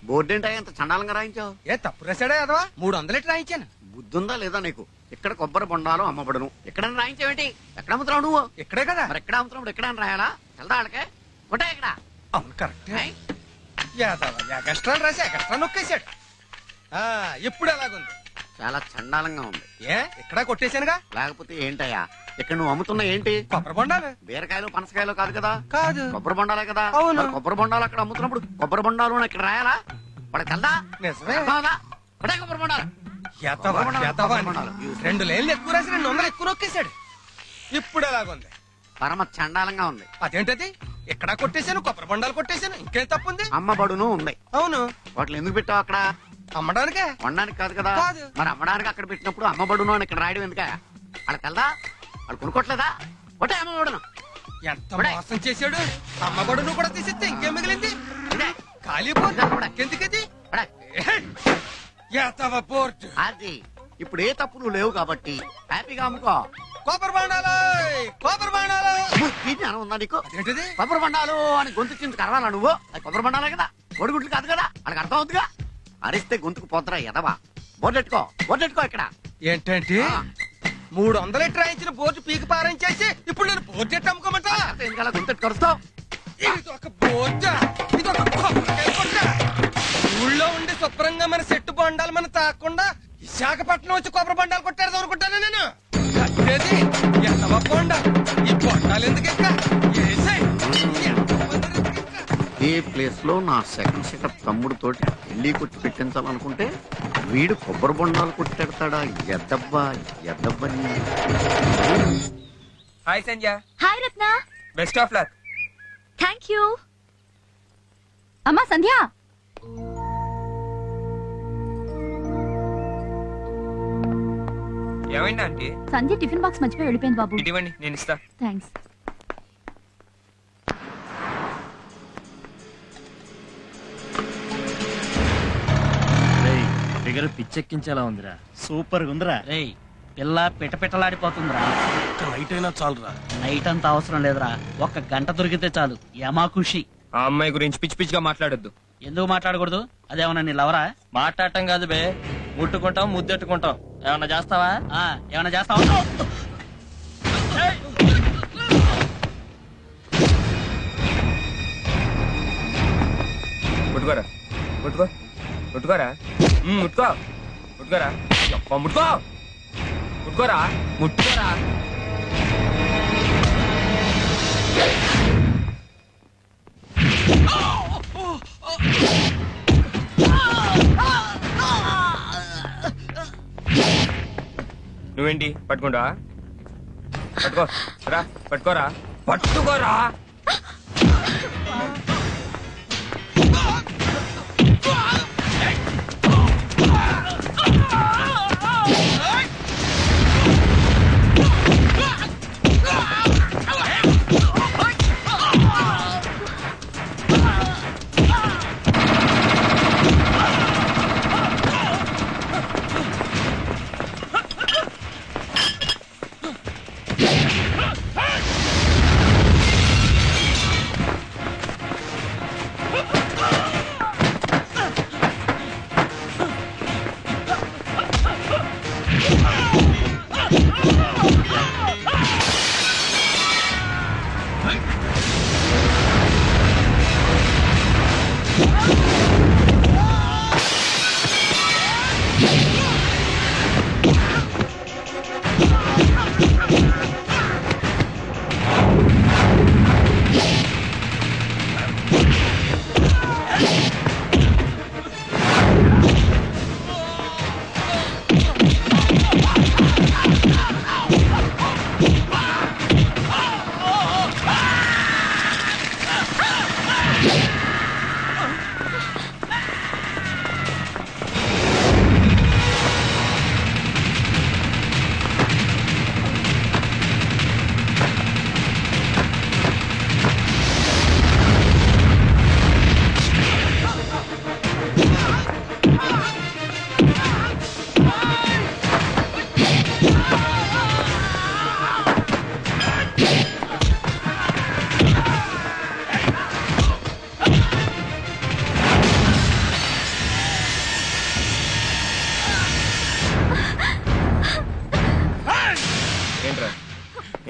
బోర్డు ఏంటా ఎంత చండాలంగా రాయించావు? ఏ తప్పు రాశాడా అదవా? 300 రాయించాను. బుద్ధుందా లేదా నీకు? ఇక్కడ కొబ్బరి బొండాలు అమ్మబడును. ఎక్కడైనా రాయించావేంటి? ఎక్కడ అమ్ముతున్నావు నువ్వు? ఇక్కడే కదా. మరి ఎక్కడ అమ్ముతున్నావు? ఎక్కడైనా రాయాలా? తెల్దా వాళ్ళకే కొట్టే ఇక్కడ. అవును కరెక్ట్. ఎగస్ట్రా రాసి ఎగస్ట్రా నొక్కేశాడు. ఇప్పుడు ఎలాగుంది? చాలా చండాలంగా ఉంది. ఏ ఇక్కడ కొట్టేశానుగా. లేకపోతే ఏంటయ్యా ఇక్కడ నువ్వు అమ్ముతున్నా ఏంటి? కొబ్బరి బొండాలు. బీరకాయలు పనసకాయలు కాదు కదా. కాదు, కొబ్బరి బొండాలే కదా. అవును. కొబ్బరి బొండాలు అక్కడ అమ్ముతున్నప్పుడు కొబ్బరి బొండాలు అని ఇక్కడ రాయాలా? వాడికి తెల్దా? నిజమే. కొబ్బరి బొండాలు 2 లైన్లు ఎక్కువ రాసి 200 ఎక్కువ నొక్కేశాడు. ఇప్పుడు ఎలాగుంది? పరమ చండాలంగా ఉంది. అదేంటది? ఇక్కడ కొట్టేశాను, కొబ్బరి బొండాలు కొట్టేశాను, ఇంకేం తప్పుంది? అమ్మబడును ఉంది. అవును. వాటిని ఎందుకు పెట్టావు అక్కడ? అమ్మడానికే. వండడానికి కాదు కదా. మరి అమ్మడానికి అక్కడ పెట్టినప్పుడు అమ్మబడును అని ఇక్కడ రాయడం ఎందుక? వాళ్ళకి తెల్దా? వాళ్ళు కొనుక్కోట్లేదా? ఒకటే అమ్మబడును. ఎంత మోసం చేశాడు! అమ్మబడును కూడా తీసేస్తే ఇంకేం మిగిలింది? ఖాళీ ఎందుకది? అది ఇప్పుడు ఏ తప్పులు లేవు కాబట్టి హ్యాపీగా అమ్ముకో. కొబ్బరి బొండాలు, కొబ్బరి బొండాలు. జ్ఞానం ఉందా నీకు? కొబ్బరి బొండాలు అని గొంతు చించి కరవాలా నువ్వు? అది కొబ్బరి బొండాలే కదా, కోడిగుడ్లు కాదు కదా. వాళ్ళకి అర్థం అవుతుందిగా. అరిస్తే గొంతుకు పోతరా ఎదవా. బోర్డెట్టుకో, బోర్డెట్టుకో ఇక్కడ. ఏంటంటే 300 రాయించిన బోర్డు పీకి పారించేసి ఇప్పుడు నేను బోర్డు ఎట్టు అమ్ముకోమంటా? ఎందుకలా గొంతెట్టు కరుస్తావు? ఇది ఒక బోర్డు, ఇది ఒక కొబ్బరికాయ కొట్ట. ఊళ్ళో ఉండి శుభ్రంగా మన చెట్టు బొండాలు మన తాకుండా విశాఖపట్నం వచ్చి కొబ్బరి బొండాలు కొట్టారు అనుకుంటాను నేను. కట్టేది ఎంతవా బొండ? ఈ బొండాలు ఎందుకు ఎక్క? ఏ ప్లేస్ లో నా సెకండ్ సెకండ్ తమ్ముడు తోటి పెళ్లి కొట్టి పెట్టించాలనుకుంటే వీడు కొబ్బరి బొండాలు కొట్టెడతాడా? ఎద్దబ్బా ఎద్దబ్బని. Hi Sandhya. Hi Ratna. Best of luck. Thank you. అమ్మా సంధ్య. ఏమైంది ఆంటీ? సంధ్య టిఫిన్ బాక్స్ మర్చిపోయి వెళ్ళిపోయింది బాబు. ఇవ్వండి, నేను ఇస్తా. థ్యాంక్స్. ఫిగర్ పిచ్చెక్కించేలా ఉందిరా. సూపర్ ఉందిరా. రేయ్ పిల్ల పిటపిటలాడిపోతుందిరా. లైట్ అయినా చాలురా. నైట్ అంత అవసరం లేదురా, 1 గంట దొరికితే చాలు. యమా ఖుషి. ఆ అమ్మాయి గురించి పిచ్చి పిచ్చిగా మాట్లాడొద్దు. ఎందుకు మాట్లాడకూడదు? అదేమన్నా నీ లవరా? మాట్లాడటం కాదు బే, ముట్టుకుంటాం ముద్దెట్టుకుంటాం. ఏమన్నా చేస్తావా? ఏమన్నా చేస్తావా? ముట్టుకోరా, ముట్టుకో, ముట్టుకోరా, ముట్టుకో, ముట్టుకోరా, ముట్టుకో, ముట్టుకోరా, ముట్టుకోరా. నువ్వేంటి పట్టుకుంటా? పట్టుకో రా, పట్టుకోరా, పట్టుకోరా.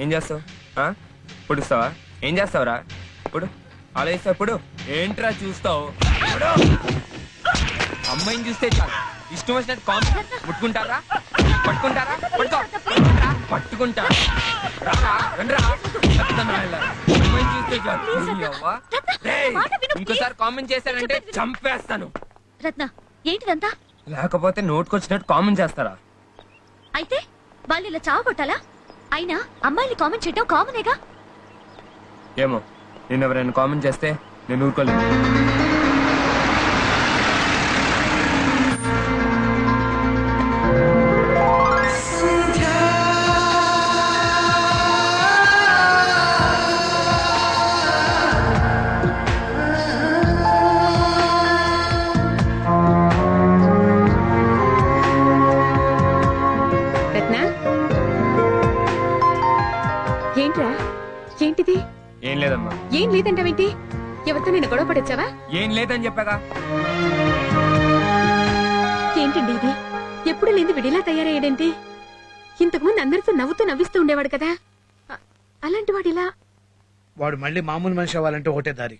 ఏం చేస్తావు? పుడుస్తావా? ఏం చేస్తావురా? ఇప్పుడు ఆలోచిస్తావు. ఇప్పుడు ఏంట్రా చూస్తావు? అమ్మాయిని చూస్తే చాలు ఇష్టం వచ్చినట్టు ముట్టుకుంటారా? పట్టుకుంటారా? పట్టుకుంటారా? అమ్మాయిని చూస్తే చాలు. ఇంకోసారి కామెంట్ చేశారంటే చంపేస్తాను. రత్న ఏంటిదంతా? లేకపోతే నోటుకొచ్చినట్టు కామెంట్ చేస్తారా? అయితే వాళ్ళు ఇలా చావగొట్టాలా? అయినా అమ్మాయిని కామెంట్ చేయటం కామనేగా. ఏమో, నేను ఎవరైనా కామెంట్ చేస్తే నేను ఊరుకోలేదు. ఏంటిది? ఏం లేదమ్మా. ఏం లేదంటావేంటి? ఎవరితో నేను గొడవ పడొచ్చావా? ఏం లేదని చెప్పాగా. ఏంటండి ఇది? ఎప్పుడు లేని విడిలా తయారయ్యాడేంటి? ఇంతకుముందు అందరితో నవ్విస్తూ ఉండేవాడు కదా, అలాంటి వాడిలా? వాడు మళ్ళీ మామూలు మనిషి అవ్వాలంటే ఒకటే దారి.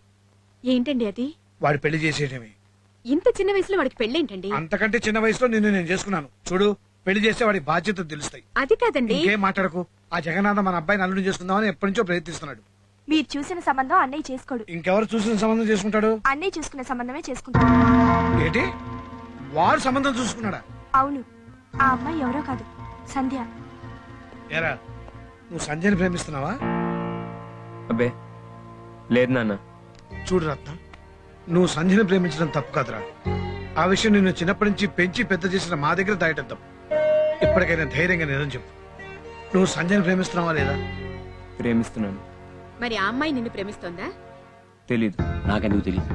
ఏంటండి అది? వాడు పెళ్లి చేసేయడమే. ఇంత చిన్న వయసులో వాడికి పెళ్ళేంటండి? అంతకంటే చిన్న వయసులో నేను చేసుకున్నాను. చూడు, పెళ్లి చేస్తే వాడి బాధ్యత తెలుస్తాయి. అది కాదండి. ఏం మాట్లాడకు. ఆ జగన్నాథ మన అబ్బాయిని అల్లుడు చేసుకుందామని ఎప్పటి నుంచో ప్రయత్నిస్తున్నాడు. మీరు చూసిన సంబంధం అన్నయ్య చేసుకోడు. ఇంకెవరు చూసిన సంబంధం చేసుకుంటాడు? అన్నయ్య చూసుకునే సంబంధమే చేసుకుంటాడు. ఏంటి? వాడు సంబంధం చూసుకున్నాడా? అవును, ఆ అమ్మాయి ఎవరో కాదు, సంధ్య. ఏరా, నువ్వు సంధ్యని ప్రేమిస్తున్నావా? అబ్బే లేదు నాన్న. చూడు రత్న, నువ్వు సంధ్యని ప్రేమించడం తప్పు కాదురా. ఆ విషయం నిన్ను చిన్నప్పటి నుంచి పెంచి పెద్ద చేసిన మా దగ్గర దాయటం తప్పు. ఇప్పటికైనా ధైర్యంగా నిజం చెప్పు, నువ్వు సంజయ్ని ప్రేమిస్తున్నావా లేదా? ప్రేమిస్తున్నాను. మరి ఆ అమ్మాయి నిన్ను ప్రేమిస్తోందా? తెలీదు. నాకెందుకు తెలియదు?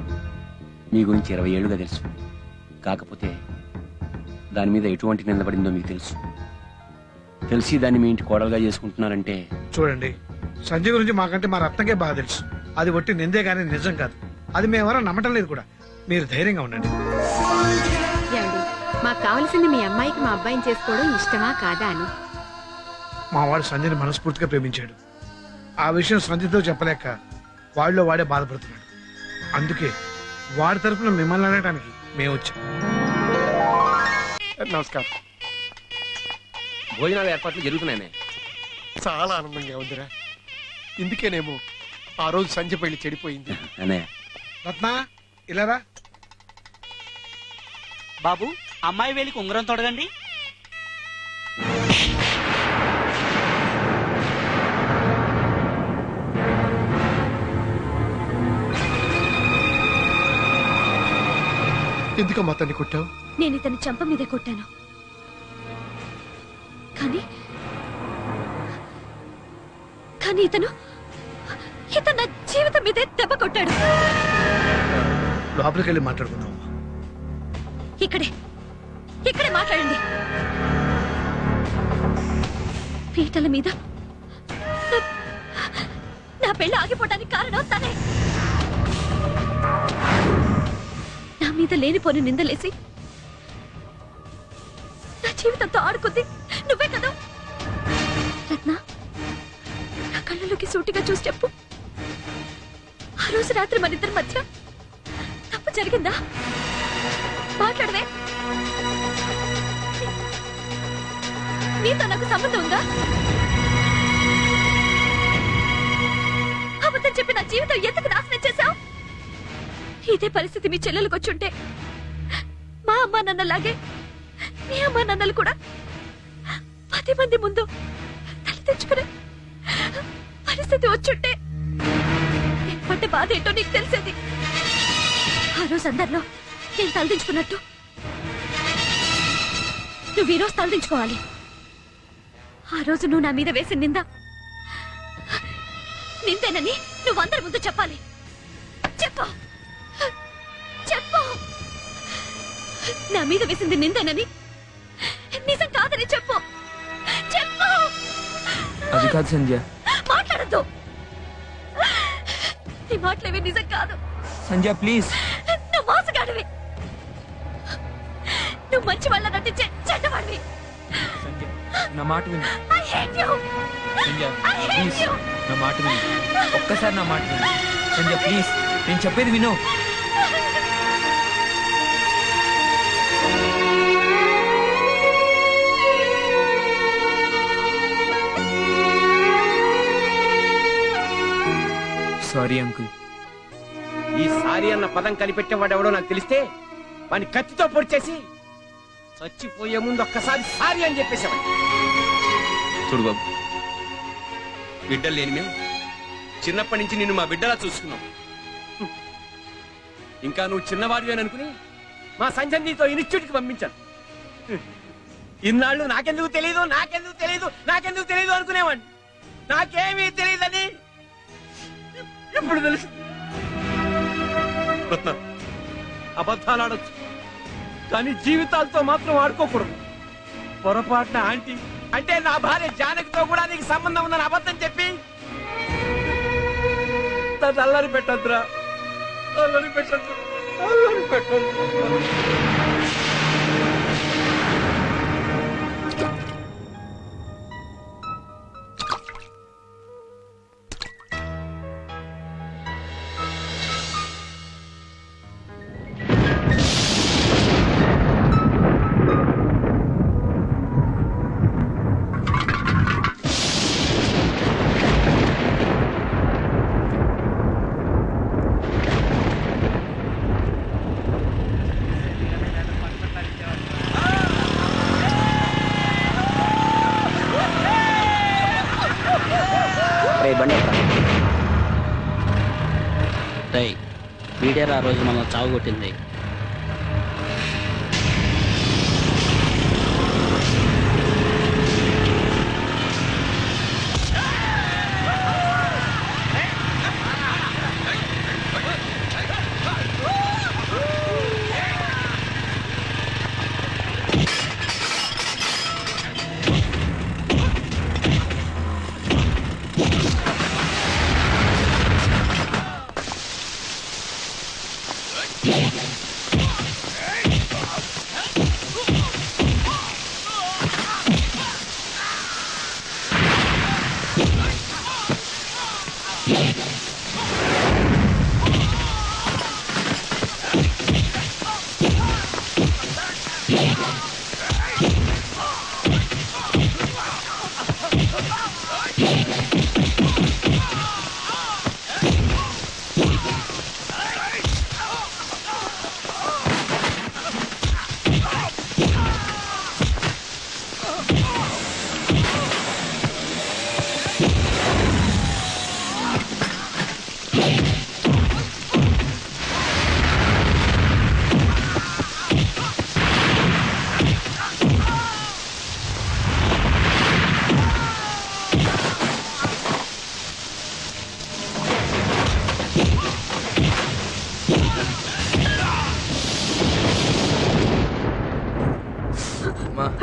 మీ గురించి 20 ఏళ్ళుగా తెలుసు. కాకపోతే దాని మీద ఎటువంటి నిలబడిందో మీకు తెలుసు. తెలిసి దాన్ని మీ ఇంటి కోడలుగా చేసుకుంటున్నారంటే. చూడండి, సంజయ్ గురించి మాకంటే మా రత్నకే బాగా తెలుసు. అది ఒట్టి నిందే గానీ నిజం కాదు. అది మేమెవరో నమ్మటం లేదు కూడా. మీరు ధైర్యంగా ఉండండి. ఏమండి, మాకు కావలసింది మీ అమ్మాయికి మా అబ్బాయిని చేసుకోవడం ఇష్టమా కాదా అని. మా వాడు సంజయ్ని మనస్ఫూర్తిగా ప్రేమించాడు. ఆ విషయం సంజయ్తో చెప్పలేక వాడిలో వాడే బాధపడుతున్నాడు. అందుకే వాడి తరఫున మిమ్మల్ని అడగడానికి మేము వచ్చాం. నమస్కారం. భోజనాల ఏర్పాట్లు జరుగుతున్నాయి. చాలా ఆనందంగా ఉందిరా. ఇందుకేనేమో ఆ రోజు సంజయ్ పెళ్లి చెడిపోయింది. రత్న ఇలారా. బాబు, అమ్మాయి వేలికి ఉంగరం తొడగండి. ఎందుకమ్మా తన్ని కొట్టావు? నేను ఇతని చంప మీదే కొట్టాను. కానీ కానీ ఇతను నా జీవితం మీదే దెబ్బ కొట్టాడు. లోపలికి వెళ్ళి మాట్లాడుకుందాం. ఇక్కడే మాట్లాడండి. పీటల మీద నా పెళ్లి ఆగిపోవడానికి కారణం తనే. నా మీద లేనిపోని నిందలేసి నా జీవితంతో ఆడుకుంది నువ్వే కదా. రత్న, నా కళ్ళలోకి సూటిగా చూసి చెప్పు, ఆ రోజు రాత్రి మన ఇద్దరి మధ్య తప్పు జరిగిందా? మాట్లాడవే. నీతో నాకు సంబంధం ఉందా? అబద్ధం చెప్పి నా జీవితం ఎందుకు నాశనం చేశావు? ఇదే పరిస్థితి మీ చెల్లెలకు వచ్చుంటే మా అమ్మా నాన్నలాగే మీ అమ్మా నాన్నలు కూడా 10 మంది ముందు తల తెచ్చుకునే పరిస్థితి వచ్చుంటే నేను పడ్డ బాధ ఏంటో నీకు తెలిసేది. ఆ రోజు అందరిలో నేను తలదించుకున్నట్టు నువ్వు ఈరోజు తలదించుకోవాలి. ఆ రోజు నువ్వు నా మీద వేసిన నిందేనని నువ్వు అందరి ముందు చెప్పాలి. చెప్పు చెప్పు, నా మీద వేసింది నిందేనని నిజం కాదని చెప్పు. చెప్పు. అది కాదు సంధ్య. మాట్లాడద్దు. నీ మాటలేవి నిజం కాదు. సంధ్య ప్లీజ్. నువ్వు మోసగాడివి. నువ్వు మంచి వాళ్ళ నటించే చెడ్డవాడివి. నా మాట విను. I hate you. Sandhya I hate please, you. నా మాట విను. ఒక్కసారి నా మాట విను. సంధ్య ప్లీజ్, నేను చెప్పేది విను. Sorry uncle. ఈ సారీ అన్న పదం కనిపెట్టేవాడు ఎవడో నాకు తెలిస్తే వాడిని కత్తితో పొడిచేసి చచ్చిపోయే ముందు ఒక్కసారి సారీ అని చెప్పేసేవాడు. చూడు బాబు, బిడ్డలు లేని మేము చిన్నప్పటి నుంచి నిన్ను మా బిడ్డలా చూసుకున్నాం. ఇంకా నువ్వు చిన్నవాడివి అని అనుకుని మా సంజయ్ నీతో ఇన్స్టిట్యూట్కి పంపించాను. ఇన్నాళ్ళు నాకెందుకు తెలియదు అనుకునేవాడిని. నాకేమీ తెలియదని ఇప్పుడు తెలుసు. అబద్ధాలు ఆడొచ్చు, కానీ జీవితాలతో మాత్రం ఆడుకోకూడదు. పొరపాటున ఆంటీ అంటే నా భార్య జానకితో కూడా నీకు సంబంధం ఉందని అబద్ధం చెప్పి తను అల్లరి పెట్టద్దురా. వీడేరా ఆ రోజు మనం చావు కొట్టింది.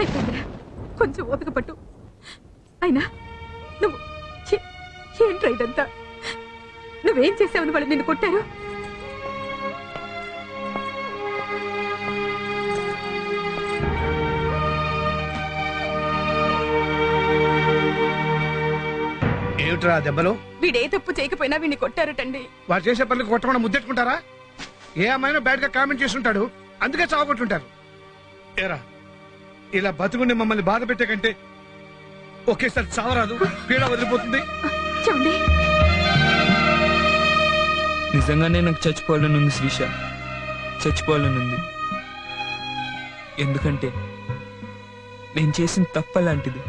అయిపోయిందిరా, కొంచెం ఓపిక పట్టు. అయినా నువ్వు ఏంట్రా ఇదంతా? నువ్వేం చేసావని వాళ్ళు నిన్ను కొట్టారు? ఏమిట్రా దెబ్బలు? వీడే తప్పు చేయకపోయినా వీడిని కొట్టారటండి. వాడు చేసే పనులు కొట్టకుండా ముద్దెట్టుకుంటారా? ఏ అమ్మాయినా బ్యాడ్ గా కామెంట్ చేస్తుంటాడు, అందుకే చావగొట్టుంటారు. ఏరా, ఇలా బతుకుని మమ్మల్ని బాధ పెట్టే కంటే ఒకేసారి చావరాదు, పీడ వదిలిపోతుంది. నిజంగానే నాకు చచ్చిపోవాలని ఉంది శ్రీష, చచ్చిపోవాలని ఉంది. ఎందుకంటే నేను చేసిన తప్పు అలాంటిది.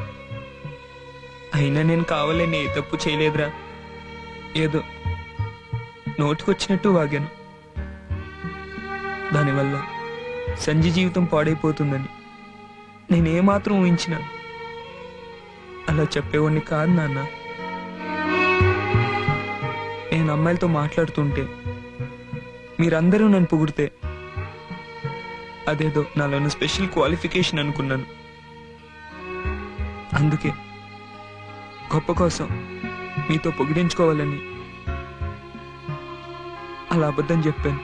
అయినా నేను కావాలని ఏ తప్పు చేయలేదురా. ఏదో నోటికొచ్చినట్టు వాగాను. దానివల్ల సంజయ్ జీవితం పాడైపోతుందని నేనేమాత్రం ఊహించినా అలా చెప్పేవాడిని కాదు నాన్న. నేను అమ్మాయిలతో మాట్లాడుతుంటే మీరందరూ నన్ను పొగిడితే అదేదో నాలోని స్పెషల్ క్వాలిఫికేషన్ అనుకున్నాను. అందుకే గొప్ప కోసం మీతో పొగిడించుకోవాలని అలా అబద్ధం చెప్పాను.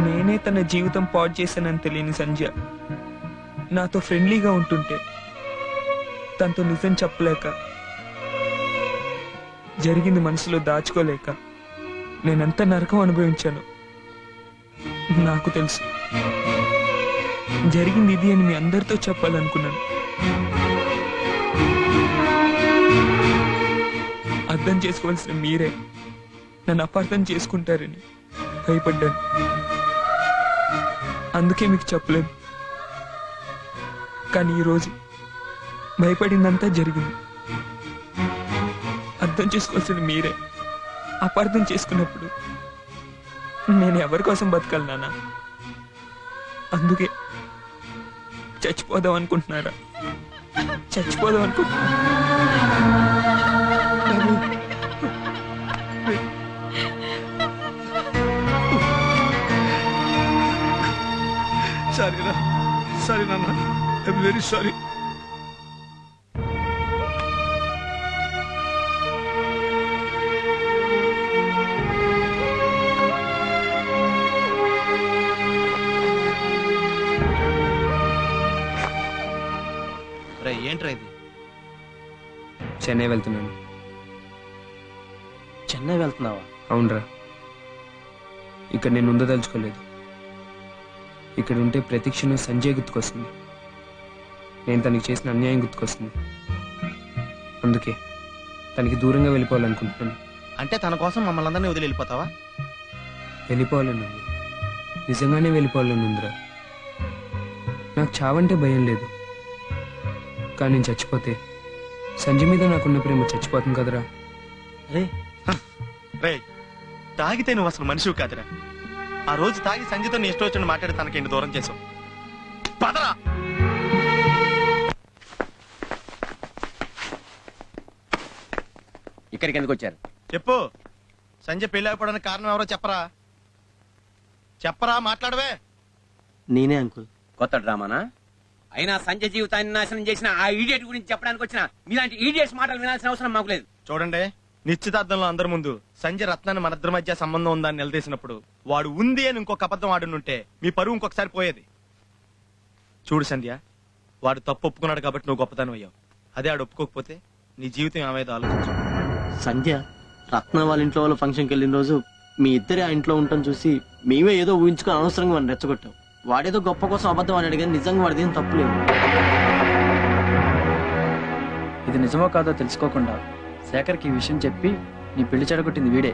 నేనే తన జీవితం పాడు చేశానని తెలియని సంధ్య నాతో ఫ్రెండ్లీగా ఉంటుంటే తనతో నిజం చెప్పలేక, జరిగింది మనసులో దాచుకోలేక నేనెంత నరకం అనుభవించాను నాకు తెలుసు. జరిగింది ఇది అని మీ అందరితో చెప్పాలనుకున్నాను. అర్థం చేసుకోవాల్సిన మీరే నన్ను అపార్థం చేసుకుంటారని భయపడ్డాను. అందుకే మీకు చెప్పలేదు. కానీ ఈరోజు భయపడిందంతా జరిగింది. అర్థం చేసుకోవాల్సిన మీరే అపార్థం చేసుకున్నప్పుడు నేను ఎవరి కోసం బతకాలి నాన్న? అందుకే చచ్చిపోదాం అనుకుంటున్నారా? చచ్చిపోదాం అనుకుంటున్నా. సారీరా, సారీ నాన్న, ఐఎమ్ వెరీ సారీ. ఏంట్రా ఇది? చెన్నై వెళ్తున్నాను. చెన్నై వెళ్తున్నావా? అవునరా. ఇక్కడ నేను ఉండదలుచుకోలేదు. ఇక్కడ ఉంటే ప్రతి క్షణం సంజయ్ గుర్తుకొస్తుంది. నేను తనకి చేసిన అన్యాయం గుర్తుకొస్తుంది. అందుకే తనకి దూరంగా వెళ్ళిపోవాలనుకుంటున్నాను. అంటే తన కోసం మమ్మల్ని అందరినీ వదిలి వెళ్ళిపోతావా? వెళ్ళిపోవాలని ఉంది, నిజంగానే వెళ్ళిపోవాలని ఉందిరా. నాకు చావంటే భయం లేదు, కానీ నేను చచ్చిపోతే సంజయ్ మీద నాకున్న ప్రేమ చచ్చిపోతుంది కదరా. రే, తాగితే నువ్వు అసలు మనిషివి కాదురా. ఆ రోజు తాగి సంజయ్తో నీ ఇష్టం వచ్చిన మాట్లాడి తనకి దూరం చేసావు. పదరా. ఇక్కడికి ఎందుకు వచ్చారు? చెప్పు. సంజయ్ పెళ్లి అయిపోవడానికి కారణం ఎవరో చెప్పరా? చెప్పరా, మాట్లాడవే. నేనే అంకుల్. కొత్త డ్రామానా? అయినా సంజయ్ జీవితాన్ని నాశనం చేసిన ఆ ఈడియట్ గురించి చెప్పడానికి వచ్చిన మీలాంటి ఈడియట్స్ మాటలు వినాల్సిన అవసరం మాకు లేదు. చూడండి, నిశ్చితార్థంలో అందరి ముందు సంజయ్ రత్నాన్ని మన ఇద్దరి మధ్య సంబంధం ఉందని నిలదీసినప్పుడు వాడు ఉంది అని ఇంకొక అబద్ధం ఆడునుంటే మీ పరువు ఇంకొకసారి పోయేది. చూడు సంధ్య, వాడు తప్పు ఒప్పుకున్నాడు కాబట్టి నువ్వు గొప్పతనం అయ్యావు. అదే ఆడు ఒప్పుకోకపోతే నీ జీవితం ఏమైందో ఆలోచించు. సంధ్య, రత్న వాళ్ళ ఇంట్లో వాళ్ళ ఫంక్షన్కి వెళ్ళిన రోజు మీ ఇద్దరే ఆ ఇంట్లో ఉంటాం చూసి మేమే ఏదో ఊహించుకొని అనవసరంగా వాడిని రెచ్చగొట్టాం. వాడేదో గొప్ప కోసం అబద్ధం ఆడాడు కానీ నిజంగా వాడిదేం తప్పులేదు. ఇది నిజమో కాదో తెలుసుకోకుండా శేఖర్కి ఈ విషయం చెప్పి నీ పెళ్లి చెడగొట్టింది వీడే.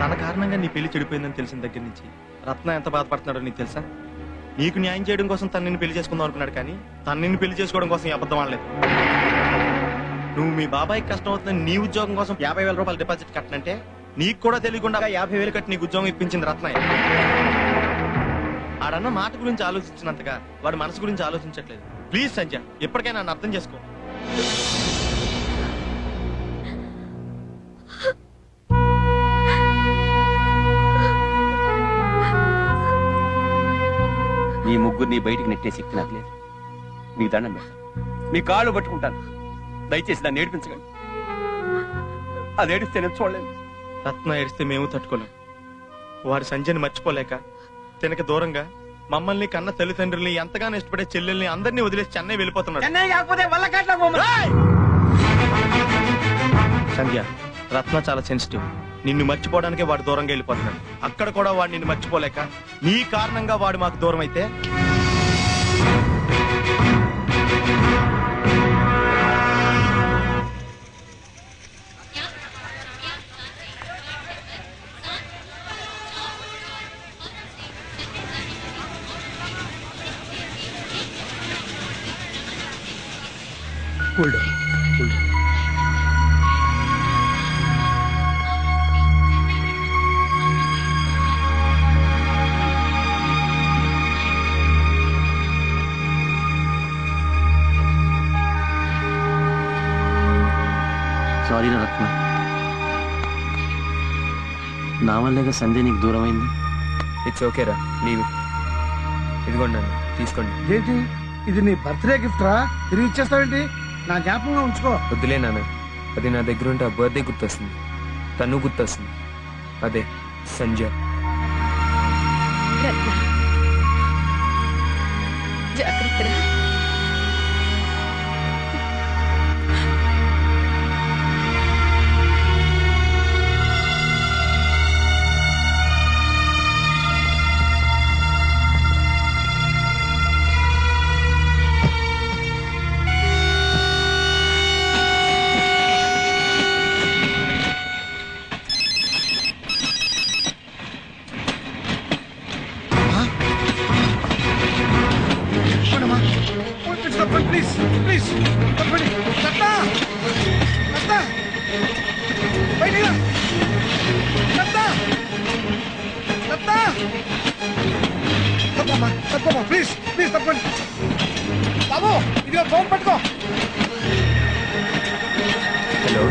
తన కారణంగా నీ పెళ్లి చెడిపోయిందని తెలిసిన దగ్గర నుంచి రత్న ఎంత బాధపడుతున్నాడో నీకు తెలుసా? నీకు న్యాయం చేయడం కోసం తను నిన్ను పెళ్లి చేసుకుందాం అనుకున్నాడు, కానీ తను నిన్ను పెళ్లి చేసుకోవడం కోసం ఈ అబద్ధం ఆడలేదు. నువ్వు మీ బాబాయ్కి కష్టం అవుతుందని నీ ఉద్యోగం కోసం 50,000 రూపాయలు డిపాజిట్ కట్టనంటే నీకు కూడా తెలియకుండా 50,000 కట్టి నీకు ఉద్యోగం ఇప్పించింది రత్నయ్య. ఆడన్న మాట గురించి ఆలోచించినంతగా వాడి మనసు గురించి ఆలోచించట్లేదు. ప్లీజ్ సంజయ్, ఎప్పటికైనా నన్ను అర్థం చేసుకో. నీ ముగ్గురిని బయటికి నెట్టే శక్తి నాకు లేదు. మీ దండం పెడతాను, మీ కాళ్ళు పట్టుకుంటాను. దయచేసి దాన్ని ఏడిపించకండి. అది ఏడిస్తే నేను చూడలేను. రత్న ఏడిస్తే మేము తట్టుకోలేం. వాడి సంజయ్ని మర్చిపోలేక తినక దూరంగా మమ్మల్ని కన్న తల్లిదండ్రుల్ని ఎంతగానో ఇష్టపడే చెల్లెల్ని అందరినీ వదిలేసి చెన్నై వెళ్ళిపోతున్నాడు. చెన్నై కాకపోతే సంధ్య, రత్న చాలా సెన్సిటివ్. నిన్ను మర్చిపోవడానికే వాడు దూరంగా వెళ్ళిపోతున్నాడు. అక్కడ కూడా వాడు నిన్ను మర్చిపోలేక నీ కారణంగా వాడు మాకు దూరం అయితే సారీ రత్న, నా వల్లేగా సంధ్య నీకు దూరం అయింది. ఇట్స్ ఓకే రా, లీవ్. ఇదిగోండి నాన్న, తీసుకోండి. ఏంటి ఇది? నీ బర్త్డే గిఫ్ట్ రా, తిరిగి ఇచ్చేస్తావేంటి? నా జ్ఞాపకంగా ఉంచుకో. వద్దులే నాన్న, అది నా దగ్గర ఉంటే ఆ బర్త్డే గుర్తొస్తుంది, తను గుర్తొస్తుంది. అదే సంజయ్. జాగ్రత్త. ప్లీజ్ ప్లీజ్ తప్పండి. రత్న, రత్న, బయటికి రా. రత్న, రత్న, తప్పమ్మా, తప్పమ్మా, ప్లీజ్ ప్లీజ్ తప్పండి. బాబు, ఇదిగో ఫోన్ పట్టుకో. హలో,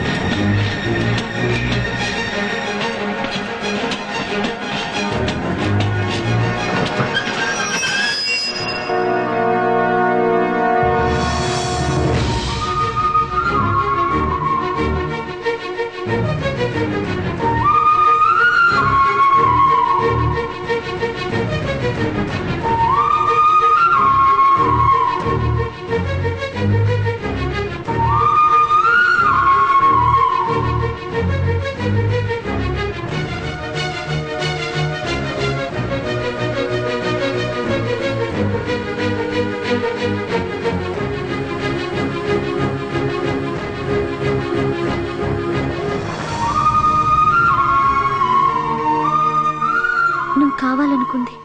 నువ్వు కావాలనుకుంది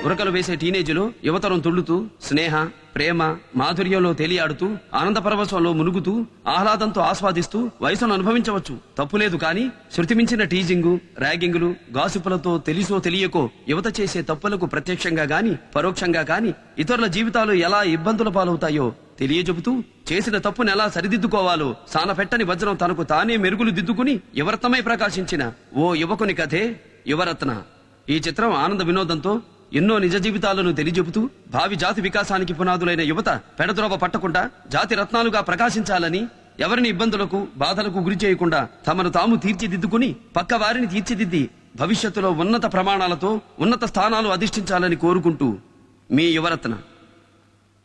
ఉరకలు వేసే టీనేజులు యువతరం తుళ్ళుతూ స్నేహ, ప్రేమ, మాధుర్యంలో తేలియాడుతూ ఆనంద పరవశంలో మునుగుతూ ఆహ్లాదంతో ఆస్వాదిస్తూ వయసును అనుభవించవచ్చు. తప్పులేదు, కానీ శృతిమించిన టీజింగు, ర్యాగింగులు, గాసిపులతో తెలిసో తెలియకో యువత చేసే తప్పులకు ప్రత్యక్షంగా గాని పరోక్షంగా గాని ఇతరుల జీవితాలు ఎలా ఇబ్బందుల పాలవుతాయో తెలియజెబుతూ చేసిన తప్పును ఎలా సరిదిద్దుకోవాలో సానపెట్టని వజ్రం తనకు తానే మెరుగులు దిద్దుకుని యువరత్నమై ప్రకాశించిన ఓ యువకుని కథే యువరత్న. ఈ చిత్రం ఆనంద వినోదంతో ఎన్నో నిజ జీవితాలను తెలియజెబుతూ భావి జాతి వికాసానికి పునాదులైన యువత పెడద్రోవ పట్టకుండా జాతి రత్నాలుగా ప్రకాశించాలని, ఎవరిని ఇబ్బందులకు బాధలకు గురి చేయకుండా తమను తాము తీర్చిదిద్దుకుని పక్క వారిని తీర్చిదిద్ది భవిష్యత్తులో ఉన్నత ప్రమాణాలతో ఉన్నత స్థానాలు అధిష్ఠించాలని కోరుకుంటూ మీ యువరత్న.